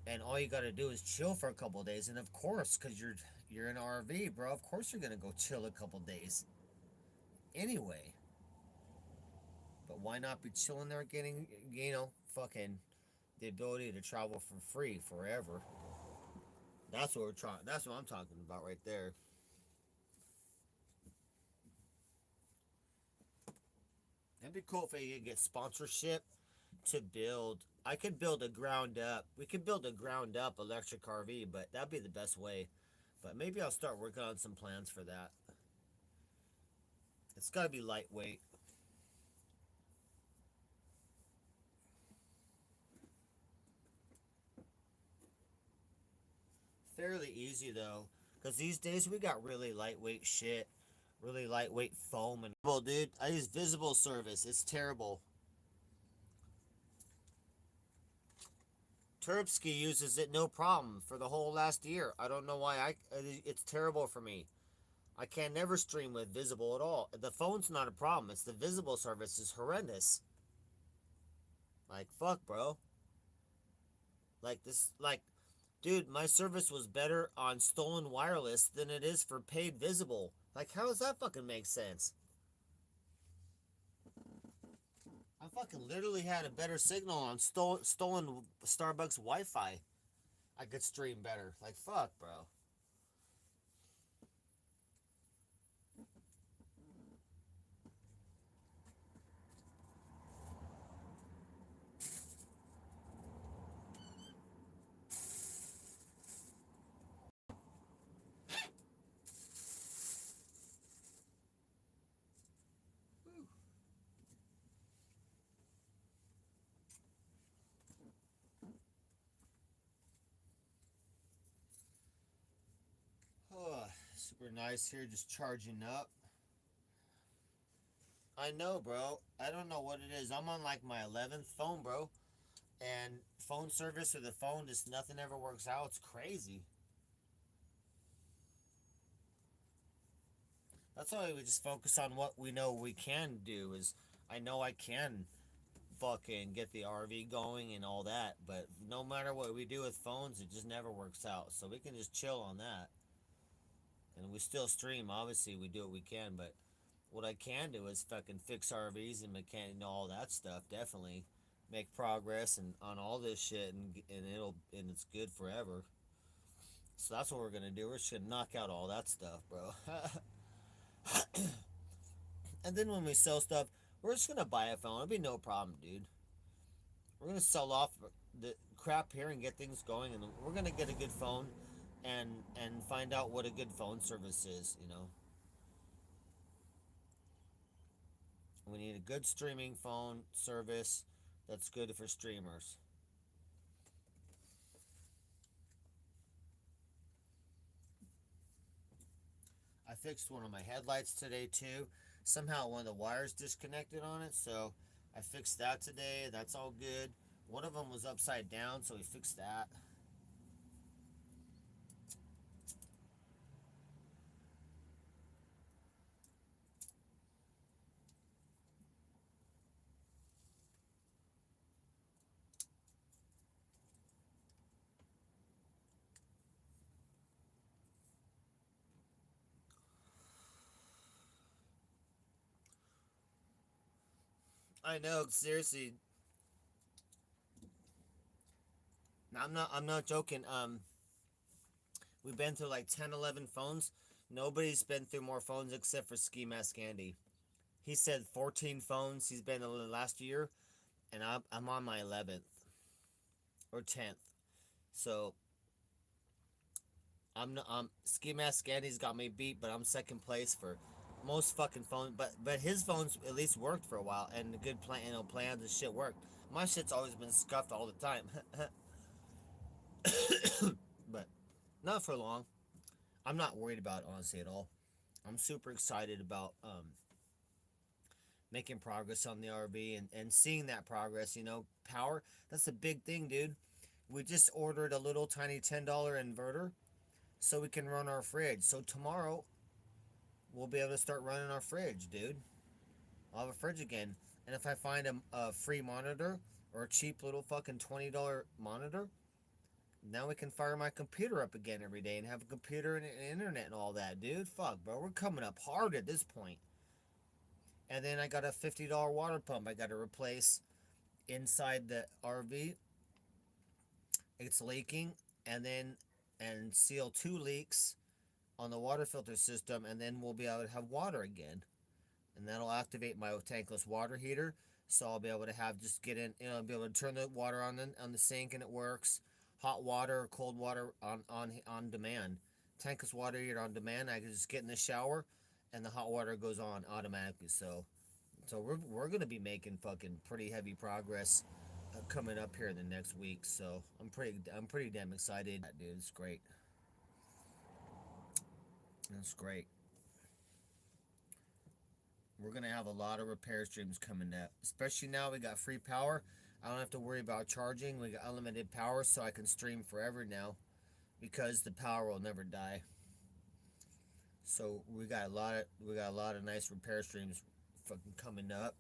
and all you got to do is chill for a couple of days. And of course, because you're in an RV, bro, of course you're gonna go chill a couple of days anyway. But why not be chilling there, getting fucking the ability to travel for free forever? That's what we're trying. That's what I'm talking about right there. It'd be cool if I could get sponsorship to build. I could build a ground up. We could build a ground up electric RV, but that'd be the best way. But maybe I'll start working on some plans for that. It's got to be lightweight. Fairly easy though, because these days we got really lightweight shit, really lightweight foam and. Well, dude, I use Visible Service. It's terrible. Turbsky uses it no problem for the whole last year. I don't know why it's terrible for me. I can never stream with Visible at all. The phone's not a problem. It's the Visible service is horrendous. Like fuck, bro. Dude, my service was better on stolen wireless than it is for paid Visible. Like, how does that fucking make sense? I fucking literally had a better signal on stolen Starbucks Wi-Fi. I could stream better. Like, fuck, bro. Oh, super nice here, just charging up. I know, bro. I don't know what it is. I'm on like my 11th phone, bro. And phone service or the phone, just nothing ever works out. It's crazy. That's why we just focus on what we know we can do. Is I know I can fucking get the RV going and all that, but no matter what we do with phones, it just never works out. So we can just chill on that, and we still stream. Obviously, we do what we can, but what I can do is fucking fix RVs and mechanic and all that stuff. Definitely make progress and on all this shit, and it's good forever. So that's what we're gonna do. We're just gonna knock out all that stuff, bro. And then when we sell stuff, we're just gonna buy a phone. It'll be no problem, dude. We're gonna sell off the crap here and get things going, and we're gonna get a good phone, and find out what a good phone service is. You know, we need a good streaming phone service that's good for streamers. I fixed one of my headlights today too. Somehow one of the wires disconnected on it, so I fixed that today. That's all good. One of them was upside down, so we fixed that. I know, seriously. I'm not joking. We've been through like 10, 11 phones. Nobody's been through more phones except for Ski Mask Andy. He said 14 phones he's been in the last year, and I'm on my 11th or 10th. So Ski Mask Andy's got me beat, but I'm second place for most fucking phones. But his phones at least worked for a while, and the good plan, plans and shit worked. My shit's always been scuffed all the time, but not for long. I'm not worried about it, honestly, at all. I'm super excited about making progress on the RV, and seeing that progress. Power, that's a big thing, dude. We just ordered a little tiny $10 inverter so we can run our fridge. So tomorrow we'll be able to start running our fridge, dude. I'll have a fridge again. And if I find a free monitor or a cheap little fucking $20 monitor, now we can fire my computer up again every day and have a computer and internet and all that, dude. Fuck, bro. We're coming up hard at this point. And then I got a $50 water pump I got to replace inside the RV. It's leaking, and seal two leaks on the water filter system, and then we'll be able to have water again. And that'll activate my tankless water heater. So I'll be able to have just get in, I'll be able to turn the water on the sink and it works. Hot water or cold water on demand. Tankless water heater on demand. I can just get in the shower, and the hot water goes on automatically. So we're gonna be making fucking pretty heavy progress coming up here in the next week. So I'm pretty damn excited, dude. It's great. It's great. We're gonna have a lot of repair streams coming up, especially now we got free power. I don't have to worry about charging. We got unlimited power, so I can stream forever now because the power will never die. So we got a lot of nice repair streams fucking coming up.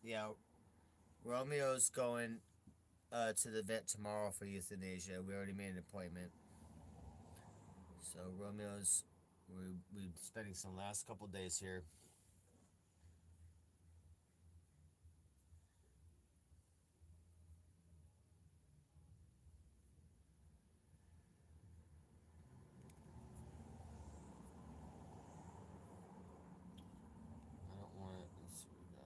Yeah, Romeo's going to the vet tomorrow for euthanasia. We already made an appointment. So Romeo's, we've been spending some last couple days here. I don't want it. Let's see what we got.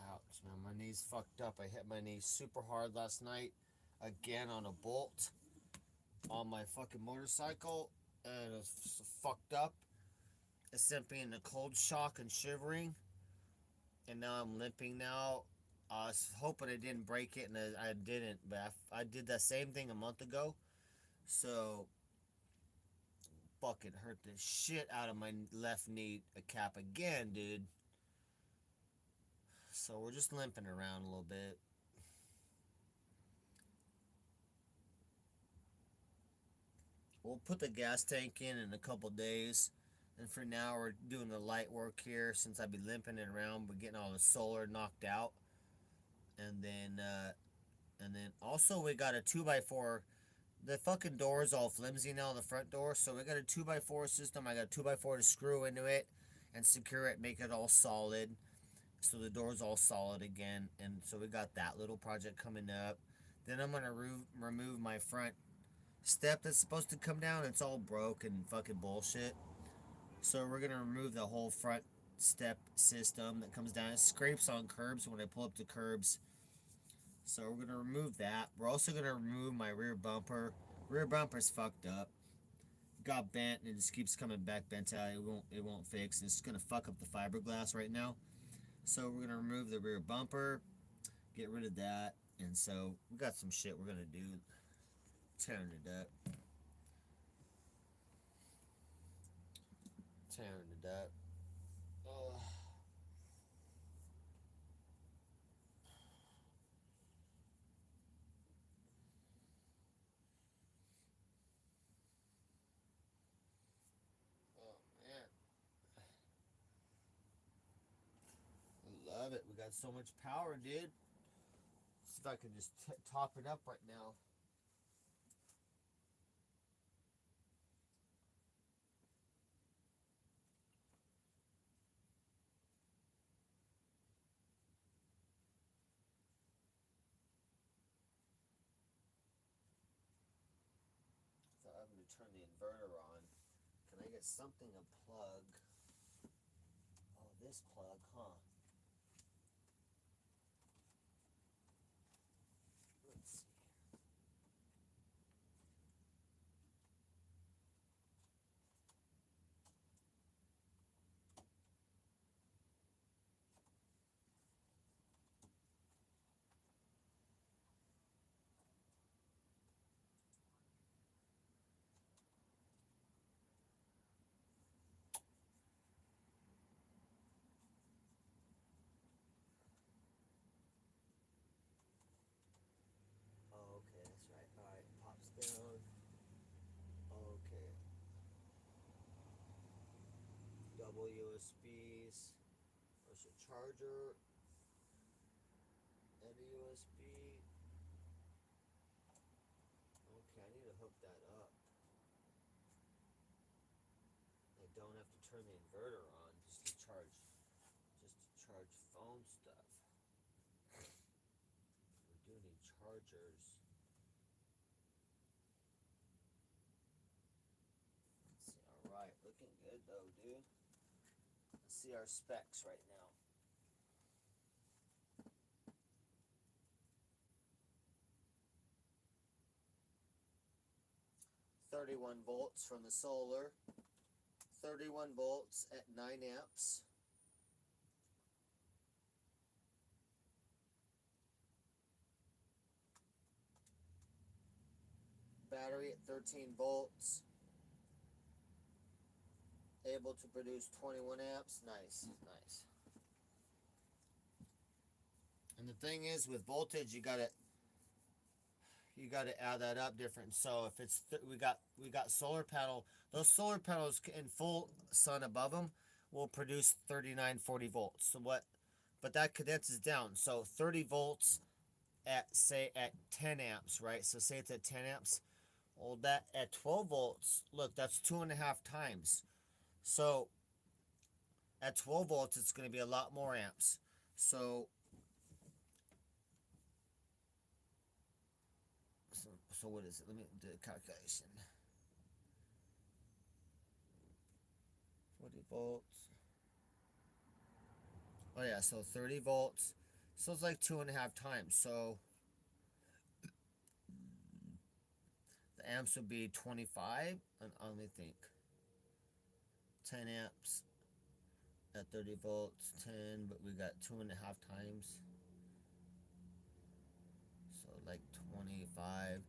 Ouch, man, my knee's fucked up. I hit my knee super hard last night, again on a bolt on my fucking motorcycle, and it was fucked up. It sent me into cold shock and shivering, and now I'm limping now. I was hoping I didn't break it, and I didn't, but I did that same thing a month ago. So fucking hurt the shit out of my left knee a cap again, dude. So we're just limping around a little bit. We'll put the gas tank in a couple days. And for now, we're doing the light work here since I've been limping it around, but getting all the solar knocked out. And then also we got a 2x4. The fucking door is all flimsy now, the front door. So we got a 2x4 system. I got a 2x4 to screw into it and secure it, make it all solid. So the door's all solid again. And so we got that little project coming up. Then I'm gonna remove my front step that's supposed to come down. It's all broke and fucking bullshit. So we're gonna remove the whole front step system that comes down. It scrapes on curbs when I pull up to curbs. So we're gonna remove that. We're also gonna remove my rear bumper. Rear bumper's fucked up. Got bent and it just keeps coming back bent out. It won't fix. It's gonna fuck up the fiberglass right now. So we're gonna remove the rear bumper, get rid of that, and so we got some shit we're gonna do. Tearing it up. Tearing it up. Oh. Oh man. Love it. We got so much power, dude. See if I can just top it up right now. So I'm going to turn the inverter on. Can I get something to plug? Oh, this plug, huh? Let's see. Oh, okay, that's right. Alright, pops down. Okay. Double USBs. There's a charger and a USB. Okay, I need to hook that up. I don't have to turn the inverter on just to charge phone stuff. We do need chargers. Let's see. Alright, looking good though, dude. Let's see our specs right now. 31 volts from the solar. 31 volts at 9 amps. Battery at 13 volts. Able to produce 21 amps. Nice, nice. And the thing is, with voltage, you gotta add that up different. So if it's we got solar panel, those solar panels in full sun above them will produce 39, 40 volts. So what? But that condenses down. So 30 volts at, say, at 10 amps, right? So say it's at 10 amps. Well, that at 12 volts, look, that's 2.5 times. So at 12 volts, it's going to be a lot more amps. So what is it? Let me do a calculation. 40 volts. Oh yeah, so 30 volts. So it's like 2.5 times. So the amps would be 25. And let me think. 10 amps at 30 volts, 10, but we got 2.5 times. So like 25.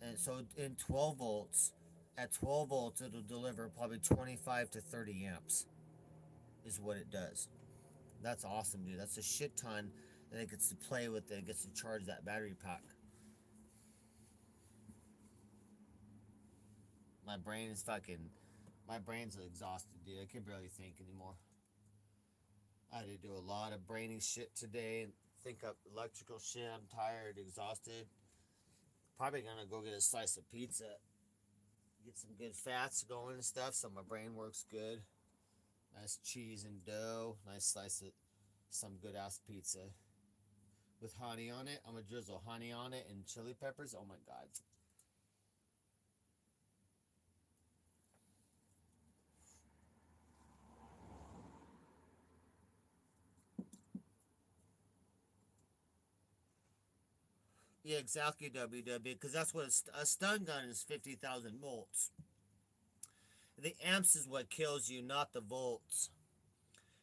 And so in 12 volts, at 12 volts, it'll deliver probably 25 to 30 amps, is what it does. That's awesome, dude. That's a shit ton that it gets to play with, that it gets to charge that battery pack. My brain is fucking. My brain's exhausted, dude. I can barely think anymore. I had to do a lot of brainy shit today. think of electrical shit. I'm tired, exhausted. Probably gonna go get a slice of pizza. Get some good fats going and stuff so my brain works good. Nice cheese and dough. Nice slice of some good ass pizza. With honey on it. I'm gonna drizzle honey on it and chili peppers. Oh my god. Yeah, exactly, WW. Because that's what a stun gun is 50,000 volts. The amps is what kills you, not the volts.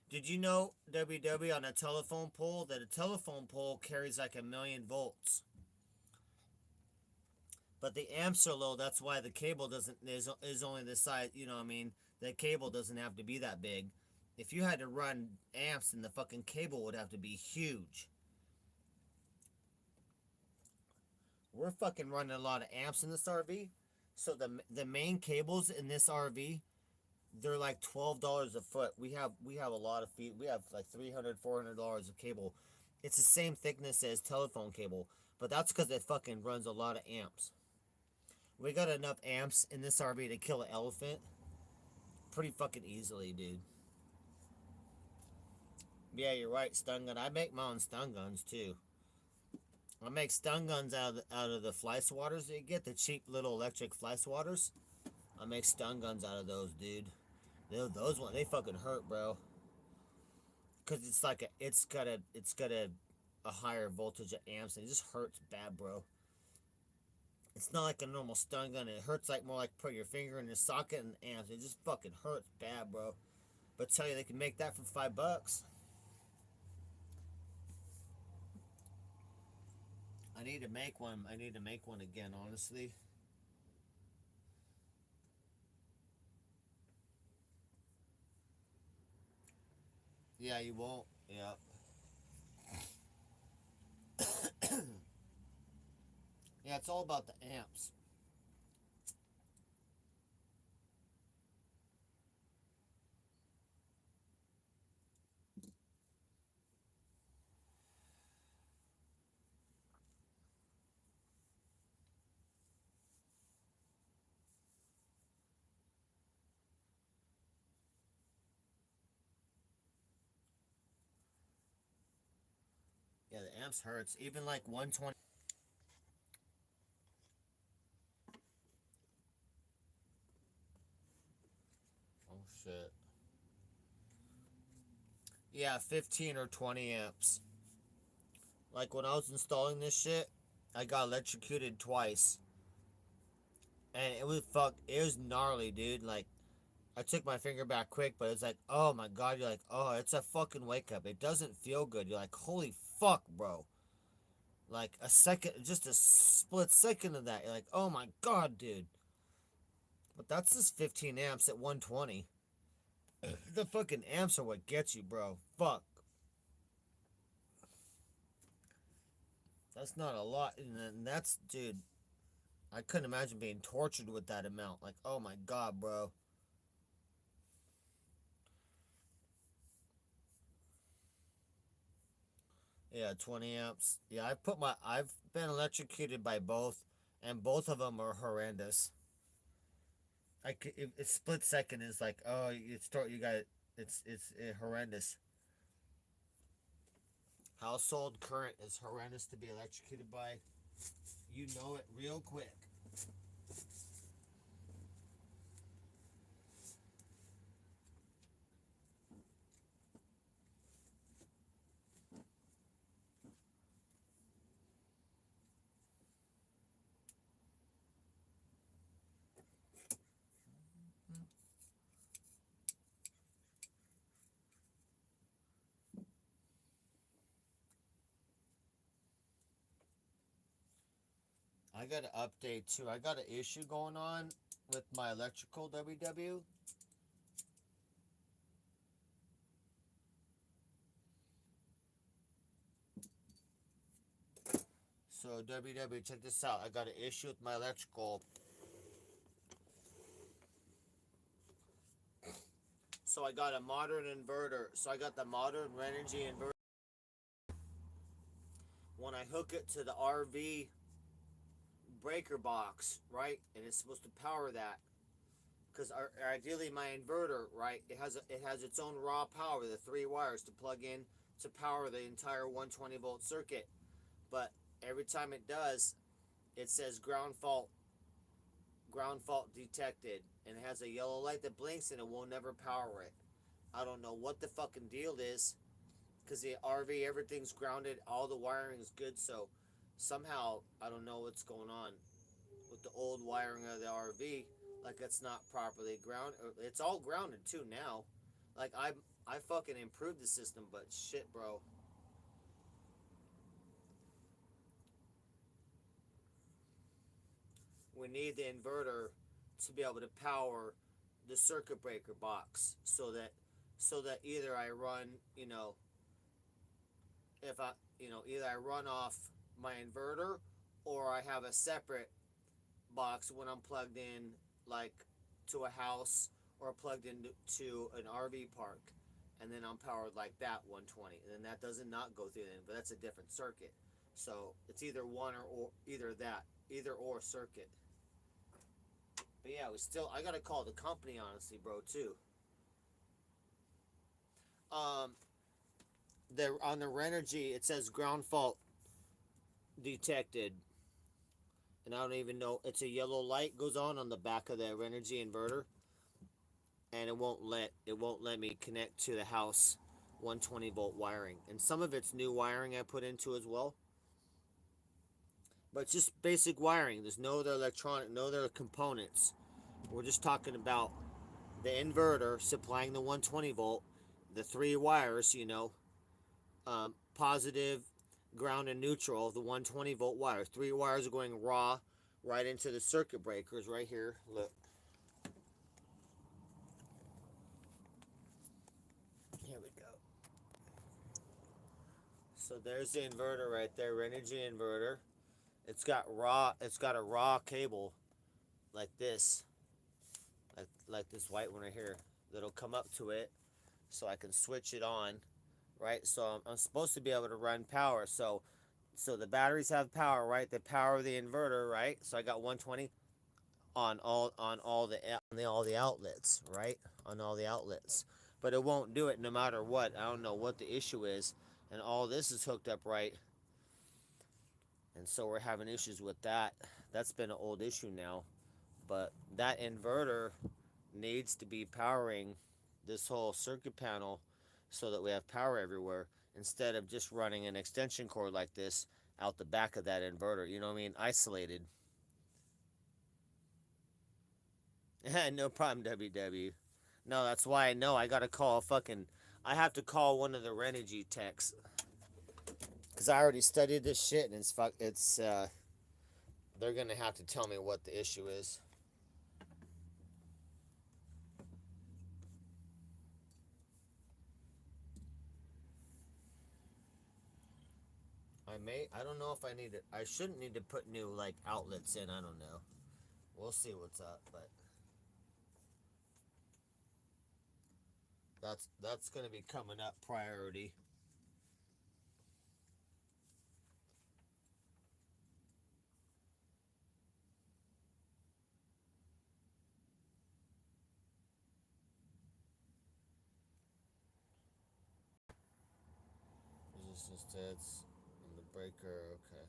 Did you know, WW, on a telephone pole, that a telephone pole carries like 1,000,000 volts? But the amps are low, that's why the cable doesn't is only the size, you know what I mean? The cable doesn't have to be that big. If you had to run amps, then the fucking cable would have to be huge. We're fucking running a lot of amps in this RV. So the main cables in this RV, they're like $12 a foot. We have a lot of feet. We have like $300 $400 of cable. It's the same thickness as telephone cable, but that's because it fucking runs a lot of amps. We got enough amps in this RV to kill an elephant pretty fucking easily, dude. Yeah, you're right. Stun gun. I make my own stun guns too. I make stun guns out of the fly swatters that you get, the cheap little electric fly swatters. I make stun guns out of those, dude. Those ones, they fucking hurt, bro. Cause it's like a higher voltage of amps, and it just hurts bad, bro. It's not like a normal stun gun. It hurts like more like put your finger in your socket and amps. It just fucking hurts bad, bro. But tell you they can make that for $5. I need to make one. I need to make one again, honestly. Yeah, you won't. Yeah. Yeah, it's all about the amps. Yeah, the amps hurts. Even like 120. Oh shit. Yeah, 15 or 20 amps. Like when I was installing this shit, I got electrocuted twice. And it was gnarly, dude. Like I took my finger back quick, but it's like, oh my god, you're like, oh, it's a fucking wake up. It doesn't feel good. You're like, holy fuck, bro. Like a second, just a split second of that. You're like, oh my god, dude. But that's just 15 amps at 120. The fucking amps are what gets you, bro. Fuck. That's not a lot. And that's, dude, I couldn't imagine being tortured with that amount. Like, oh my god, bro. Yeah, 20 amps. Yeah, I've been electrocuted by both, and both of them are horrendous. It's split second is like, oh, you got it's horrendous. Household current is horrendous to be electrocuted by. You know it real quick. I got an update too. I got an issue going on with my electrical WW. So WW, check this out. I got an issue with my electrical. So I got a modern inverter. So I got the modern energy inverter. I hook it to the RV breaker box, right, and it's supposed to power that, because ideally my inverter, right, it has its own raw power, the 3 wires to plug in to power the entire 120-volt circuit. But every time it does, it says ground fault detected, and it has a yellow light that blinks and it will never power it. I don't know what the fucking deal is, because the RV, everything's grounded, all the wiring is good, so somehow I don't know what's going on with the old wiring of the RV. Like, it's not properly grounded. It's all grounded too now. Like, I fucking improved the system, but shit, bro. We need the inverter to be able to power the circuit breaker box, so that either I run, if I, either I run off my inverter, or I have a separate box when I'm plugged in, like, to a house, or plugged into an RV park, and then I'm powered like that 120, and then that doesn't not go through then, but that's a different circuit. So it's either one or either or circuit. But yeah, I gotta call the company, honestly, bro, too. Um, on the Renergy, it says ground fault detected, and I don't even know. It's a yellow light goes on the back of the Renergy inverter, and it won't let me connect to the house 120-volt wiring, and some of it's new wiring I put into as well. But just basic wiring. There's no other electronic, no other components. We're just talking about the inverter supplying the 120 volt, the 3 wires, positive, ground, and neutral of the 120-volt wire. 3 wires are going raw right into the circuit breakers right here. Look. Here we go. So there's the inverter right there, energy inverter. It's got a raw cable like this, like this white one right here, that'll come up to it, so I can switch it on, right? So I'm supposed to be able to run power. So the batteries have power, right? They power the inverter, right? So I got 120 on all the outlets, right? On all the outlets. But it won't do it no matter what. I don't know what the issue is. And all this is hooked up right. And so we're having issues with that. That's been an old issue now. But that inverter needs to be powering this whole circuit panel, so that we have power everywhere, instead of just running an extension cord like this out the back of that inverter. You know what I mean? Isolated. No problem, WW. No, that's why I know I gotta call I have to call one of the Renogy techs, because I already studied this shit, and they're gonna have to tell me what the issue is. I don't know if I need it. I shouldn't need to put new, like, outlets in. I don't know. We'll see what's up, but that's gonna be coming up priority. Resistance stats and the breaker. Okay.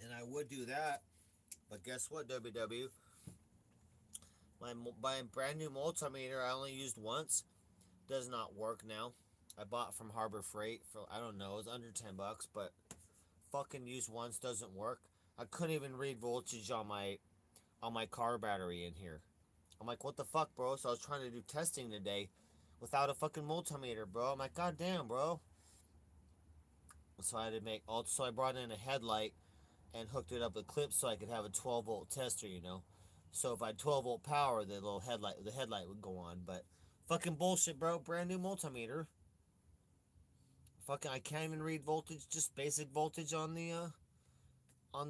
And I would do that, but guess what, WW? My brand new multimeter I only used once. Does not work now. I bought from Harbor Freight for, I don't know, it was under $10, but fucking used once, doesn't work. I couldn't even read voltage on my car battery in here. I'm like, what the fuck, bro? So I was trying to do testing today without a fucking multimeter, bro. I'm like, god damn, bro. So I had to so I brought in a headlight and hooked it up with clips so I could have a 12-volt tester. So if I had 12-volt power, the headlight would go on. But fucking bullshit, bro. Brand new multimeter. Fucking, I can't even read voltage, just basic voltage on the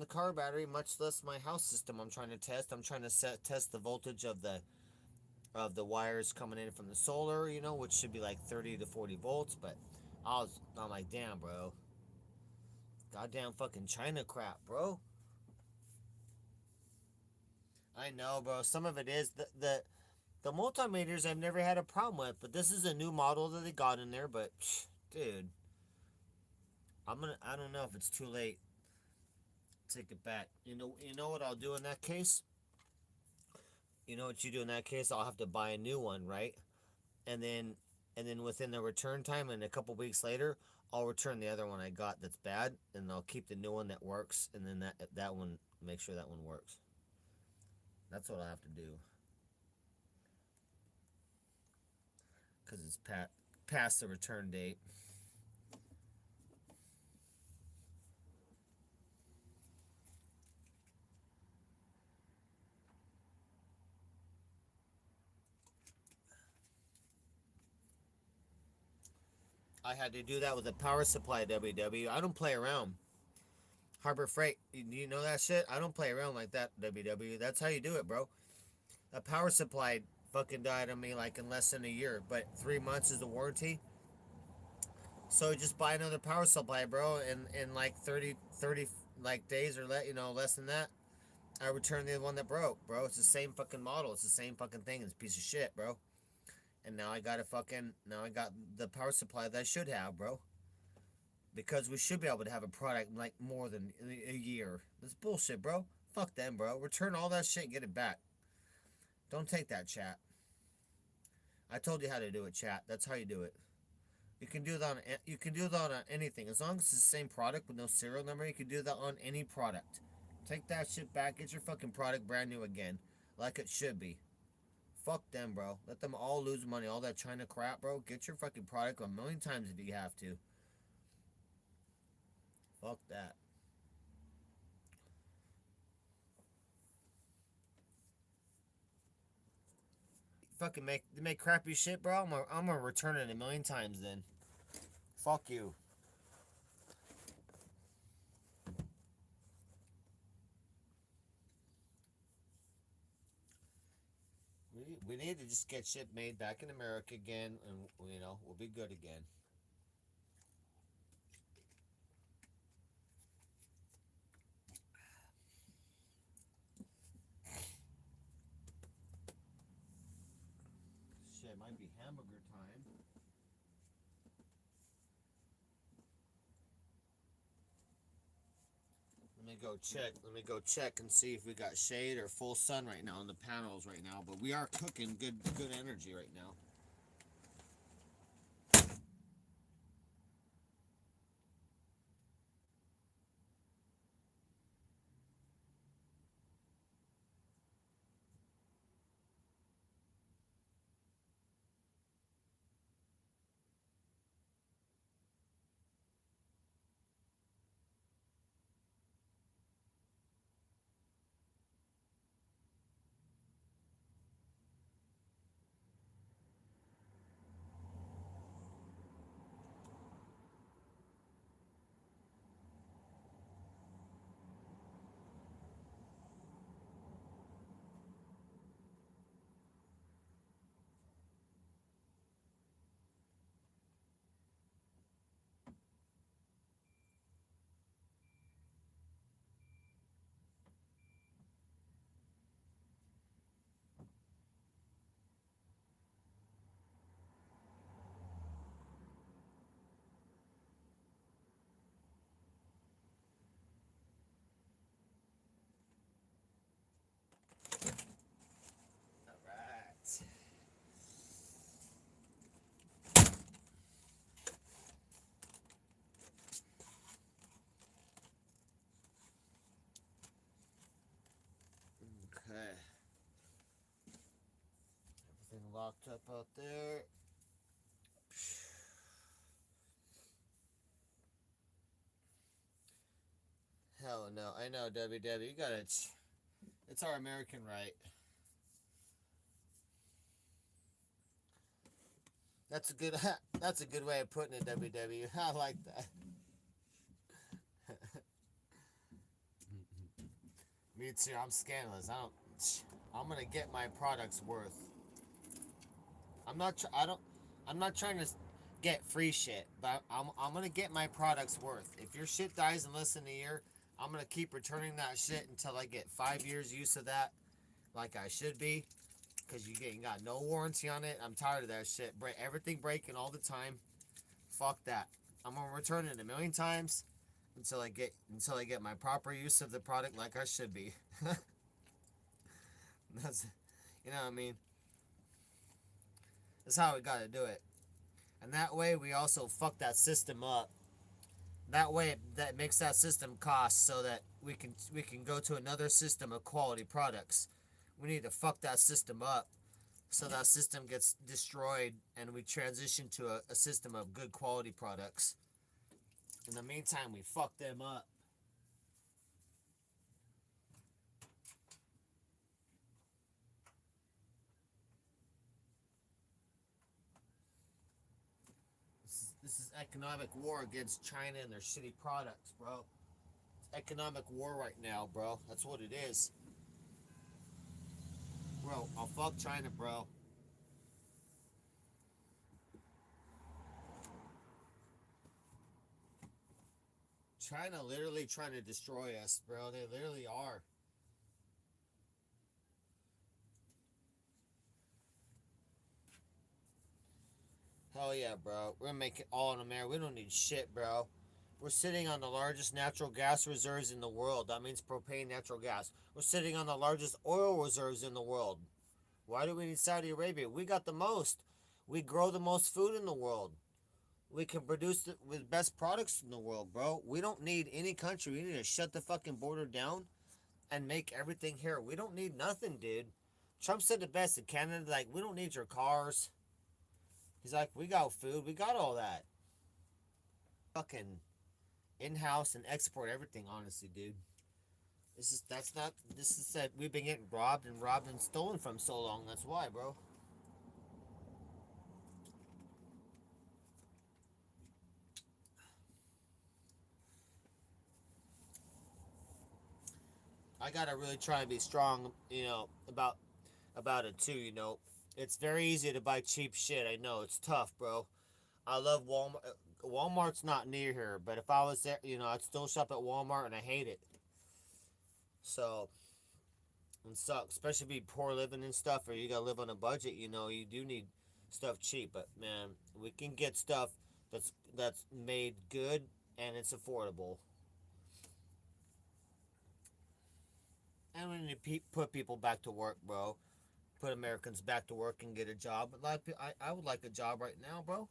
car battery, much less my house system I'm trying to test. I'm trying to test the voltage of the wires coming in from the solar, which should be like 30 to 40 volts. But I'm like, damn, bro, goddamn fucking China crap, bro. I know, bro. Some of it is the multimeters I've never had a problem with, but this is a new model that they got in there. But dude, I don't know if it's too late to take it back. You know what I'll do in that case? You know what you do in that case? I'll have to buy a new one, right? And then within the return time, and a couple weeks later, I'll return the other one I got that's bad, and I'll keep the new one that works, and then that one, make sure that one works. That's what I have to do, because it's past the return date. I had to do that with a power supply, WW. I don't play around. Harbor Freight, you know that shit? I don't play around like that, WW. That's how you do it, bro. A power supply fucking died on me like in less than a year, but 3 months is the warranty. So just buy another power supply, bro, and in like 30 like days or less than that, I returned the one that broke, bro. It's the same fucking model. It's the same fucking thing. It's a piece of shit, bro. And now I got the power supply that I should have, bro. Because we should be able to have a product like more than a year. That's bullshit, bro. Fuck them, bro. Return all that shit and get it back. Don't take that, chat. I told you how to do it, chat. That's how you do it. You can do that on anything. As long as it's the same product with no serial number, you can do that on any product. Take that shit back. Get your fucking product brand new again. Like it should be. Fuck them, bro. Let them all lose money. All that China crap, bro. Get your fucking product a million times if you have to. Fuck that. Fucking make crappy shit, bro. I'm gonna return it a million times then. Fuck you. We need to just get shit made back in America again, and we'll be good again. Shit, might be hamburger time. Let me go check and see if we got shade or full sun right now on the panels right now. But we are cooking good energy right now. All right. Okay. Everything locked up out there. Hell no. I know, WW. You got it. It's our American right. That's a good that's a good way of putting it, WW. I like that. Me too. I'm scandalous. I'm gonna get my product's worth. I'm not. I don't. I'm not trying to get free shit, but I'm gonna get my product's worth. If your shit dies in less than a year, I'm gonna keep returning that shit until I get 5 years use of that, like I should be. Cause you got no warranty on it. I'm tired of that shit. Everything breaking all the time. Fuck that. I'm gonna return it a million times until I get my proper use of the product like I should be. That's, you know what I mean. That's how we gotta do it. And that way we also fuck that system up. That way that makes that system cost so that we can go to another system of quality products. We need to fuck that system up so that system gets destroyed and we transition to a system of good quality products. In the meantime, we fuck them up. This is economic war against China and their shitty products, bro. It's economic war right now, bro. That's what it is. Bro, I'll fuck China, bro. China literally trying to destroy us, bro. They literally are. Hell yeah, bro. We're gonna make it all in America. We don't need shit, bro. We're sitting on the largest natural gas reserves in the world. That means propane natural gas. We're sitting on the largest oil reserves in the world. Why do we need Saudi Arabia? We got the most. We grow the most food in the world. We can produce the with best products in the world, bro. We don't need any country. We need to shut the fucking border down and make everything here. We don't need nothing, dude. Trump said the best in Canada, like, we don't need your cars. He's like, we got food, we got all that. Fucking in house and export everything, honestly, dude. This is that we've been getting robbed and stolen from so long. That's why, bro. I gotta really try and be strong, about it too. It's very easy to buy cheap shit. I know it's tough, bro. I love Walmart. Walmart's not near here, but if I was there, I'd still shop at Walmart, and I hate it. So it sucks, especially if you poor living and stuff, or you gotta live on a budget. You do need stuff cheap, but man, we can get stuff that's made good and it's affordable. And we need to put people back to work, bro. Put Americans back to work and get a job. I would like a job right now, bro.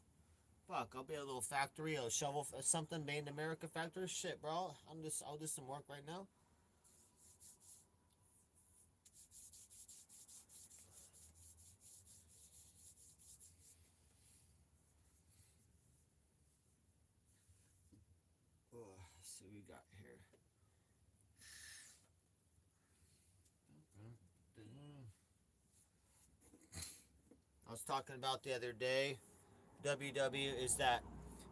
Fuck, I'll be a little factory, a shovel, something made in America factory. Shit, bro. I'll do some work right now. Oh, let's see what we got here. I was talking about the other day, WW, is that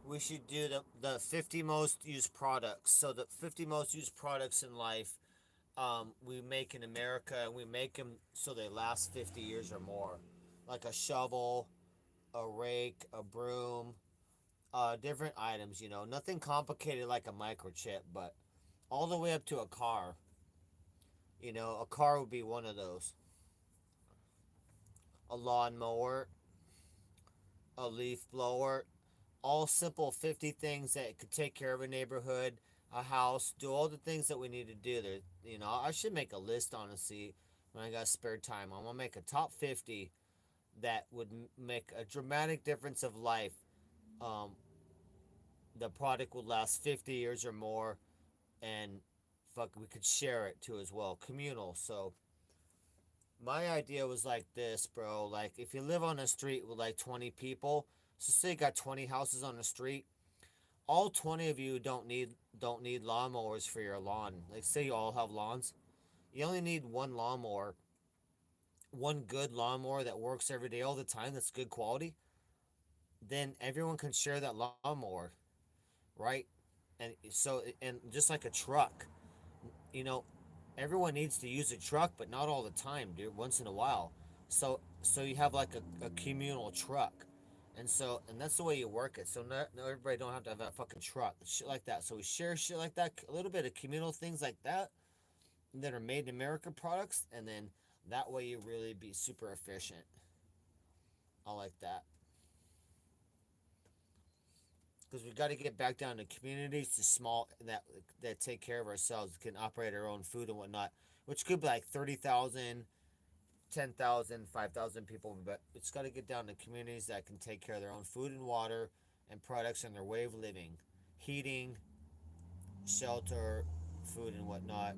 we should do the 50 most used products. So the 50 most used products in life, we make in America, and we make them so they last 50 years or more. Like a shovel, a rake, a broom, different items, nothing complicated like a microchip, but all the way up to a car. A car would be one of those. A lawnmower, a leaf blower, all simple 50 things that could take care of a neighborhood, a house, do all the things that we need to do there. I should make a list, honestly, when I got spare time. I'm gonna make a top 50 that would make a dramatic difference of life. Um, the product would last 50 years or more, and fuck, we could share it too as well, communal. So my idea was like this, bro. Like, if you live on a street with like 20 people, so say you got 20 houses on the street, all 20 of you don't need lawnmowers for your lawn. Like, say you all have lawns, you only need one lawnmower, one good lawnmower that works every day all the time, that's good quality. then everyone can share that lawnmower, right? And just like a truck, you know, everyone needs to use a truck, but not all the time, dude. Once in a while. So you have like a communal truck, and that's the way you work it. So not everybody don't have to have a fucking truck, shit like that. So we share shit like that, a little bit of communal things like that are made in America products, and then that way you really be super efficient. I like that. Because we got to get back down to communities to small that take care of ourselves, can operate our own food and whatnot, which could be like 30,000, 10,000, 5,000 people, but it's got to get down to communities that can take care of their own food and water and products and their way of living, heating, shelter, food and whatnot,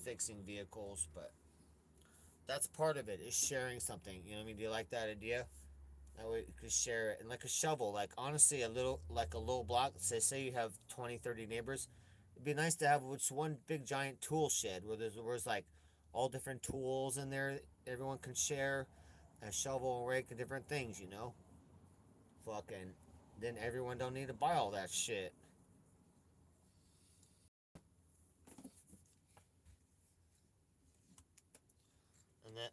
fixing vehicles. But that's part of it, is sharing something. You know what I mean? Do you like that idea? That way you could share it. And like a shovel, like honestly, a little block, say you have 20, 30 neighbors. It'd be nice to have just one big giant tool shed where there's like all different tools in there everyone can share. A shovel and rake and different things, you know? Fucking, then everyone don't need to buy all that shit.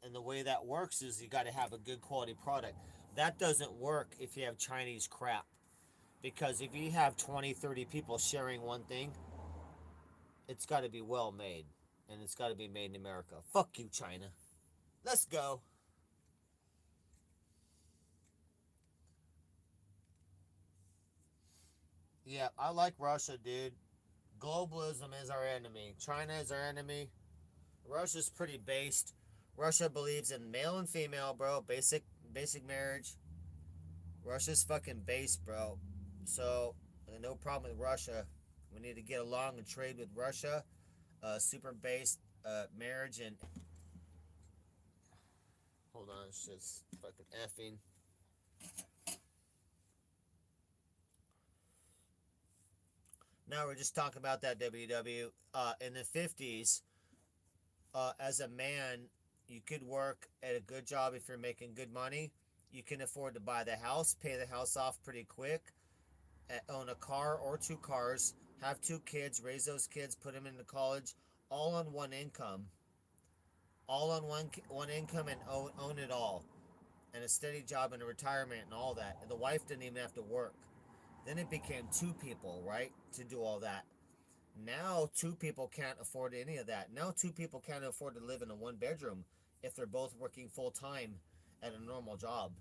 And the way that works is you got to have a good quality product. That doesn't work if you have Chinese crap. Because if you have 20, 30 people sharing one thing, it's got to be well made. And it's got to be made in America. Fuck you, China. Let's go. Yeah, I like Russia, dude. Globalism is our enemy. China is our enemy. Russia's pretty based. Russia believes in male and female, bro. Basic marriage. Russia's fucking based, bro. So, no problem with Russia. We need to get along and trade with Russia. Super based marriage and. Hold on, it's just fucking effing. Now we're just talking about that WW. In the 50s, as a man, you could work at a good job if you're making good money. You can afford to buy the house, pay the house off pretty quick, own a car or two cars, have two kids, raise those kids, put them into college, all on one income, all on one income, and own it all, and a steady job and a retirement and all that. And the wife didn't even have to work. Then it became two people, right, to do all that. Now two people can't afford any of that. Now two people can't afford to live in a one bedroom if they're both working full time at a normal job.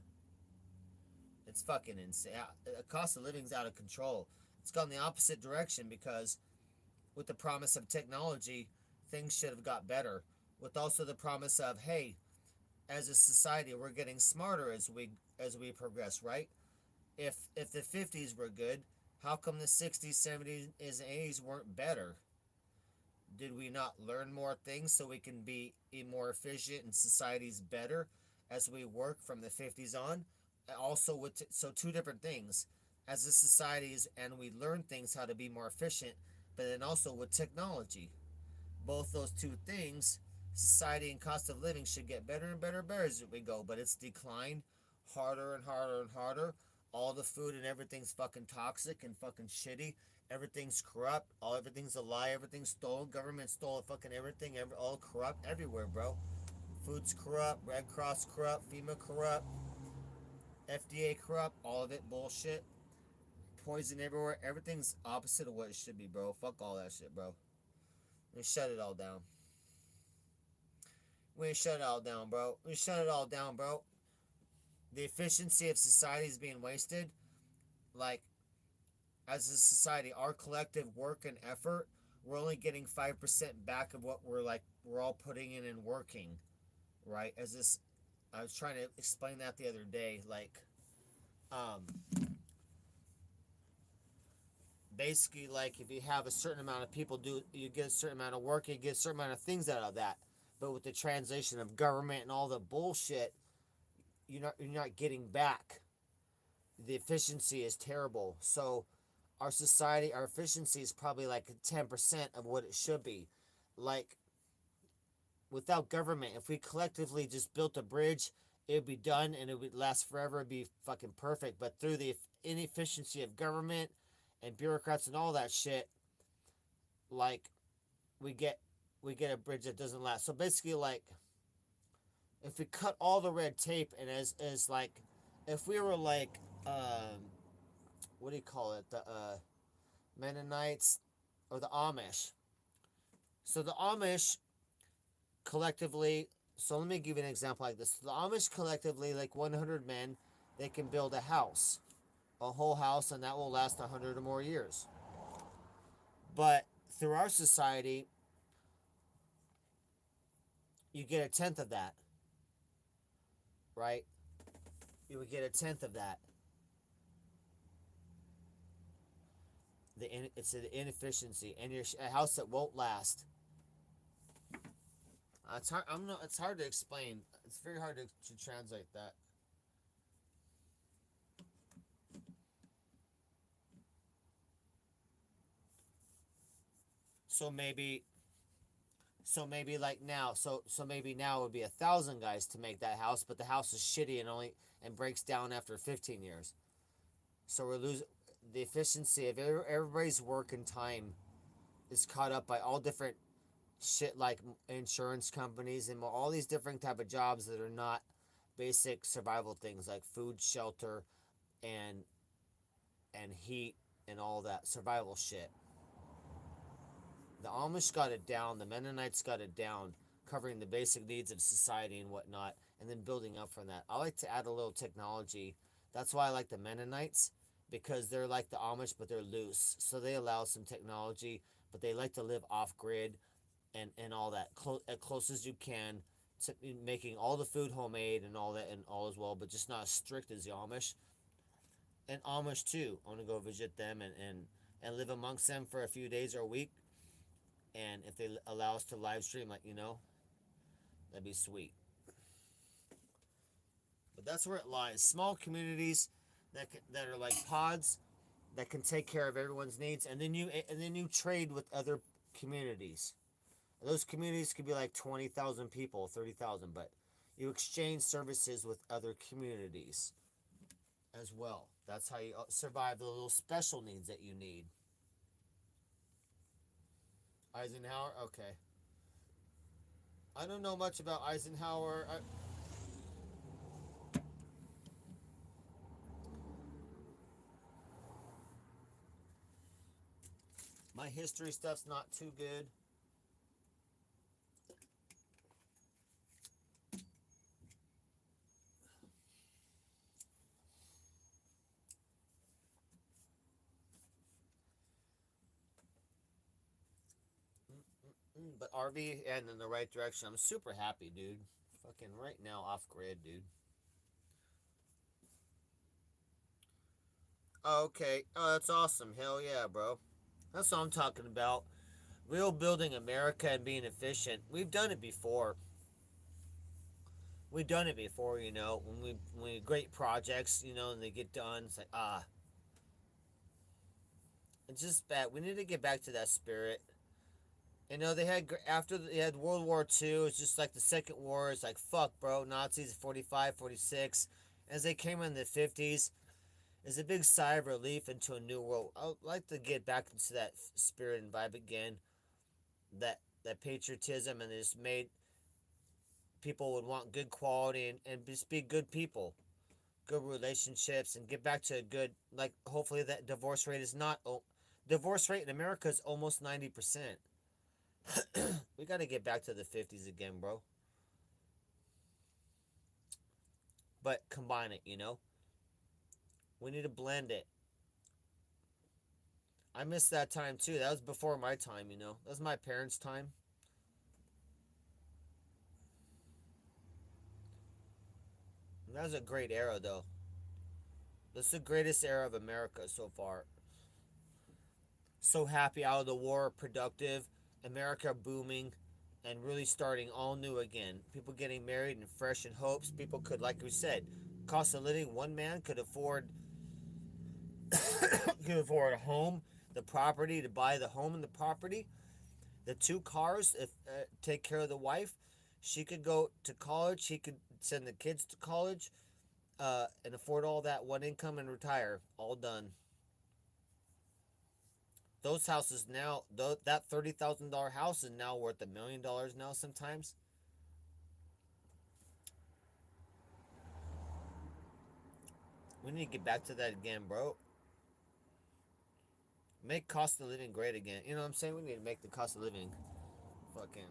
It's fucking insane. The cost of living's out of control. It's gone the opposite direction because with the promise of technology, things should have got better. With also the promise of, hey, as a society, we're getting smarter as we progress, right? If the 50s were good, how come the 60s, 70s, and 80s weren't better? Did we not learn more things so we can be more efficient and society's better as we work from the 50s on? Also, so two different things. As a societies, and we learn things how to be more efficient, but then also with technology. Both those two things, society and cost of living should get better and better and better as we go, but it's declined harder and harder and harder. All the food and everything's fucking toxic and fucking shitty. Everything's corrupt. Everything's a lie. Everything's stolen. Government stole fucking everything. All corrupt everywhere, bro. Food's corrupt. Red Cross corrupt. FEMA corrupt. FDA corrupt. All of it bullshit. Poison everywhere. Everything's opposite of what it should be, bro. Fuck all that shit, bro. We shut it all down. We shut it all down, bro. We shut it all down, bro. The efficiency of society is being wasted. Like, as a society, our collective work and effort, we're only getting 5% back of what we're all putting in and working, right? As this, I was trying to explain that the other day. Like, um, basically, like if you have a certain amount of people do, you get a certain amount of work, you get a certain amount of things out of that. But with the translation of government and all the bullshit, you're not getting back. The efficiency is terrible. So our society, our efficiency is probably like 10% of what it should be. Like, without government, if we collectively just built a bridge it would be done and it would last forever. It'd be fucking perfect. But through the inefficiency of government and bureaucrats and all that shit, like we get we get a bridge that doesn't last. So basically, like if we cut all the red tape and as like if we were like what do you call it, the Mennonites or the Amish. So the Amish collectively, so let me give you an example like this. The Amish collectively, like 100 men, they can build a house, a whole house, and that will last 100 or more years. But through our society, you get a tenth of that, right? You would get a tenth of that. It's the inefficiency, and your a house that won't last. It's hard. I'm not. It's hard to explain. It's very hard to translate that. So maybe, like now, so maybe now it would be 1,000 guys to make that house, but the house is shitty and breaks down after 15 years. So we're losing the efficiency of everybody's work and time is caught up by all different shit like insurance companies and all these different type of jobs that are not basic survival things like food, shelter, and heat and all that survival shit. The Amish got it down, the Mennonites got it down, covering the basic needs of society and whatnot, and then building up from that. I like to add a little technology. That's why I like the Mennonites, because they're like the Amish, but they're loose. So they allow some technology, but they like to live off grid and all that, as close as you can, to making all the food homemade and all that and all as well, but just not as strict as the Amish. And Amish too. I want to go visit them and live amongst them for a few days or a week. And if they allow us to live stream, like, that'd be sweet. But that's where it lies. Small communities that are like pods that can take care of everyone's needs, and then you trade with other communities. Those communities could be like 20,000 people, 30,000, but you exchange services with other communities as well. That's how you survive the little special needs that you need. Eisenhower? Okay. I don't know much about Eisenhower. My history stuff's not too good. But RV and in the right direction. I'm super happy, dude. Fucking right now off grid, dude. Okay. Oh, that's awesome. Hell yeah, bro. That's what I'm talking about. Real building America and being efficient. We've done it before. We've done it before, when we great projects, and they get done. It's like, it's just bad. We need to get back to that spirit. They had after they had World War II. It's just like the Second War. It's like fuck, bro. Nazis 45, 46. As they came in the 50s, is a big sigh of relief into a new world. I'd like to get back into that spirit and vibe again. That patriotism, and just made people would want good quality and just be good people, good relationships, and get back to a good, like, hopefully that divorce rate is not. Divorce rate in America is almost 90%. We got to get back to the 50s again, bro. But combine it. We need to blend it. I missed that time too. That was before my time. That was my parents' time. And that was a great era, though. That's the greatest era of America so far. So happy out of the war, productive, America booming, and really starting all new again. People getting married and fresh in hopes. People could, like we said, cost of living. One man could afford a home, the property, to buy the home and the property, the two cars, if take care of the wife. She could go to college. He could send the kids to college, and afford all that one income and retire. All done. Those houses now, that $30,000 house is now worth $1 million now. Sometimes we need to get back to that again, bro. Make cost of living great again. You know what I'm saying? We need to make the cost of living fucking.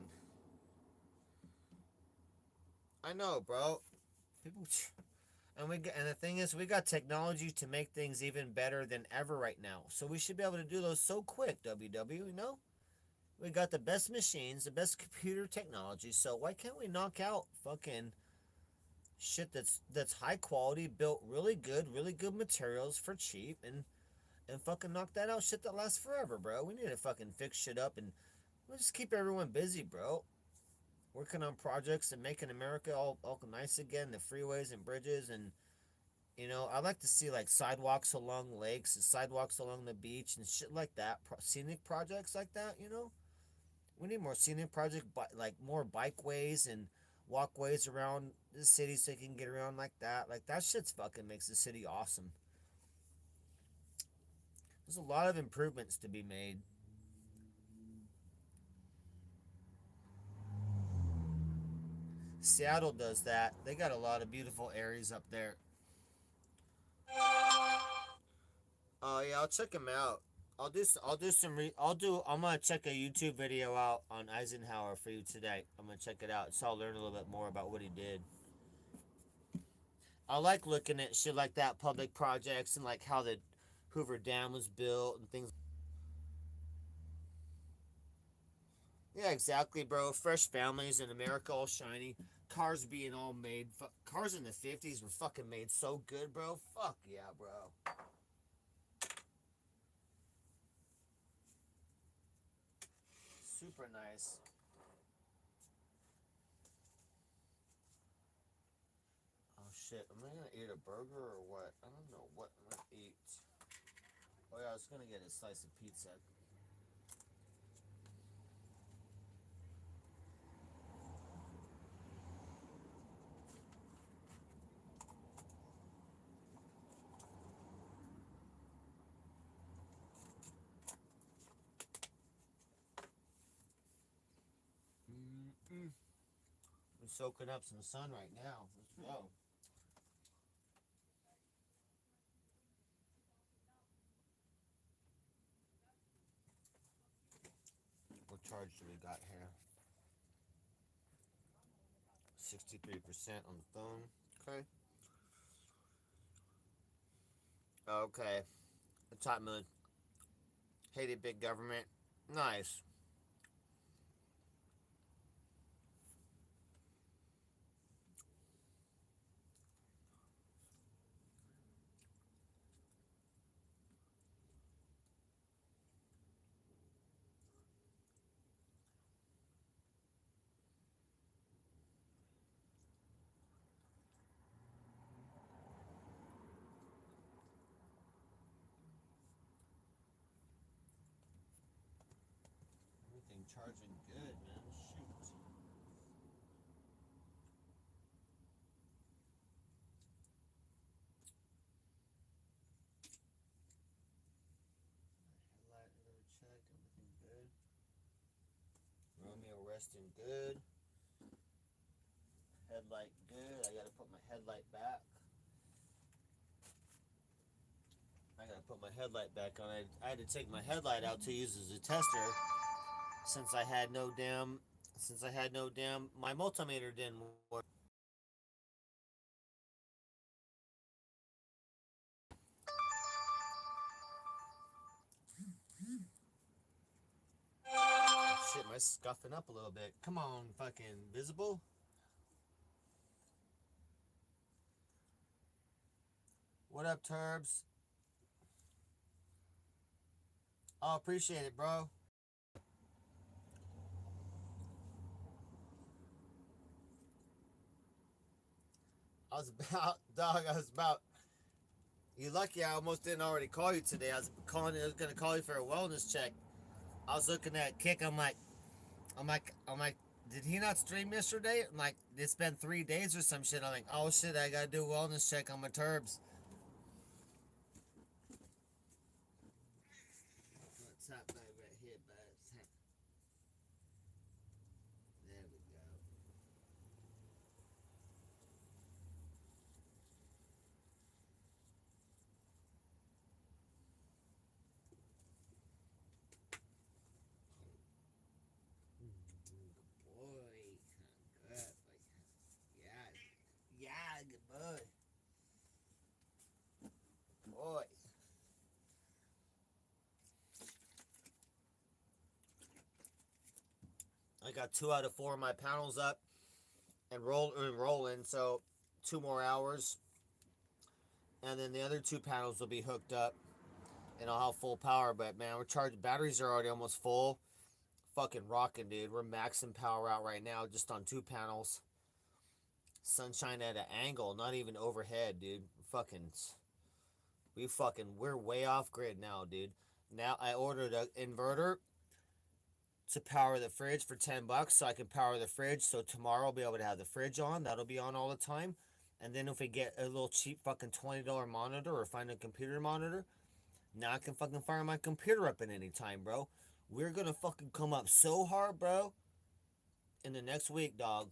I know, bro. People. And the thing is, we got technology to make things even better than ever right now. So we should be able to do those so quick. WW, you know. We got the best machines, the best computer technology. So why can't we knock out fucking shit that's high quality, built really good materials for cheap, and fucking knock that out shit that lasts forever, bro. We need to fucking fix shit up and we'll just keep everyone busy, bro. Working on projects and making America all nice again, the freeways and bridges, and you know, I like to see like sidewalks along lakes and sidewalks along the beach and shit like that. Scenic projects like that, you know. We need more scenic projects, like more bikeways and walkways around the city so you can get around like that. Like that shit's fucking makes the city awesome. There's a lot of improvements to be made. Seattle does that. They got a lot of beautiful areas up there. Oh yeah, I'll check them out. I'll do some I'm gonna check a YouTube video out on Eisenhower for you today. I'm gonna check it out so I'll learn a little bit more about what he did. I like looking at shit like that, public projects, and like how the Hoover Dam was built and things. Yeah, exactly, bro. Fresh families in America, all shiny. Cars being all made. Cars in the 50s were fucking made so good, bro. Fuck yeah, bro. Super nice. Oh shit, am I gonna eat a burger or what? I don't know what I'm gonna eat. Oh yeah, I was gonna get a slice of pizza. Mm-mm. I'm soaking up some sun right now. Let's go. What charge do we got here? 63% on the phone. Okay. Okay. The top moon. Hated big government. Nice. Everything charging good, man. Shoot. Headlight, another check. Everything good. Romeo resting good. Headlight good. I gotta put my headlight back. I gotta put my headlight back on. I had to take my headlight out to use as a tester since I had no damn. Since I had no damn. My multimeter didn't work. Shit, my scuffing up a little bit. Come on, fucking visible. What up, Turbs? Oh, appreciate it, bro. I was about, dog. I was about. You lucky I almost didn't already call you today. I was gonna call you for a wellness check. I was looking at Kick. I'm like, did he not stream yesterday? I'm like, it's been 3 days or some shit. I'm like, oh shit, I gotta do a wellness check on my turbs. What's up, baby? Right here, bud. There we go. Good boy. Good boy. Yeah. Yeah, good boy. Boy. I got 2 out of 4 of my panels up and rolling, so 2 more hours. And then the other 2 panels will be hooked up and I'll have full power. But man, we're charging, batteries are already almost full. Fucking rocking, dude. We're maxing power out right now just on 2 panels. Sunshine at an angle, not even overhead, dude. We're way off grid now, dude. Now I ordered an inverter to power the fridge for $10 so I can power the fridge. So tomorrow I'll be able to have the fridge on. That'll be on all the time. And then if we get a little cheap fucking $20 monitor or find a computer monitor, now I can fucking fire my computer up at any time, bro. We're gonna fucking come up so hard, bro. In the next week, dog.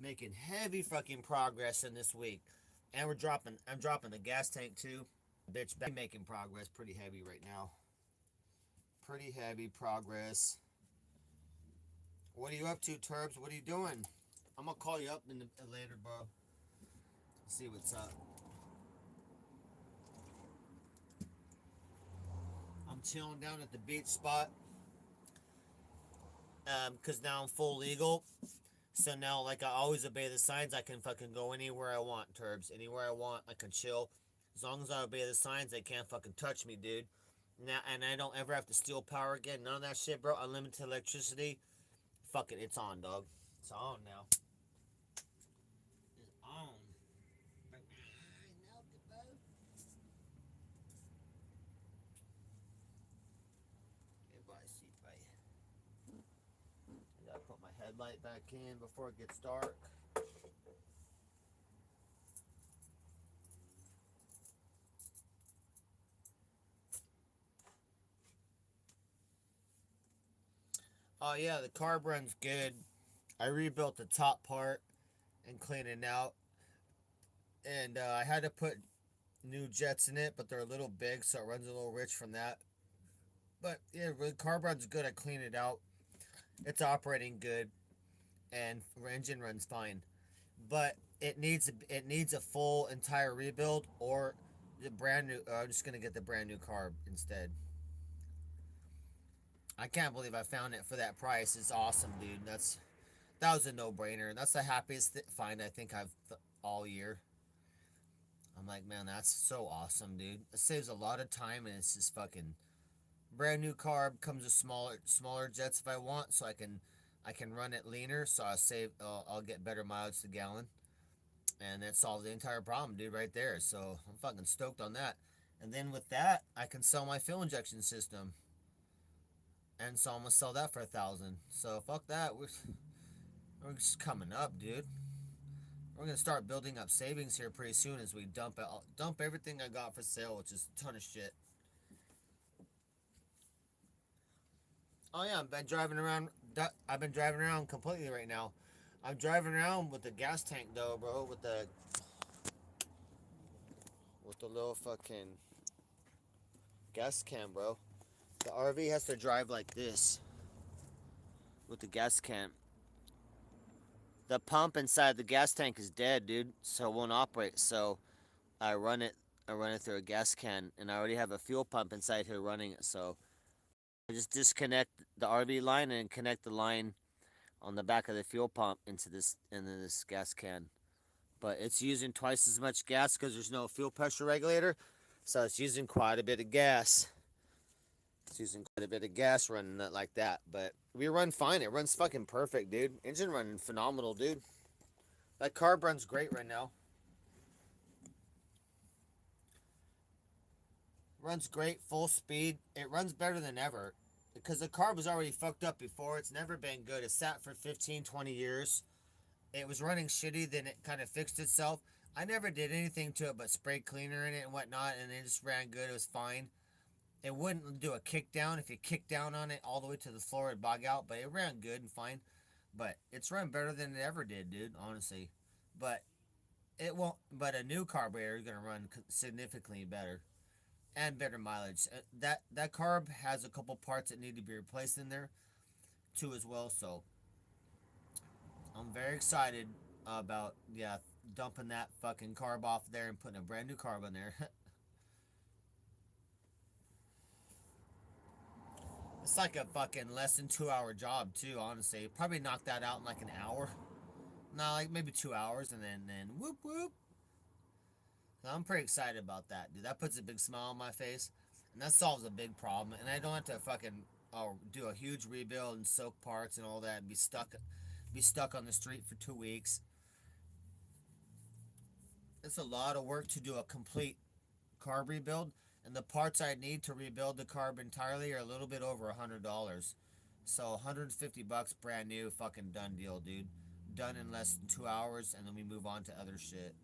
Making heavy fucking progress in this week. And I'm dropping the gas tank too. Bitch, making progress pretty heavy right now. Pretty heavy progress. What are you up to, Turbs? What are you doing? I'm gonna call you up later, bro. See what's up. I'm chilling down at the beach spot. Cause now I'm full legal. So now, like, I always obey the signs. I can fucking go anywhere I want, Turbs. Anywhere I want, I can chill. As long as I obey the signs, they can't fucking touch me, dude. Now, and I don't ever have to steal power again. None of that shit, bro. Unlimited electricity. Fuck it, it's on, dog. It's on now. It's on. I gotta put my headlight back in before it gets dark. Oh yeah, the carb runs good. I rebuilt the top part and cleaned it out. And I had to put new jets in it, but they're a little big, so it runs a little rich from that. But yeah, the carb runs good. I cleaned it out. It's operating good, and engine runs fine. But it needs a full entire rebuild or the brand new. I'm just gonna get the brand new carb instead. I can't believe I found it for that price. It's awesome, dude. That was a no brainer. That's the happiest find I think I've all year. I'm like, man, that's so awesome, dude. It saves a lot of time and it's just fucking brand new carb. Comes with smaller jets if I want, so I can run it leaner. So I'll get better mileage to gallon, and that solves the entire problem, dude, right there. So I'm fucking stoked on that. And then with that, I can sell my fuel injection system, and so I'm gonna sell that for 1,000. So fuck that. We're just coming up, dude. We're gonna start building up savings here pretty soon as we dump everything I got for sale, which is a ton of shit. Oh yeah, I've been driving around completely right now. I'm driving around with the gas tank though, bro, with the little fucking gas can, bro. The RV has to drive like this with the gas can. The pump inside the gas tank is dead, dude, so it won't operate. So I run it. I run it through a gas can, and I already have a fuel pump inside here running it. So I just disconnect the RV line and connect the line on the back of the fuel pump into this gas can. But it's using twice as much gas because there's no fuel pressure regulator, so it's using quite a bit of gas. It's using quite a bit of gas running it like that, but we run fine. It runs fucking perfect, dude. Engine running phenomenal, dude. That carb runs great right now. Runs great, full speed. It runs better than ever. because the carb was already fucked up before. It's never been good. It sat for 15, 20 years. It was running shitty, then it kind of fixed itself. I never did anything to it but spray cleaner in it and whatnot, and it just ran good. It was fine. It wouldn't do a kick down. If you kick down on it all the way to the floor, it'd bog out, but it ran good and fine. But it's run better than it ever did, dude, honestly. But it won't, but a new carburetor is going to run significantly better and better mileage. That carb has a couple parts that need to be replaced in there too as well, so I'm very excited about, yeah, dumping that fucking carb off there and putting a brand new carb in there. It's like a fucking less than 2 hour job too, honestly. Probably knock that out in like an hour. No, like maybe 2 hours, and then whoop whoop. So I'm pretty excited about that, dude. That puts a big smile on my face, and that solves a big problem. And I don't have to fucking do a huge rebuild and soak parts and all that, and be stuck on the street for 2 weeks. It's a lot of work to do a complete carb rebuild, and the parts I need to rebuild the carb entirely are a little bit over $100. So $150 brand new, fucking done deal, dude. Done in less than 2 hours, and then we move on to other shit.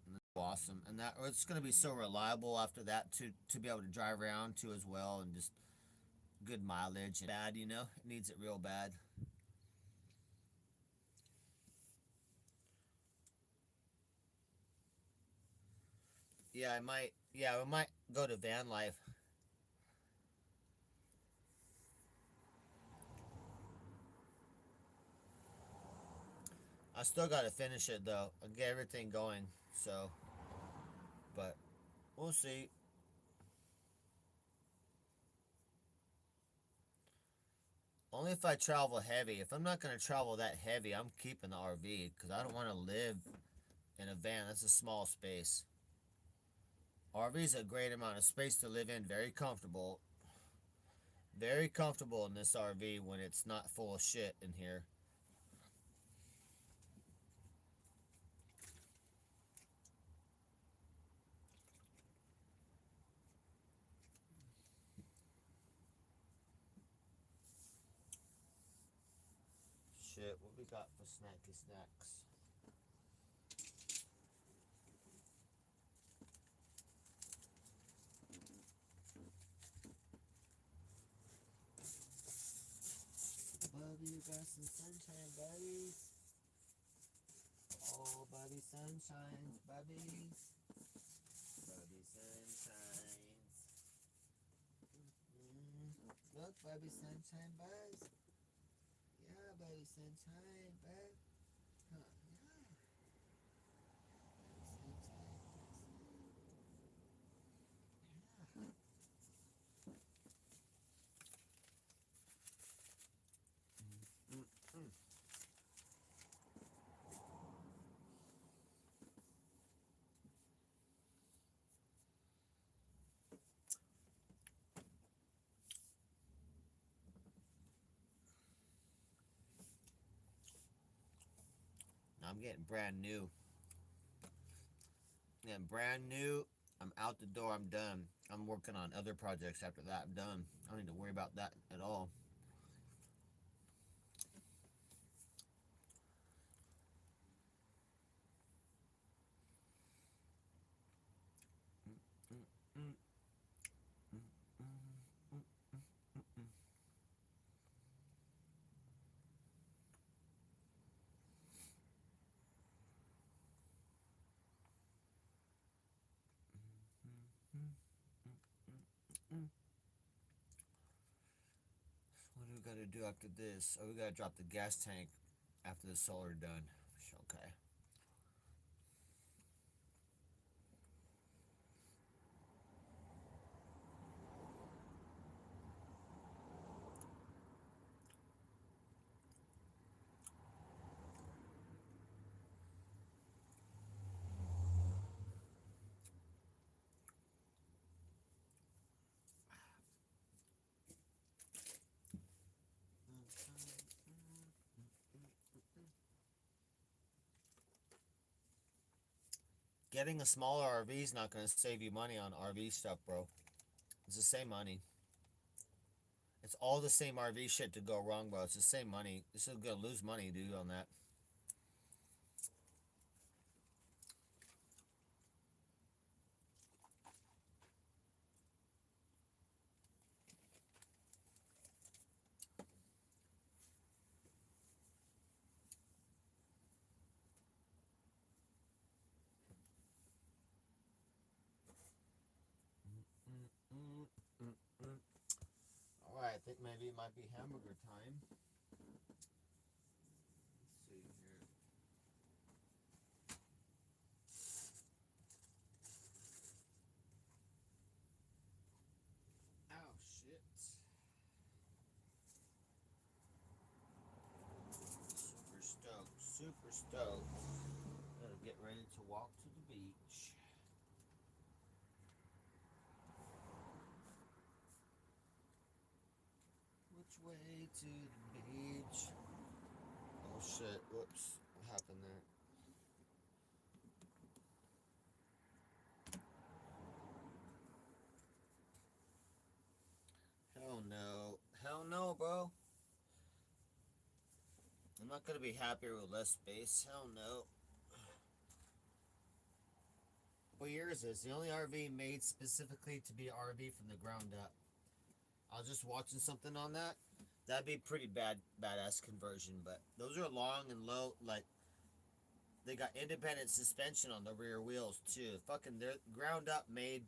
And that's awesome, and that it's gonna be so reliable after that to be able to drive around to as well, and just good mileage. And bad, it needs it real bad. Yeah, I might. Yeah, we might go to van life. I still gotta finish it though. I'll get everything going. So, but we'll see. Only if I travel heavy. If I'm not gonna travel that heavy, I'm keeping the RV because I don't want to live in a van. That's a small space. RV is a great amount of space to live in. Very comfortable. Very comfortable in this RV when it's not full of shit in here. Shit, what we got for snacky snacks? Buddy, you got some sunshine, buddy. Oh, buddy, sunshines, buddy. Buddy, sunshines. Look, buddy, sunshine, buzz. Yeah, buddy, sunshine, bud. Huh, yeah. Sunshine, yeah. Mm-mm. I'm getting brand new. Yeah, brand new. I'm out the door. I'm done. I'm working on other projects after that. I'm done. I don't need to worry about that at all. What do we gotta do after this? Oh, we gotta drop the gas tank after the solar done. Okay. Getting a smaller RV is not gonna save you money on RV stuff, bro. It's the same money. It's all the same RV shit to go wrong, bro. It's the same money. This is gonna lose money, dude, on that. Alright, I think maybe it might be hamburger time. Let's see here. Oh, shit. Super stoked. Super stoked. Gotta get ready to walk to the beach. Which way to the beach? Oh shit, whoops. What happened there? Hell no. Hell no, bro. I'm not gonna be happier with less space. Hell no. What year is this? The only RV made specifically to be an RV from the ground up. I was just watching something on that. That'd be pretty badass conversion, but those are long and low, like they got independent suspension on the rear wheels too. Fucking they're ground up made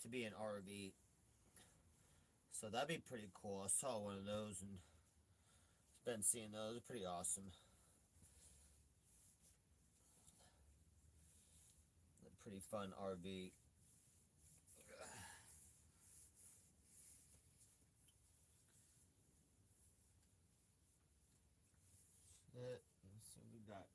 to be an RV. So that'd be pretty cool. I saw one of those and been seeing those. They're pretty awesome. A pretty fun RV. Let's see what we got.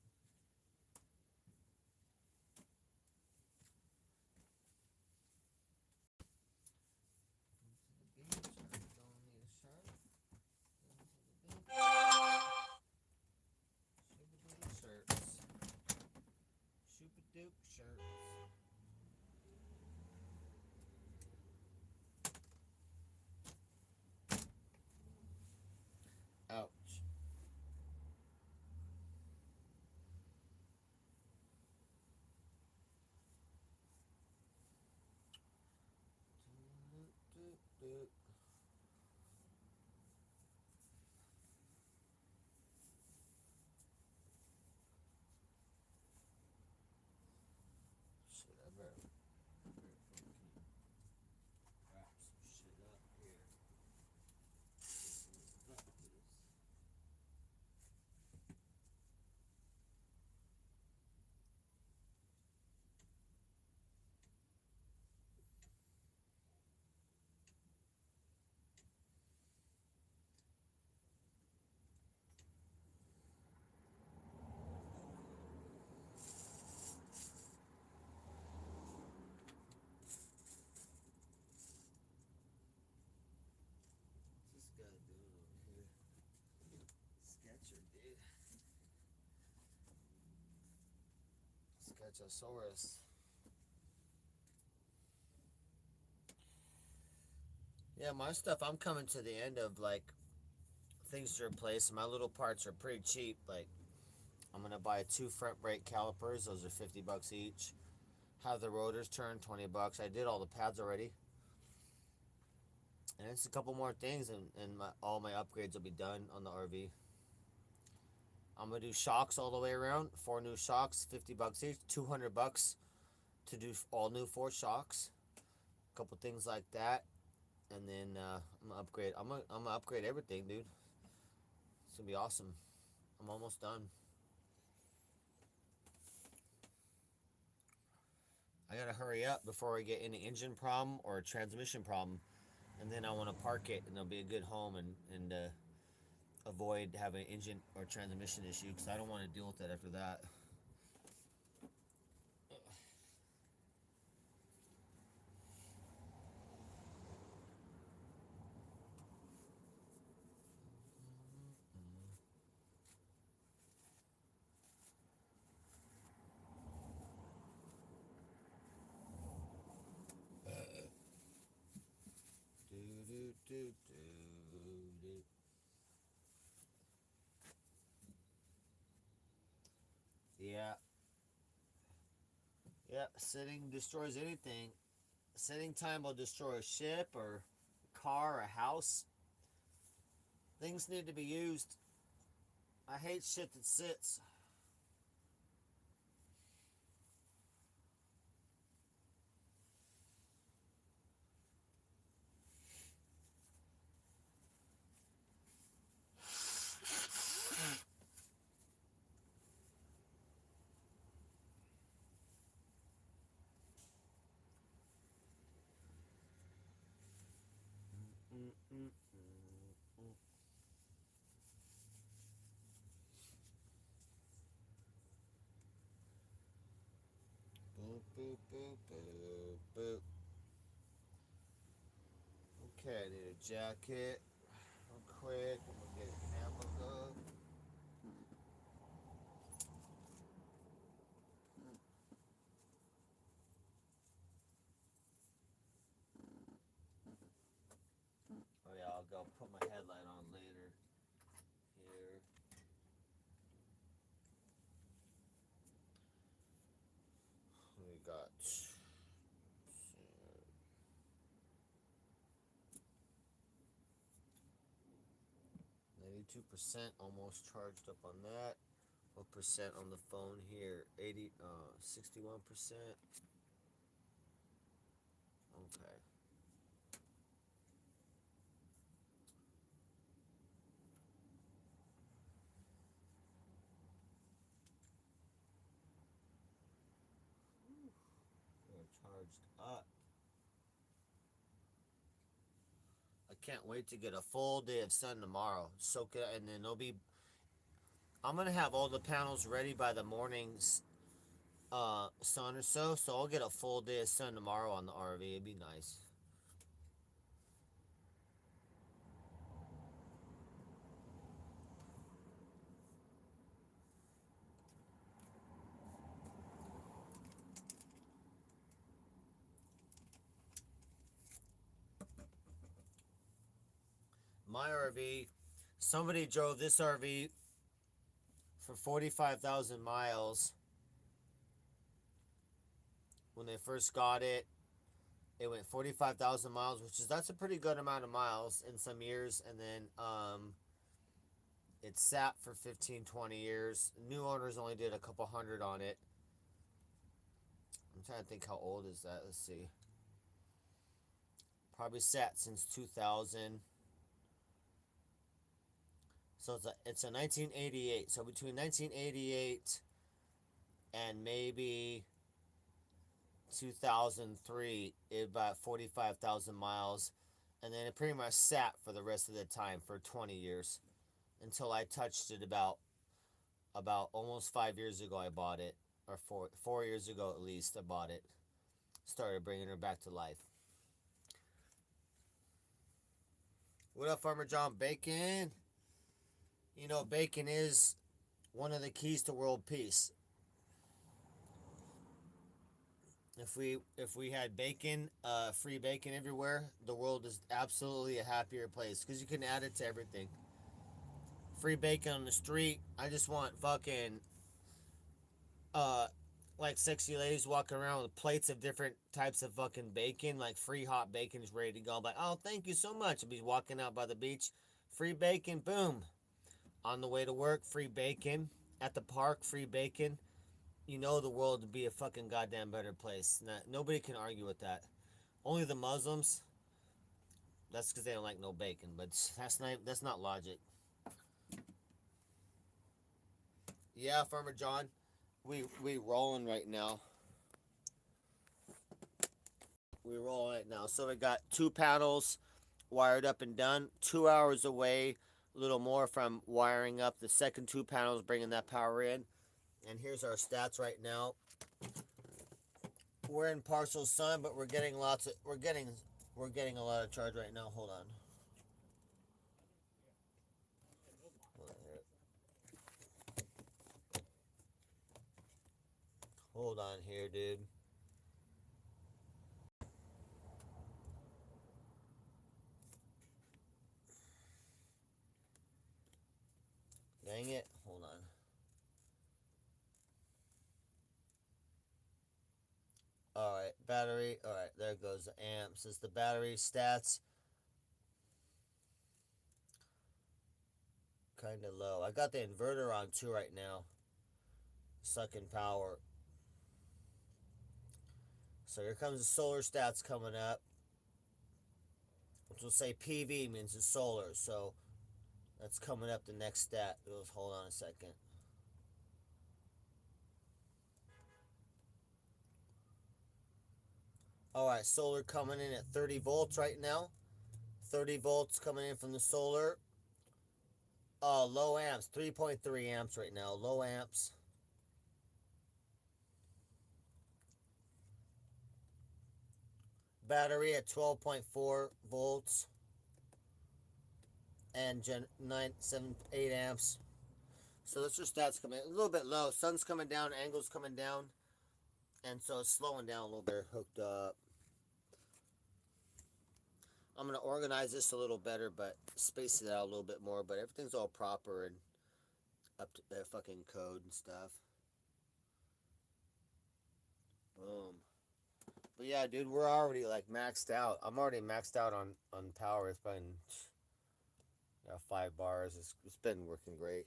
Shirts. Super Duke shirts. Ouch. Shit, I better wrap some shit up here. What's this guy doing over here? Sketcher, dude. Sketchosaurus. Yeah, my stuff, I'm coming to the end of like things to replace. My little parts are pretty cheap. Like, I'm gonna buy 2 front brake calipers. Those are $50 each. Have the rotors turned, $20. I did all the pads already. And it's a couple more things, and all my upgrades will be done on the RV. I'm gonna do shocks all the way around. 4 new shocks, $50 each. $200 to do all new 4 shocks. A couple things like that, and then I'm gonna upgrade. I'm gonna upgrade everything, dude. It's gonna be awesome. I'm almost done. I gotta hurry up before I get any engine problem or a transmission problem, and then I want to park it, and it'll be a good home, and avoid having an engine or transmission issue because I don't want to deal with that after that. Do do do do. Yep, sitting destroys anything. Sitting time will destroy a ship or a car or a house. Things need to be used. I hate shit that sits. Boop, boop, boop, boop, boop. Okay, I need a jacket real quick. I'm gonna get a hamburger. Oh yeah, I'll go put my headlight on later. Here. We got 92% almost charged up on that. What percent on the phone here? 61%. Okay. We're charged up. I can't wait to get a full day of sun tomorrow. Soak it, and then it'll be. I'm gonna have all the panels ready by the morning's sun or so. So I'll get a full day of sun tomorrow on the RV. It'd be nice. My RV. Somebody drove this RV for 45,000 miles when they first got it. It went 45,000 miles, which is that's a pretty good amount of miles in some years, and then it sat for 15, 20 years. New owners only did a couple hundred on it. I'm trying to think how old is that. Let's see. Probably sat since 2000. So it's a 1988. So between 1988 and maybe 2003, it about 45,000 miles, and then it pretty much sat for the rest of the time for 20 years until I touched it about almost 5 years ago. I bought it, or 4 years ago at least. I bought it. Started bringing her back to life. What up, Farmer John? Bacon. You know, bacon is one of the keys to world peace. If we had bacon, free bacon everywhere, the world is absolutely a happier place because you can add it to everything. Free bacon on the street. I just want fucking uh like sexy ladies walking around with plates of different types of fucking bacon, like free hot bacon is ready to go. I'm like, oh, thank you so much. I'll be walking out by the beach, free bacon, boom. On the way to work, free bacon. At the park, free bacon. You know the world would be a fucking goddamn better place. Nobody can argue with that. Only the Muslims. That's because they don't like no bacon, but that's not logic. Yeah, Farmer John, we rolling right now. We rolling right now. So we got two panels wired up and done. 2 hours away, a little more from wiring up the second two panels, bringing that power in. And here's our stats right now. We're in partial sun, but we're getting a lot of charge right now. Hold on. Hold on here, dude. Dang it. Hold on. battery. All right, there goes the amps. Is the battery stats kind of low? I got the inverter on too right now, sucking power. So here comes the solar stats coming up, which will say PV means it's solar. So that's coming up the next stat. Let's hold on a second. All right, solar coming in at 30 volts right now. 30 volts coming in from the solar. Low amps, 3.3 amps right now. Low amps. Battery at 12.4 volts and 8 amps. So that's your stats coming in. A little bit low. Sun's coming down, angle's coming down, and so it's slowing down a little bit. Hooked up. I'm gonna organize this a little better, but space it out a little bit more. But everything's all proper and up to their fucking code and stuff. Boom. But yeah, dude, we're already like maxed out. I'm already maxed out on power. It's been 5 bars. It's been working great.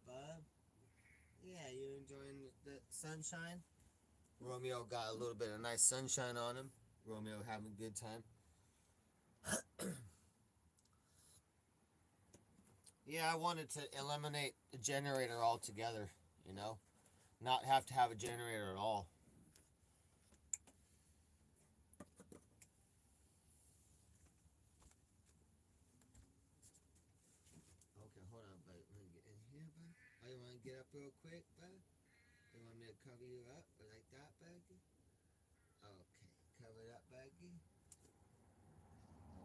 Bub, yeah, you enjoying the sunshine? Romeo got a little bit of nice sunshine on him. Romeo having a good time. Yeah, I wanted to eliminate the generator altogether, you know? Not have to have a generator at all. Okay, hold on, bud. Let me get in here, bud. Oh, you want to get up real quick, bud? You want me to cover you up like that, Baggy? Okay, cover it up, Baggy.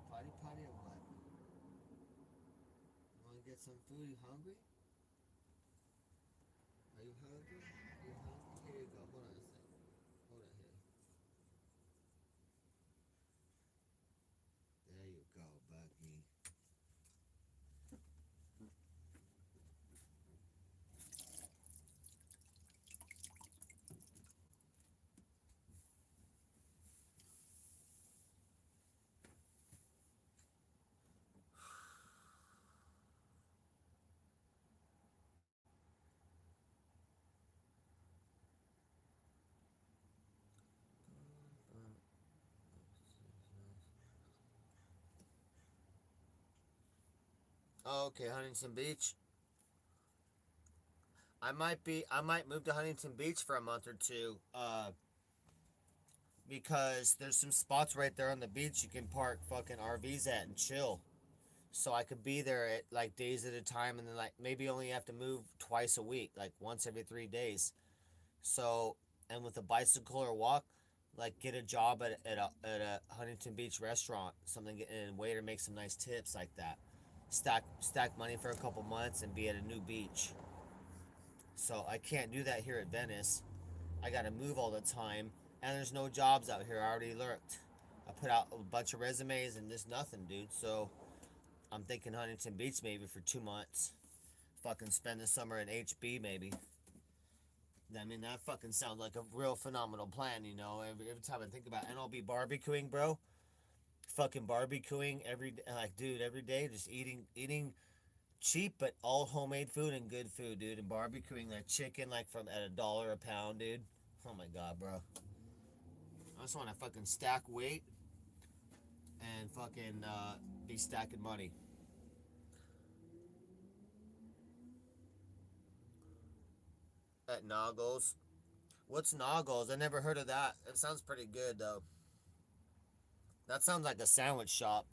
Potty potty or what? You want to get some food? You hungry? Are you hungry? Are you hungry? Here you go. Hold on a second. Hold on here. There you go, Buggy. Oh, okay, Huntington Beach. I might move to Huntington Beach for a month or two. Because there's some spots right there on the beach you can park fucking RVs at and chill. So I could be there at like days at a time, and then like maybe only have to move twice a week, like once every 3 days. So, and with a bicycle or walk, like get a job at a Huntington Beach restaurant, something, and waiter make some nice tips like that. Stack money for a couple months and be at a new beach. So I can't do that here at Venice. I gotta move all the time, and there's no jobs out here. I already looked. I put out a bunch of resumes and there's nothing, dude. So I'm thinking Huntington Beach maybe for 2 months. Fucking spend the summer in HB maybe. I mean, that fucking sounds like a real phenomenal plan, you know. Every time I think about it, and I'll be barbecuing, bro. Fucking barbecuing like, dude, every day, just eating cheap but all homemade food and good food, dude, and barbecuing like chicken like from at $1 a pound, dude. Oh my god, bro. I just want to fucking stack weight and fucking be stacking money. At Noggles. What's Noggles? I never heard of that. It sounds pretty good though. That sounds like a sandwich shop.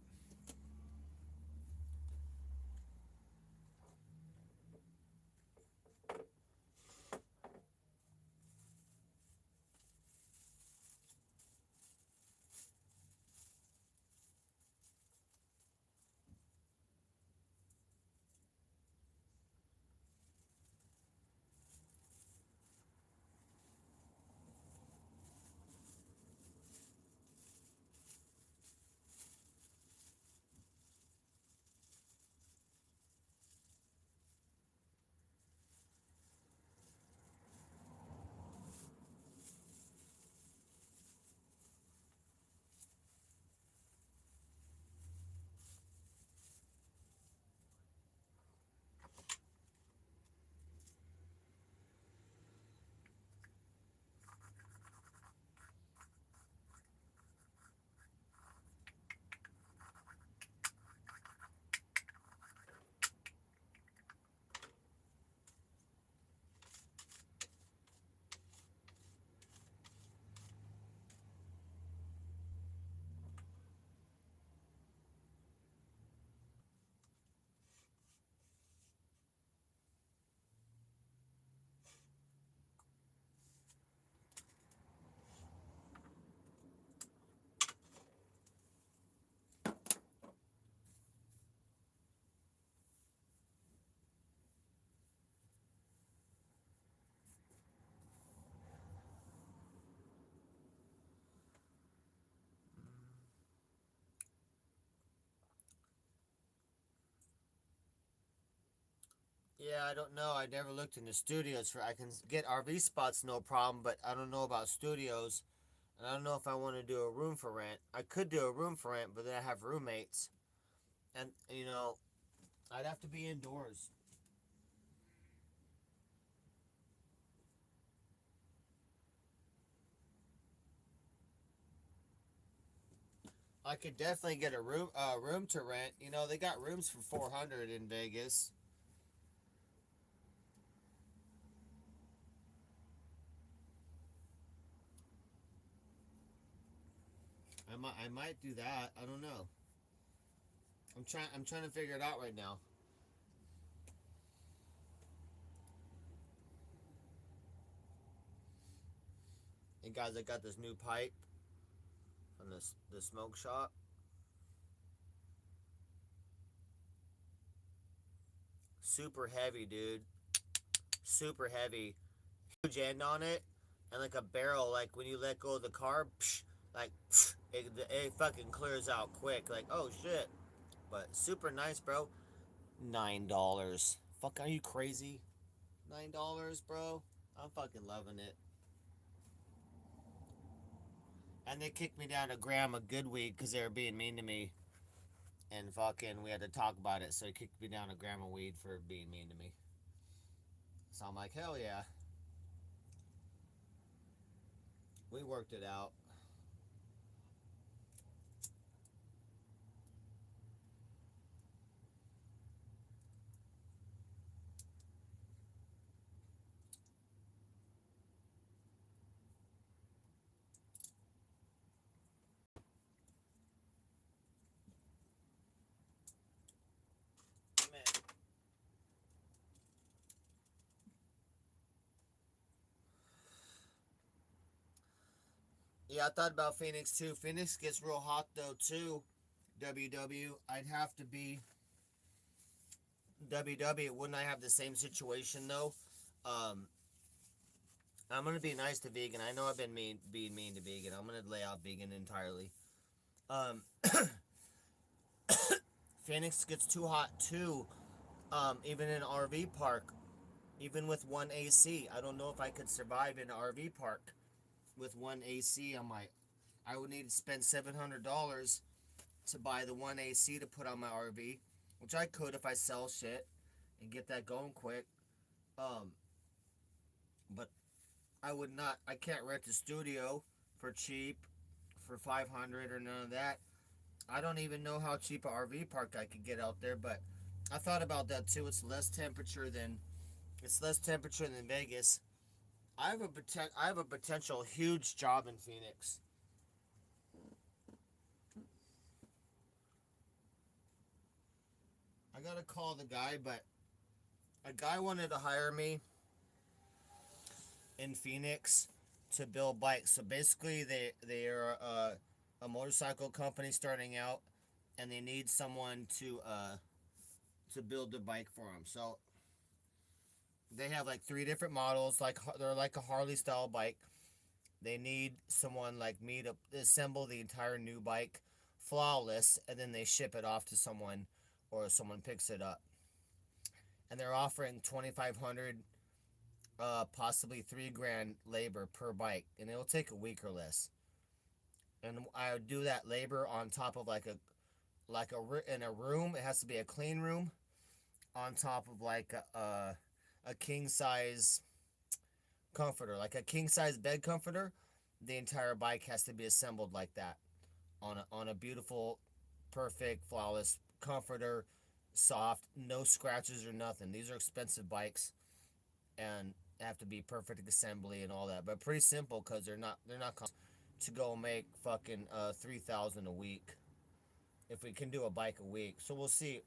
Yeah, I don't know. I never looked into studios for. I can get RV spots no problem, but I don't know about studios, and I don't know if I want to do a room for rent. I could do a room for rent, but then I have roommates, and I'd have to be indoors. I could definitely get a room to rent. They got rooms for 400 in Vegas. I might do that. I don't know. I'm trying to figure it out right now. And guys, I got this new pipe from the smoke shop. Super heavy, dude. Super heavy. Huge end on it, and like a barrel. Like when you let go of the car, psh, like psh, it fucking clears out quick. Like oh shit. But super nice, bro. $9. Fuck, are you crazy? $9, bro. I'm fucking loving it. And they kicked me down to gram a good week because they were being mean to me. And fucking, we had to talk about it. So he kicked me down a gram of weed for being mean to me. So I'm like, hell yeah. We worked it out. Man. Yeah, I thought about Phoenix too. Phoenix gets real hot though too. WW. I'd have to be WW. Wouldn't I have the same situation though? Um, I'm gonna be nice to vegan. I know I've been being mean to vegan. I'm gonna lay out vegan entirely. Um, Phoenix gets too hot too. Even in an RV park, even with one AC, I don't know if I could survive in an RV park with one AC. I would need to spend $700 to buy the one AC to put on my RV, which I could if I sell shit and get that going quick. Um, but I would not. I can't rent a studio for cheap for 500 or none of that. I don't even know how cheap a RV park I could get out there, but I thought about that too. It's less temperature than Vegas. I have a potential huge job in Phoenix. I gotta call the guy, but a guy wanted to hire me in Phoenix to build bikes. So basically, they are a motorcycle company starting out, and they need someone to build the bike for them. So they have like three different models. Like they're like a Harley style bike. They need someone like me to assemble the entire new bike flawless, and then they ship it off to someone, or someone picks it up. And they're offering 2,500, possibly 3 grand labor per bike, and it'll take a week or less. And I would do that labor on top of in a room. It has to be a clean room on top of like a king size comforter, like a king size bed comforter. The entire bike has to be assembled like that on a beautiful, perfect, flawless comforter, soft, no scratches or nothing. These are expensive bikes and have to be perfect assembly and all that, but pretty simple because they're not to go make fucking 3,000 a week if we can do a bike a week. So we'll see.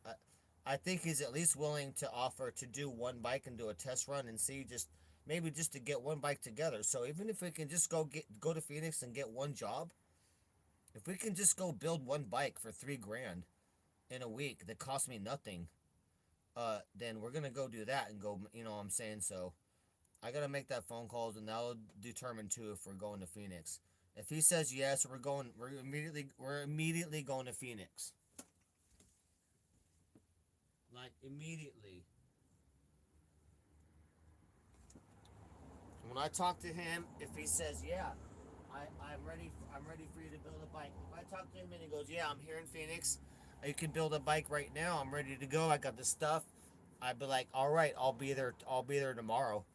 I think he's at least willing to offer to do one bike and do a test run and see, just maybe just to get one bike together. So even if we can just go to Phoenix and get one job, if we can just go build one bike for 3 grand in a week that cost me nothing, then we're gonna go do that and go. You know what I'm saying? So I gotta make that phone calls, and that'll determine too if we're going to Phoenix. If he says yes, we're going. We're immediately going to Phoenix. Like immediately. When I talk to him, if he says, "Yeah, I'm ready for you to build a bike." If I talk to him and he goes, "Yeah, I'm here in Phoenix. You can build a bike right now. I'm ready to go. I got the stuff." I'd be like, "All right, I'll be there. I'll be there tomorrow.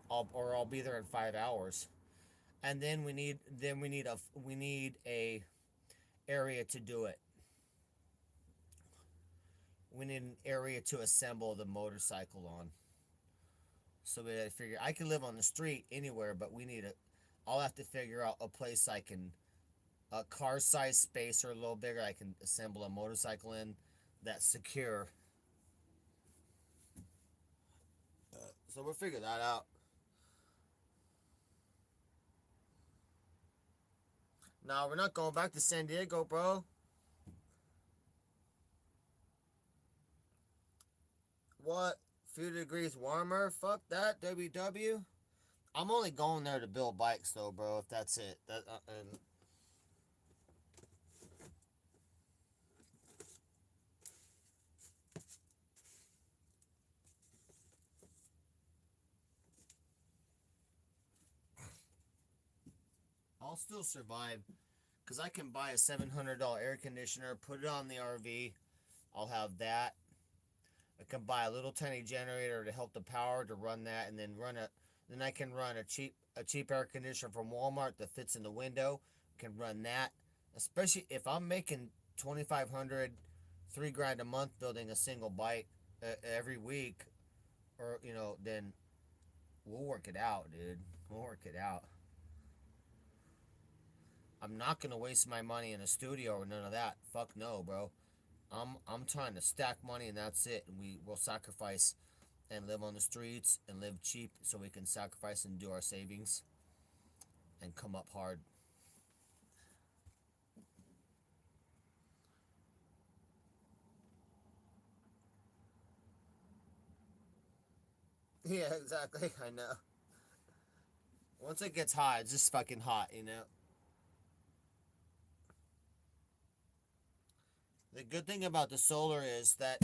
I'll be there in 5 hours." And then we need a area to do it. We need an area to assemble the motorcycle on. So we had to figure. I can live on the street anywhere, but we need a. I'll have to figure out a place I can, a car size space or a little bigger. I can assemble a motorcycle in that's secure. So we'll figure that out. Now we're not going back to San Diego, bro. What? Few degrees warmer? Fuck that, WW. I'm only going there to build bikes, though, bro. If that's it, and I'll still survive because I can buy a $700 air conditioner, put it on the RV. I'll have that. I can buy a little tiny generator to help the power to run that, and then run a. Then I can run a cheap air conditioner from Walmart that fits in the window. Can run that, especially if I'm making 2,500, $3,000 a month building a single bike every week, or then we'll work it out, dude. We'll work it out. I'm not gonna waste my money in a studio or none of that. Fuck no, bro. I'm trying to stack money and that's it. And we will sacrifice and live on the streets and live cheap so we can sacrifice and do our savings and come up hard. Yeah, exactly. I know. Once it gets hot, it's just fucking hot. The good thing about the solar is that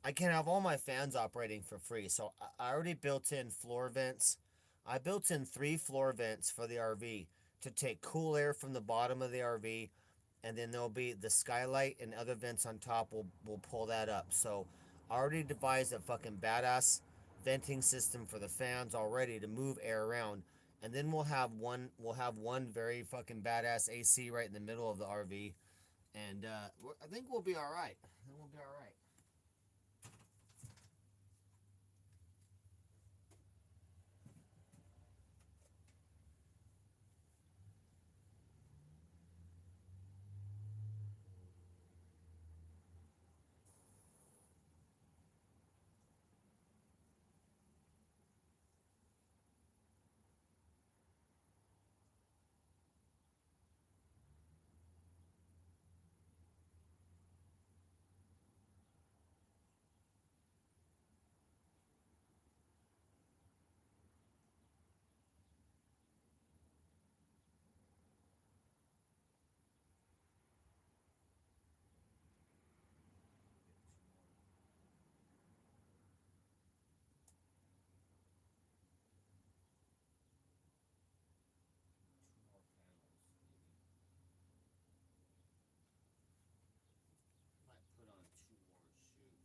I can have all my fans operating for free. So I already built in floor vents. I built in 3 floor vents for the RV to take cool air from the bottom of the RV, and then there'll be the skylight and other vents on top will pull that up. So I already devised a fucking badass venting system for the fans already to move air around. And then we'll have one very fucking badass AC right in the middle of the RV, and I think we'll be all right. I think we'll be all right. Two more panels, maybe. Might put on 2 more shoot.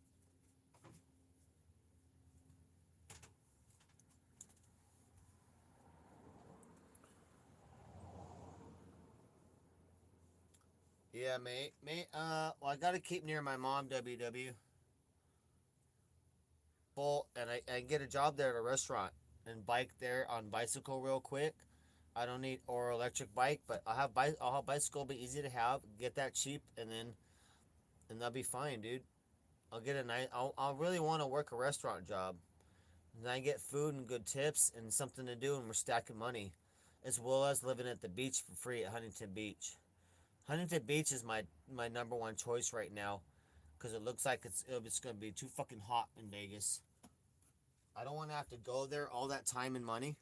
Yeah, mate. Well, I gotta keep near my mom, WW. Full, and I get a job there at a restaurant and bike there on bicycle real quick. I don't need or electric bike, but I'll have bicycle. Be easy to have. Get that cheap, and that'll be fine, dude. I'll get a nice. I'll really want to work a restaurant job. And I get food and good tips and something to do, and we're stacking money, as well as living at the beach for free at Huntington Beach. Huntington Beach is my number one choice right now, because it looks like it's gonna be too fucking hot in Vegas. I don't want to have to go there all that time and money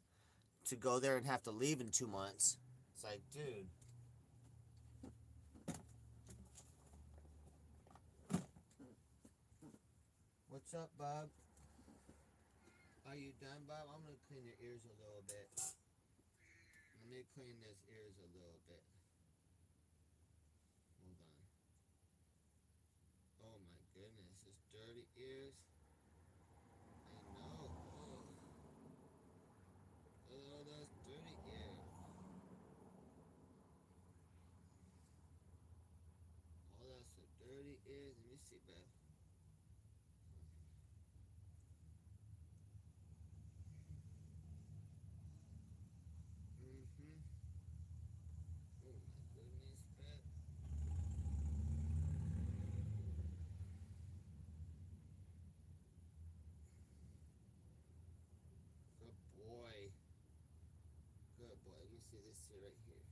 to go there and have to leave in 2 months. It's like, dude, what's up, Bob? Are you done, Bob? I'm gonna clean your ears a little bit. Let me clean his ears a little bit. Hold on. Oh my goodness, his dirty ears. I know. Oh, oh those dirty ears. Oh, that's the dirty ears. Let me see, Beth. Mm-hmm. Oh my goodness, Beth. Good boy. Good boy. Let me see this here right here.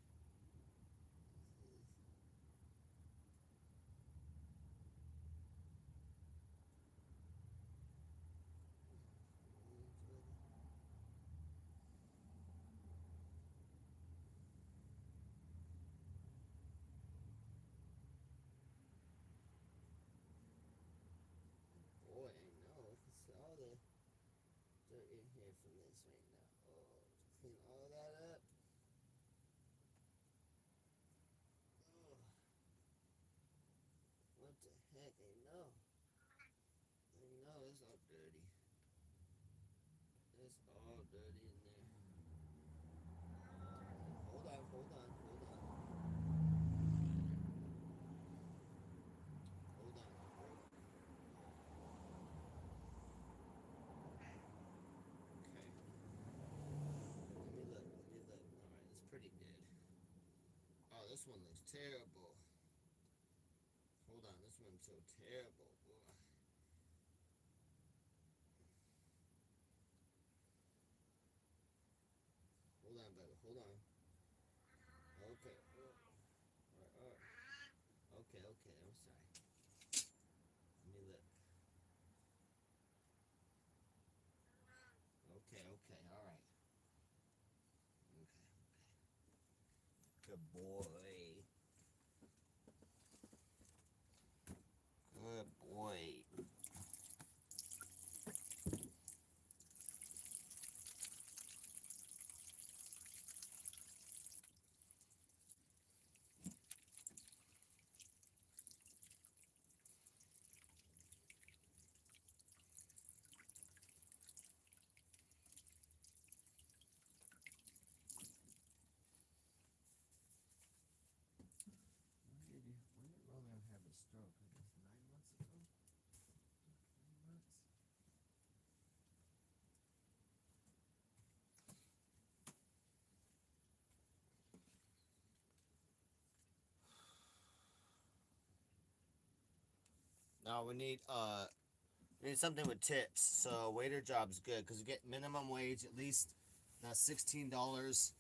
Boy, I know. I can see all the dirt in here from this right now. Oh, clean all that up. Oh, what the heck? I know. I know. It's all dirty. It's all dirty in there. Hold on, hold on, hold on. Hold on. Okay. Let me look. Let me look. Alright, it's pretty good. Oh, this one looks terrible. Hold on, this one's so terrible. Boy. Hold on, baby. Hold on. Okay. Alright, alright. Okay, okay. I'm sorry. Let me look. Okay, okay. Alright. Okay, okay. Good boy. Good boy. When did Roman have a stroke? I guess 9 months ago? 9 months? Now we need something with tips. So waiter job's good because we get minimum wage at least $16,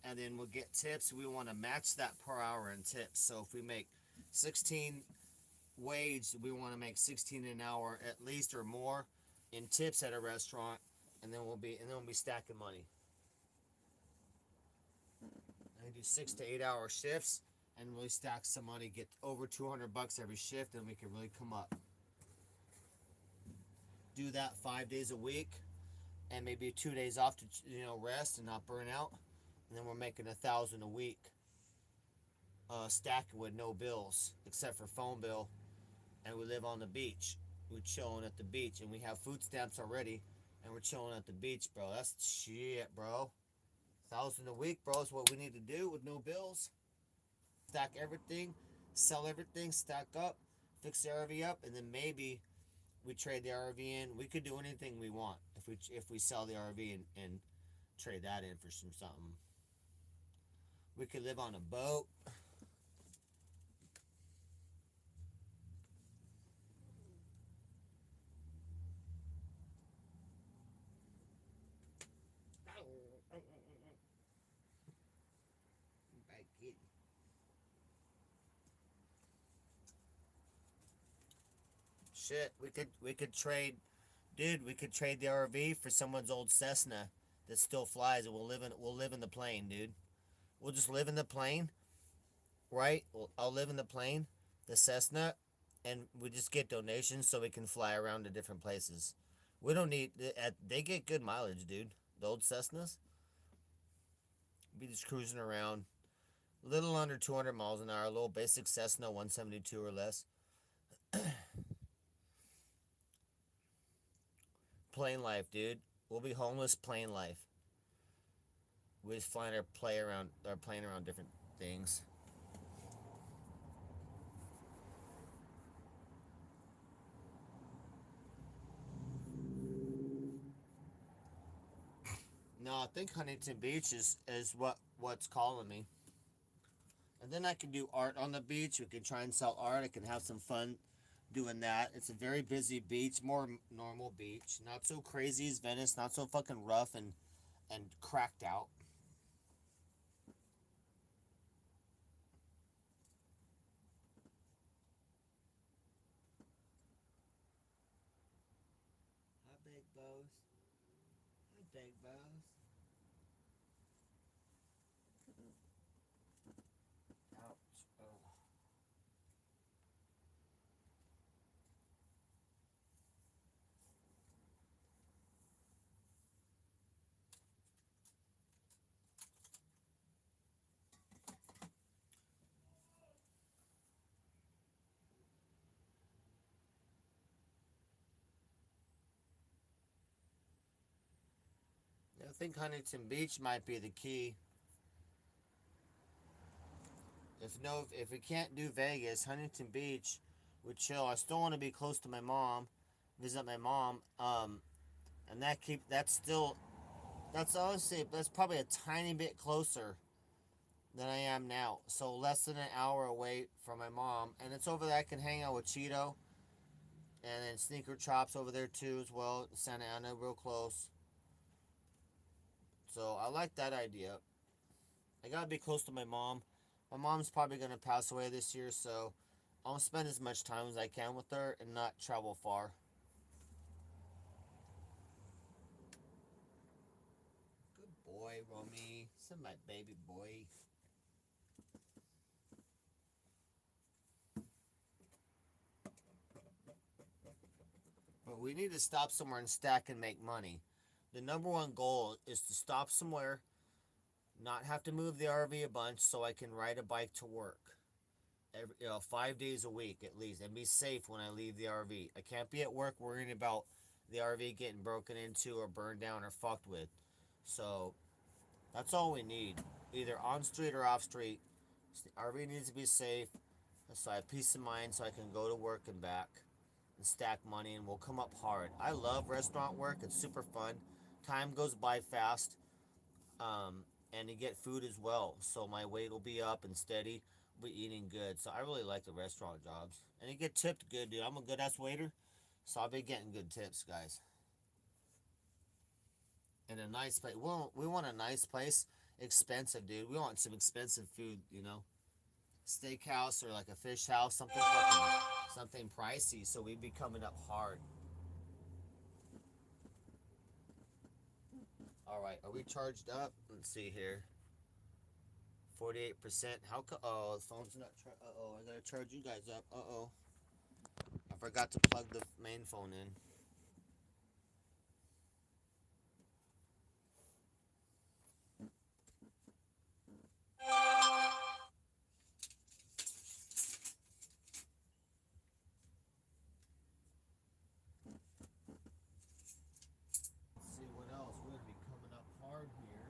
and then we'll get tips. We want to match that per hour in tips. So if we make 16 wage, we want to make 16 an hour at least or more in tips at a restaurant, and then we'll be stacking money. And we do 6 to 8 hour shifts and really stack some money, get over 200 bucks every shift, and we can really come up. Do that 5 days a week, and maybe 2 days off to rest and not burn out, and then we're making 1,000 a week, stacking with no bills except for phone bill, and we live on the beach. We're chilling at the beach, and we have food stamps already, and we're chilling at the beach, bro. That's shit, bro. 1,000 a week, bro, is what we need to do with no bills. Stack everything, sell everything, stack up, fix the RV up, and then maybe we trade the RV in. We could do anything we want if we sell the RV and trade that in for something. We could live on a boat. Shit, we could trade, dude. We could trade the RV for someone's old Cessna that still flies, and we'll live in the plane, dude. We'll just live in the plane, right? I'll live in the plane, the Cessna, and we just get donations so we can fly around to different places. We don't need. They get good mileage, dude. The old Cessnas. Be just cruising around, little under 200 miles an hour. A little basic Cessna 172 or less. Plain life, dude. We'll be homeless, plain life. We just flying our play around, or playing around different things. No, I think Huntington Beach is what's calling me. And then I can do art on the beach. We can try and sell art. I can have some fun doing that. It's a very busy beach, more normal beach. Not so crazy as Venice, not so fucking rough and cracked out. Hi, Big Bows. Hi, Big Bows. Ouch. Oh. I think Huntington Beach might be the key. If we can't do Vegas, Huntington Beach would chill. I still want to be close to my mom, visit my mom. And that's honestly that's probably a tiny bit closer than I am now. So less than an hour away from my mom, and it's over there. I can hang out with Cheeto, and then Sneaker Chops over there too as well. Santa Ana, real close. So I like that idea. I gotta be close to my mom. My mom's probably gonna pass away this year, so I'll spend as much time as I can with her and not travel far. Good boy, Romy. This is my baby boy. But we need to stop somewhere and stack and make money. The number one goal is to stop somewhere, not have to move the RV a bunch so I can ride a bike to work. 5 days a week at least, and be safe when I leave the RV. I can't be at work worrying about the RV getting broken into or burned down or fucked with. So that's all we need, either on street or off street. The RV needs to be safe, so I have peace of mind, so I can go to work and back and stack money, and we'll come up hard. I love restaurant work. It's super fun. Time goes by fast, and you get food as well. So my weight will be up and steady. We'll be eating good. So I really like the restaurant jobs, and you get tipped good, dude. I'm a good ass waiter, so I'll be getting good tips, guys. And a nice place. We want a nice place. Expensive, dude. We want some expensive food, steakhouse or like a fish house, something pricey. So we'd be coming up hard. All right, are we charged up? Let's see here. 48%. Oh, the phone's not. Uh oh, I gotta charge you guys up. Uh oh, I forgot to plug the main phone in. Let's see what else. We're gonna be coming up hard here.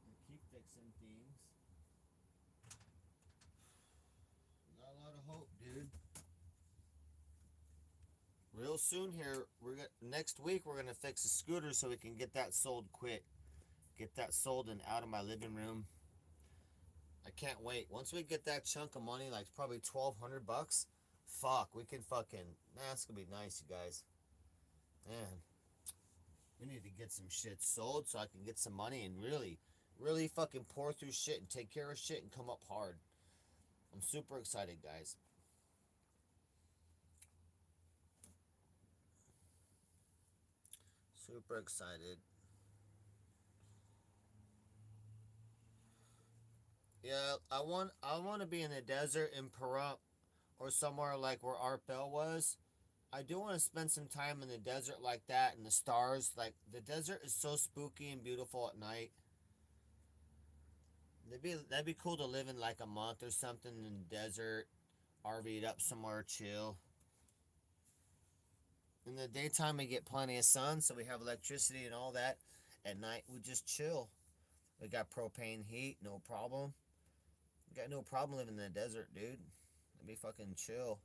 And keep fixing things. We got a lot of hope, dude. Real soon here, next week we're gonna fix a scooter so we can get that sold quick. Get that sold and out of my living room. I can't wait. Once we get that chunk of money, like probably 1,200 bucks, fuck, we can fucking. Man, it's gonna be nice, you guys. Man, we need to get some shit sold so I can get some money and really, really fucking pour through shit and take care of shit and come up hard. I'm super excited, guys. Super excited. Yeah, I want to be in the desert in Peru or somewhere like where Art Bell was. I do want to spend some time in the desert like that and the stars. Like, the desert is so spooky and beautiful at night. That'd be cool to live in like a month or something in the desert, RV'd up somewhere, chill. In the daytime, we get plenty of sun, so we have electricity and all that. At night, we just chill. We got propane heat, no problem. We got no problem living in the desert, dude. It'd be fucking chill.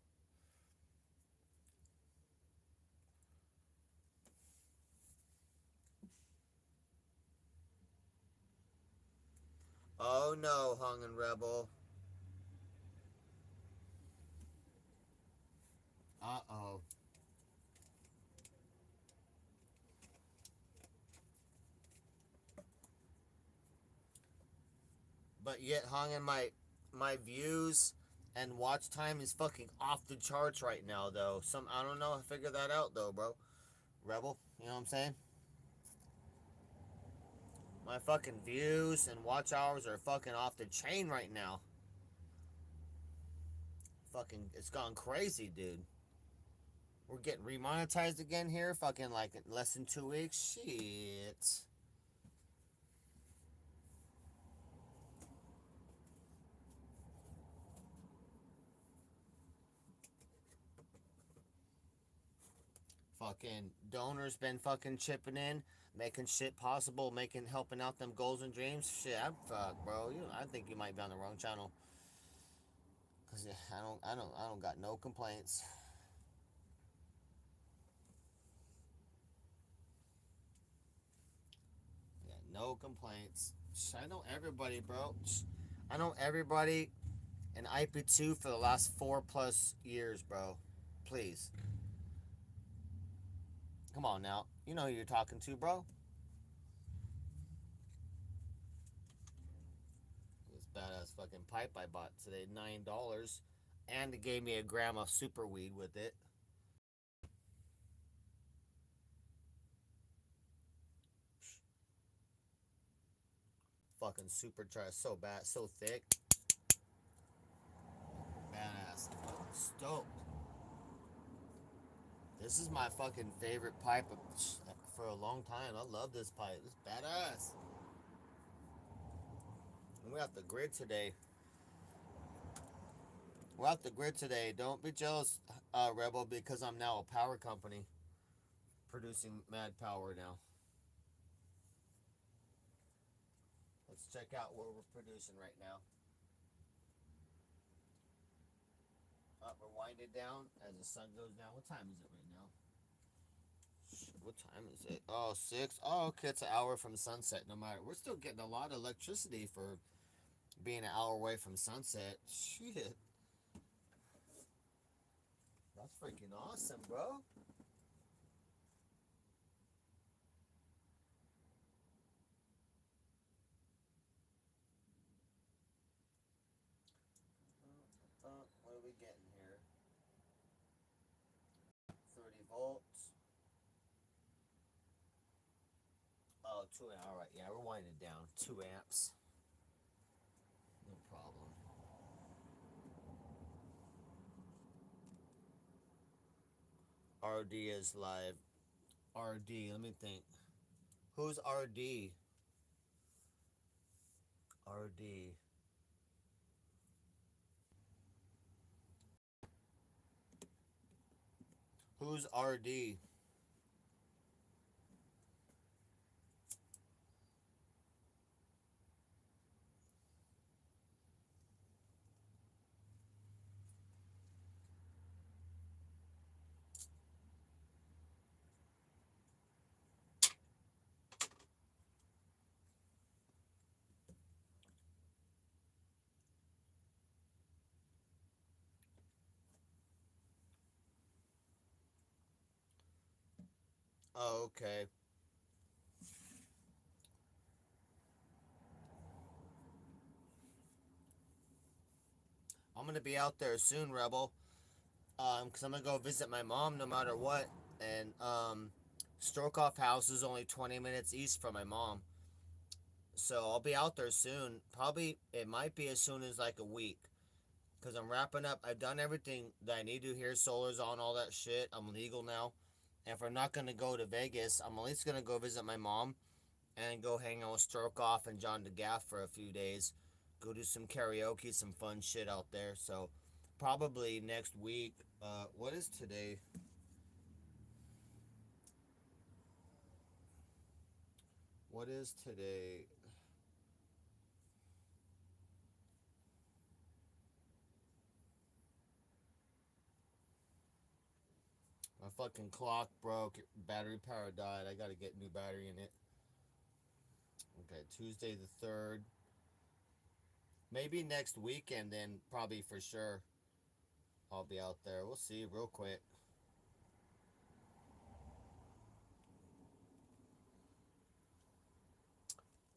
Oh no, Hung and Rebel. Uh oh. But yet, Hung and my views and watch time is fucking off the charts right now, though. I don't know. I figured that out though, bro. Rebel, you know what I'm saying? My fucking views and watch hours are fucking off the chain right now. Fucking, it's gone crazy, dude. We're getting remonetized again here, fucking like in less than 2 weeks. Shit. Fucking donors been fucking chipping in, making shit possible, helping out them goals and dreams. Shit, I'm fuck, bro. I think you might be on the wrong channel. Cause I don't got no complaints. Yeah, no complaints. I know everybody, bro. I know everybody in IP2 for the last 4+ years, bro. Please, come on now. You know who you're talking to, bro. This badass fucking pipe I bought today, $9, and it gave me a gram of super weed with it. Fucking supercharged, so bad, so thick, badass. Fucking stoked. This is my fucking favorite pipe for a long time. I love this pipe. It's badass. And we're off the grid today. We're off the grid today. Don't be jealous, Rebel, because I'm now a power company producing mad power now. Let's check out what we're producing right now. We're winding down as the sun goes down. What time is it right now? What time is it? Oh, 6. Oh, okay. It's an hour from sunset. No matter. We're still getting a lot of electricity for being an hour away from sunset. Shit. That's freaking awesome, bro. What are we getting here? 30 volts. Oh, 2 amps. All right. Yeah, we're winding down. 2 amps. No problem. RD is live. RD. Let me think. Who's RD? RD. Who's RD? Oh, okay. I'm gonna be out there soon, Rebel. Cause I'm gonna go visit my mom no matter what. And Strokeoff House is only 20 minutes east from my mom. So I'll be out there soon. Probably it might be as soon as like a week. because I'm wrapping up. I've done everything that I need to here. Solar's on, all that shit. I'm legal now. And if I'm not going to go to Vegas, I'm at least going to go visit my mom and go hang out with Stroke Off and John DeGaff for a few days. Go do some karaoke, some fun shit out there. So probably next week. What is today? What is today? My fucking clock broke. Battery power died. I gotta get new battery in it. Okay, Tuesday the 3rd. Maybe next weekend, then probably for sure I'll be out there. We'll see real quick.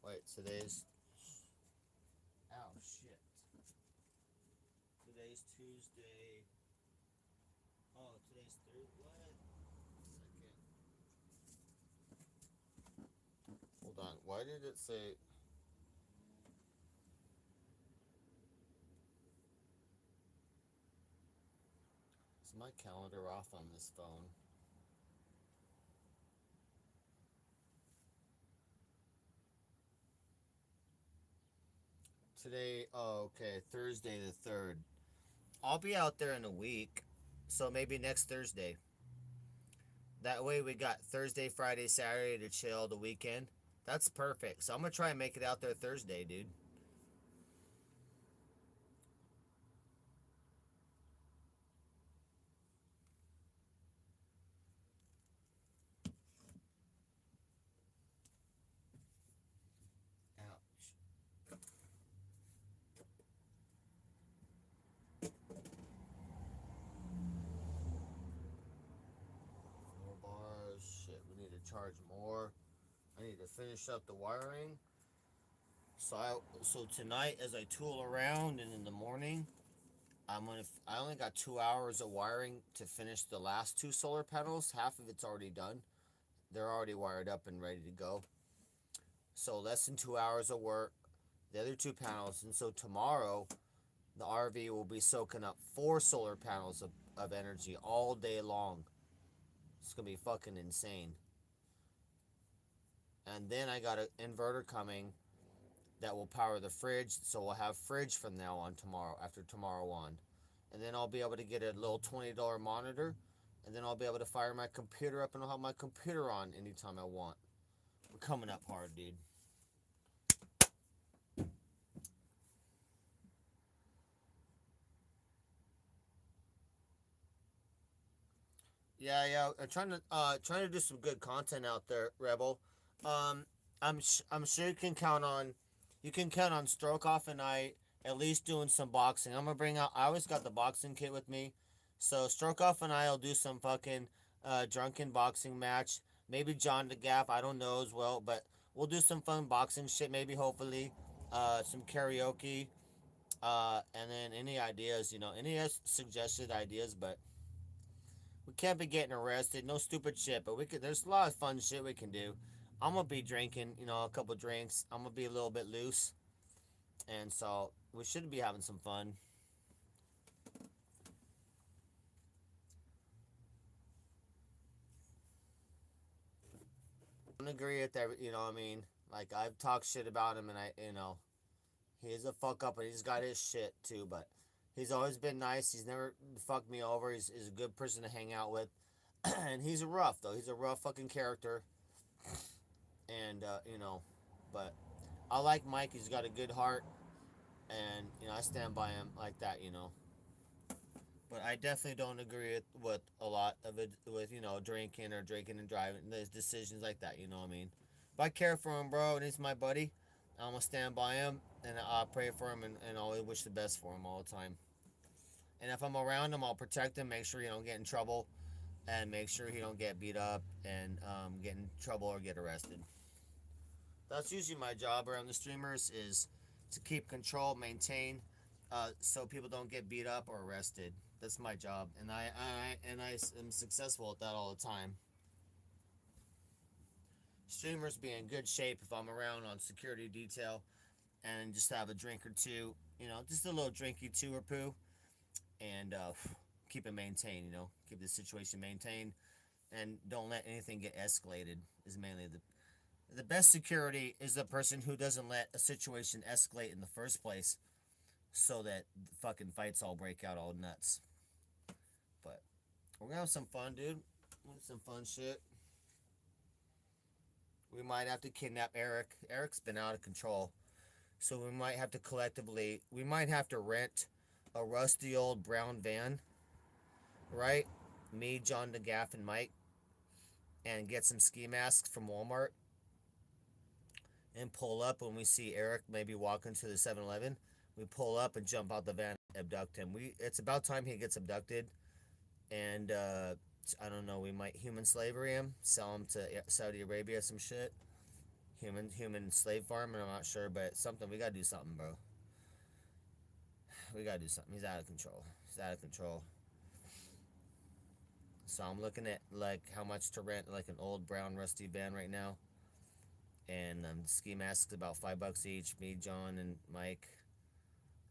Wait, today's. Oh, shit. Today's Tuesday. Oh, today's Thursday. What? Second. Hold on. Why did it say. Is my calendar off on this phone? Today, oh, okay, Thursday the 3rd. I'll be out there in a week, so maybe next Thursday. That way we got Thursday, Friday, Saturday to chill the weekend. That's perfect. So I'm gonna try and make it out there Thursday, dude. Ouch. 4 bars. Shit, we need to charge more. I need to finish up the wiring. So tonight, as I tool around, and in the morning, I only got 2 hours of wiring to finish the last two solar panels. Half of it's already done. They're already wired up and ready to go. So less than 2 hours of work. The other two panels, and so tomorrow, the RV will be soaking up 4 solar panels of energy all day long. It's gonna be fucking insane. And then I got an inverter coming that will power the fridge, so we'll have fridge from now on tomorrow, after tomorrow on. And then I'll be able to get a little $20 monitor, and then I'll be able to fire my computer up and I'll have my computer on anytime I want. We're coming up hard, dude. Yeah. I'm trying to do some good content out there, Rebel. Um, I'm sure you can count on Stroke Off and I at least doing some boxing. I'm gonna bring out. I always got the boxing kit with me, so Stroke Off and I'll do some fucking drunken boxing match. Maybe John DeGaff. I don't know as well, but we'll do some fun boxing shit. Maybe hopefully, some karaoke. And then any ideas, any suggested ideas, but we can't be getting arrested. No stupid shit, but we could. There's a lot of fun shit we can do. I'm gonna be drinking, a couple drinks. I'm gonna be a little bit loose, and so we should be having some fun. I don't agree with that. You know what I mean? Like I've talked shit about him, and he's a fuck up, but he's got his shit too. But he's always been nice. He's never fucked me over. He's a good person to hang out with, and he's a rough though. He's a rough fucking character, and but I like Mike. He's got a good heart, and I stand by him like that. But I definitely don't agree with a lot of it with drinking and driving. There's decisions like that. You know what I mean? If I care for him, bro, and he's my buddy, I'm gonna stand by him and I'll pray for him and always wish the best for him all the time. And if I'm around him, I'll protect him, make sure he don't get in trouble, and make sure he don't get beat up and get in trouble or get arrested. That's usually my job around the streamers is to keep control, maintain, so people don't get beat up or arrested. That's my job, and I am successful at that all the time. Streamers be in good shape if I'm around on security detail and just have a drink or two, just a little drinky two or poo. and keep it maintained. Keep the situation maintained, and don't let anything get escalated. Is mainly the best security is the person who doesn't let a situation escalate in the first place, so that the fucking fights all break out all nuts. But we're gonna have some fun, dude. Some fun shit. We might have to kidnap Eric. Eric's been out of control. So we might have to collectively, we might have to rent a rusty old brown van, right? Me, John DeGaff, and Mike, and get some ski masks from Walmart and pull up when we see Eric maybe walking to the 7-Eleven. We pull up and jump out the van and abduct him. It's about time he gets abducted, and I don't know, we might human slavery him, sell him to Saudi Arabia, some shit. Human slave farm, and I'm not sure, but something, we gotta do something, bro. We gotta do something. He's out of control. He's out of control. So I'm looking at like how much to rent like an old brown rusty van right now, and ski masks about $5 each. Me, John, and Mike.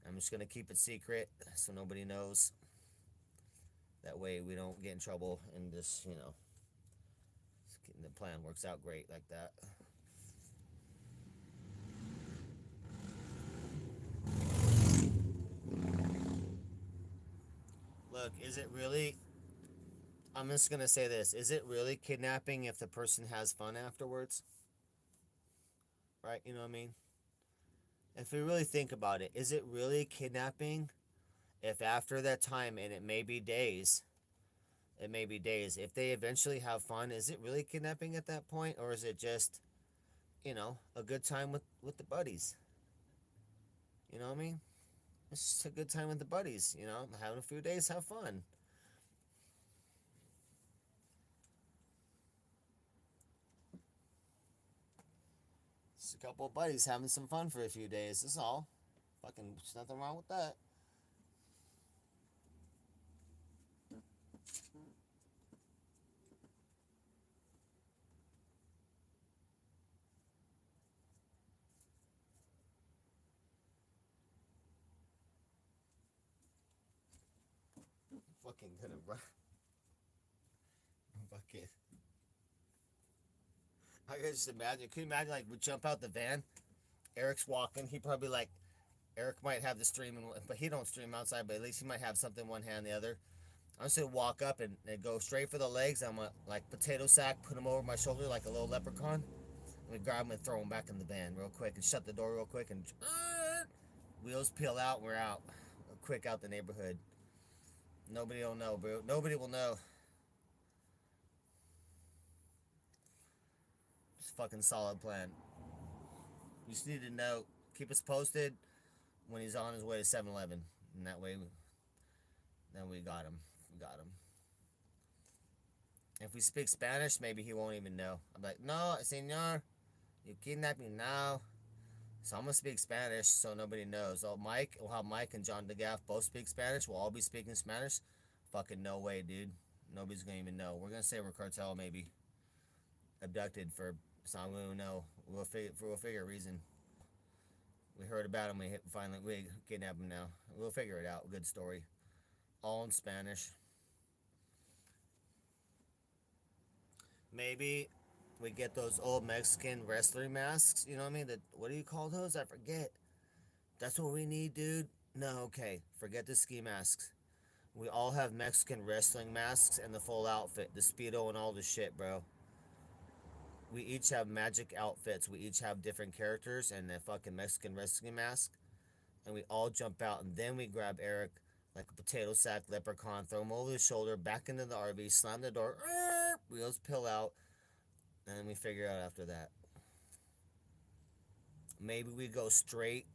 I'm just gonna keep it secret so nobody knows. That way we don't get in trouble, and just the plan works out great like that. Look, is it really? I'm just gonna say this: is it really kidnapping if the person has fun afterwards? Right? You know what I mean? If we really think about it, is it really kidnapping if after that time, and it may be days, if they eventually have fun, is it really kidnapping at that point, or is it just, a good time with the buddies? You know what I mean? It's just a good time with the buddies. Having a few days, have fun. Just a couple of buddies having some fun for a few days. That's all. Fucking, there's nothing wrong with that. Fucking gonna run. Fucking. I can just imagine. Can you imagine, like, we jump out the van? Eric's walking. He probably, like, Eric might have the stream, but he don't stream outside, but at least he might have something in one hand, the other. I'm just gonna walk up and go straight for the legs. I'm gonna, like, potato sack, put him over my shoulder like a little leprechaun. And we grab him and throw him back in the van real quick and shut the door real quick and wheels peel out and we're out. Quick out the neighborhood. Nobody will know, bro. Nobody will know. It's a fucking solid plan. You just need to know. Keep us posted when he's on his way to 7-Eleven. And that way, then we got him. We got him. If we speak Spanish, maybe he won't even know. I'm like, no, senor, you kidnapped me now. So I'm gonna speak Spanish so nobody knows. So we'll have Mike and John DeGaff both speak Spanish. We'll all be speaking Spanish. Fucking no way, dude. Nobody's gonna even know. We're gonna say we're cartel, maybe abducted for. So I'm gonna know. We'll figure a reason. We heard about him. We kidnapped him now. We'll figure it out. Good story. All in Spanish. Maybe we get those old Mexican wrestler masks. You know what I mean? What do you call those? I forget. That's what we need, dude. No, okay. Forget the ski masks. We all have Mexican wrestling masks and the full outfit, the Speedo and all the shit, bro. We each have magic outfits. We each have different characters and a fucking Mexican wrestling mask. And we all jump out, and then we grab Eric like a potato sack leprechaun, throw him over the shoulder, back into the RV, slam the door, wheels peel out, and then we figure out after that. Maybe we go straight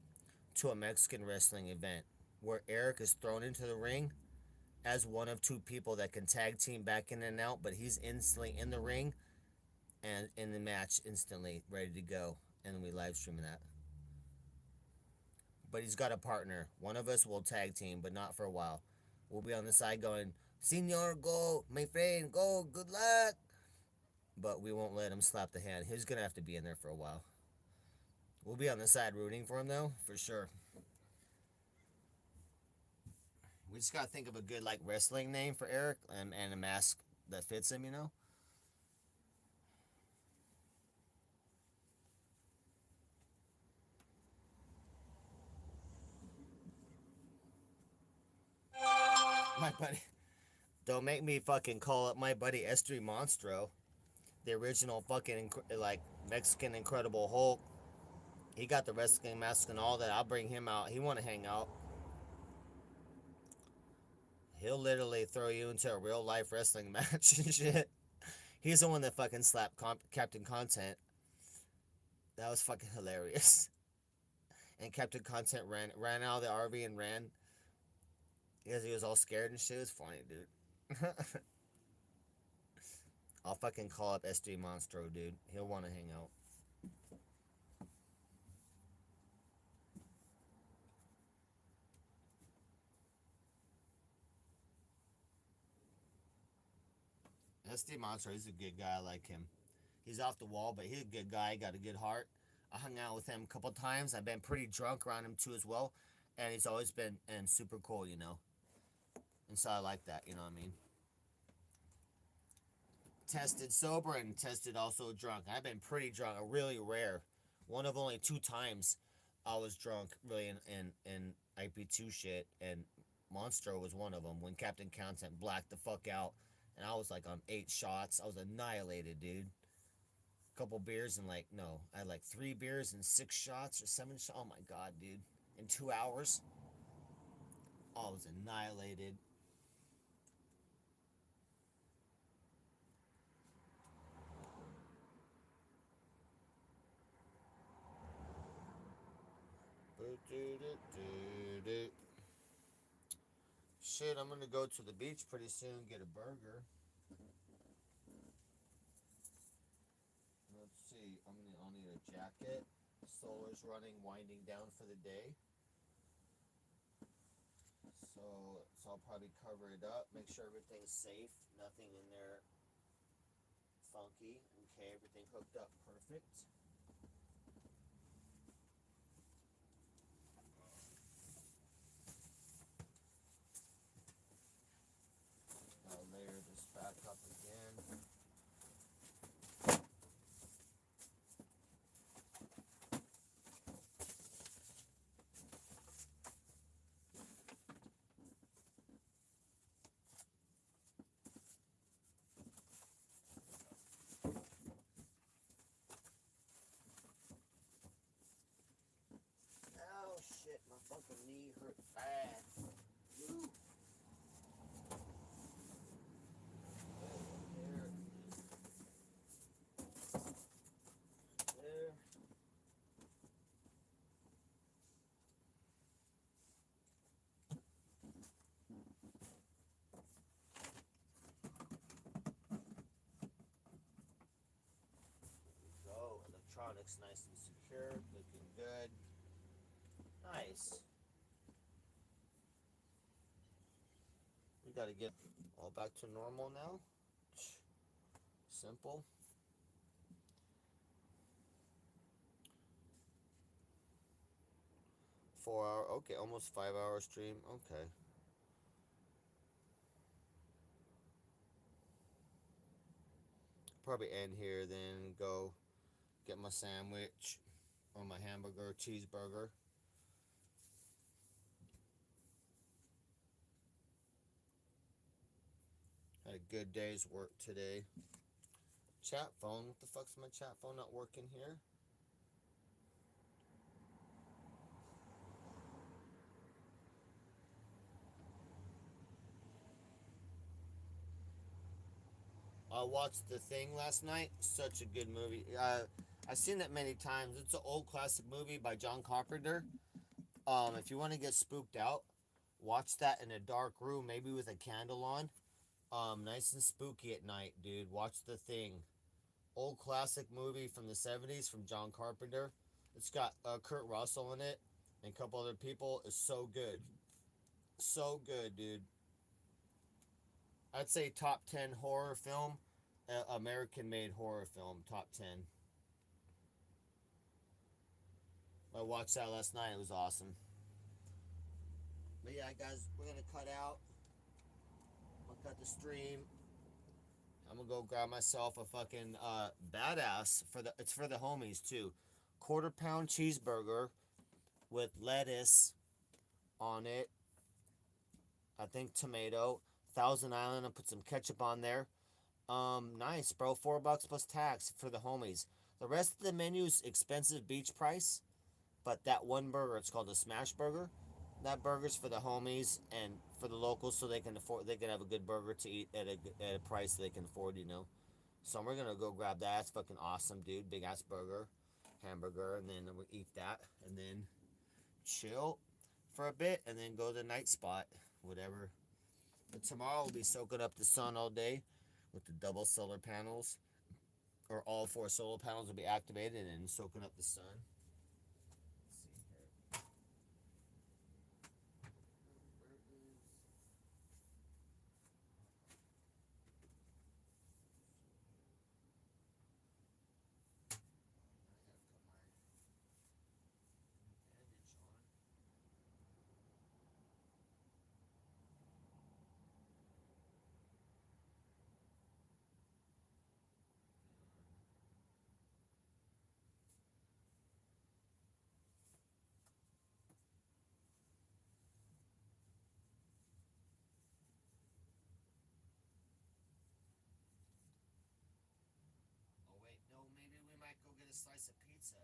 to a Mexican wrestling event where Eric is thrown into the ring as one of two people that can tag team back in and out, but he's instantly in the ring and in the match instantly ready to go, and then we live stream that. But he's got a partner. One of us will tag team, but not for a while. We'll be on the side going, Senor, go, my friend, go, good luck. But we won't let him slap the hand. He's gonna have to be in there for a while. We'll be on the side rooting for him though, for sure. We just gotta think of a good like wrestling name for Eric and a mask that fits him. You know. My buddy. Don't make me fucking call up my buddy S3 Monstro, the original fucking like Mexican Incredible Hulk. He got the wrestling mask and all that. I'll bring him out. He want to hang out. He'll literally throw you into a real life wrestling match and shit. He's the one that fucking slapped Captain Content. That was fucking hilarious. And Captain Content ran out of the RV and ran because he was all scared and shit. It was funny, dude. I'll fucking call up SD Monstro, dude. He'll want to hang out. SD Monstro, he's a good guy. I like him. He's off the wall, but he's a good guy. Got a good heart. I hung out with him a couple times. I've been pretty drunk around him too as well, and he's always been and super cool, you know. And so I like that, you know what I mean. Tested sober and tested also drunk. I've been pretty drunk, really rare. One of only 2 times I was drunk, really, in IP2 shit, and Monstro was one of them. When Captain Content blacked the fuck out, and I was like on 8 shots. I was annihilated, dude. Couple beers and like no, I had like 3 beers and 6 shots or 7 shots. Oh my god, dude! In 2 hours, oh, I was annihilated. Shit, I'm gonna go to the beach pretty soon. Get a burger. Let's see. I'll need a jacket. Solar's running, winding down for the day. So I'll probably cover it up. Make sure everything's safe. Nothing in there funky. Okay, everything hooked up perfect. I'll layer this back up again. Oh shit, my fucking knee hurt bad. Woo. There, there. Go. Electronics nice and secure, looking good. Nice. We gotta get all back to normal now. Simple. 4 hour, okay, almost 5 hour stream. Okay. Probably end here, then go get my sandwich or my hamburger, cheeseburger. Had a good day's work today. Chat phone. What the fuck's my chat phone not working here? I watched The Thing last night. Such a good movie. I've seen that many times. It's an old classic movie by John Carpenter. If you want to get spooked out, watch that in a dark room, maybe with a candle on. Nice and spooky at night, dude. Watch The Thing. Old classic movie from the 70s from John Carpenter. It's got Kurt Russell in it and a couple other people. It's so good. So good, dude. I'd say top 10 horror film, American made horror film, top 10. I watched that last night. It was awesome. But yeah, guys, we're gonna cut out. I'm gonna cut the stream. I'm gonna go grab myself a fucking badass for the. It's for the homies too. Quarter-pound cheeseburger with lettuce on it. I think tomato. Thousand Island. I put some ketchup on there. Nice, bro. $4 plus tax for the homies. The rest of the menu's expensive beach price, but that one burger, it's called a smash burger. That burger's for the homies and for the locals, so they can afford. They can have a good burger to eat at a price they can afford. You know. So we're gonna go grab that. It's fucking awesome, dude. Big ass burger, hamburger, and then we'll eat that, and then chill for a bit, and then go to the night spot, whatever. But tomorrow we'll be soaking up the sun all day with the double solar panels, or all four solar panels will be activated and soaking up the sun. Let's see here. Where is? I gotta put my bandage on. Oh wait, no, maybe we might go get a slice of pizza.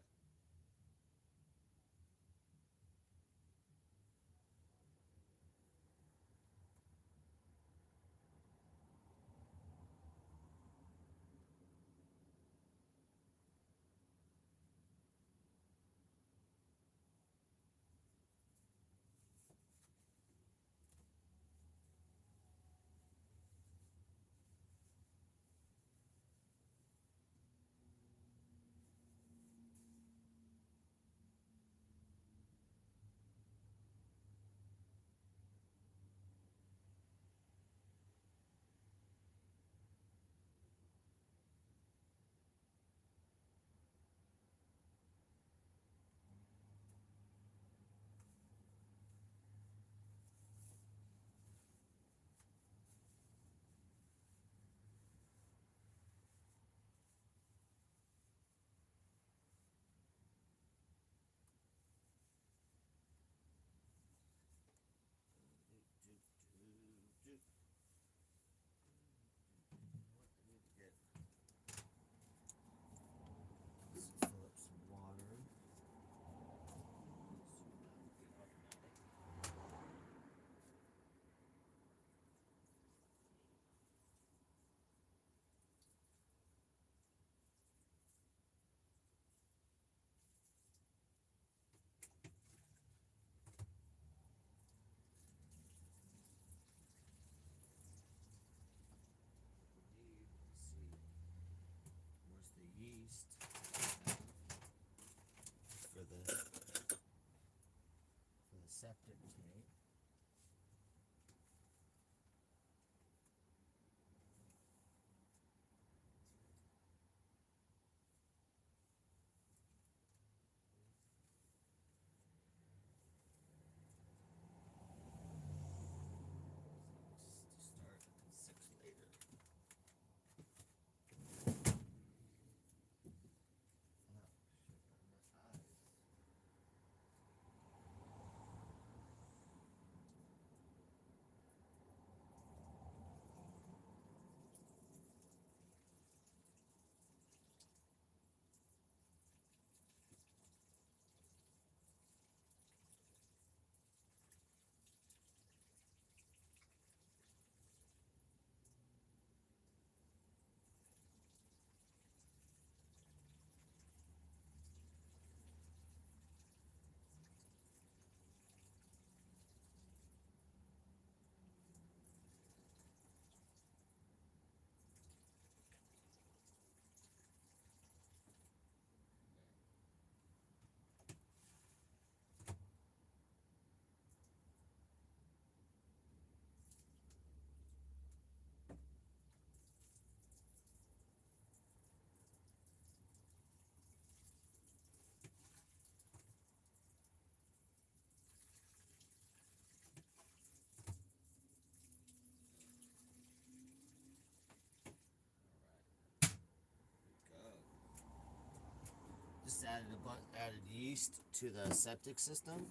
added yeast to the septic system,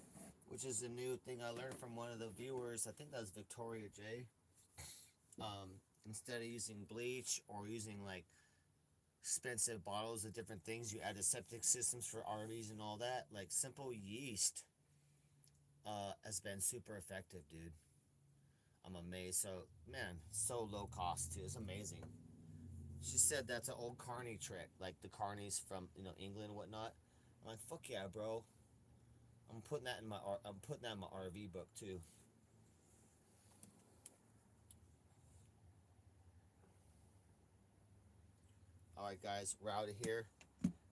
which is a new thing I learned from one of the viewers. I think that was Victoria J. Instead of using bleach or using like expensive bottles of different things, you add the septic systems for RVs and all that. Like simple yeast has been super effective, dude. I'm amazed. So man, so low cost too. It's amazing. She said that's an old carny trick, like the carnies from England and whatnot. I'm like, fuck yeah, bro. I'm putting that in my RV book too. All right, guys, we're out of here.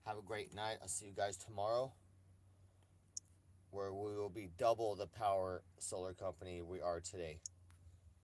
Have a great night. I'll see you guys tomorrow, where we will be double the power solar company we are today.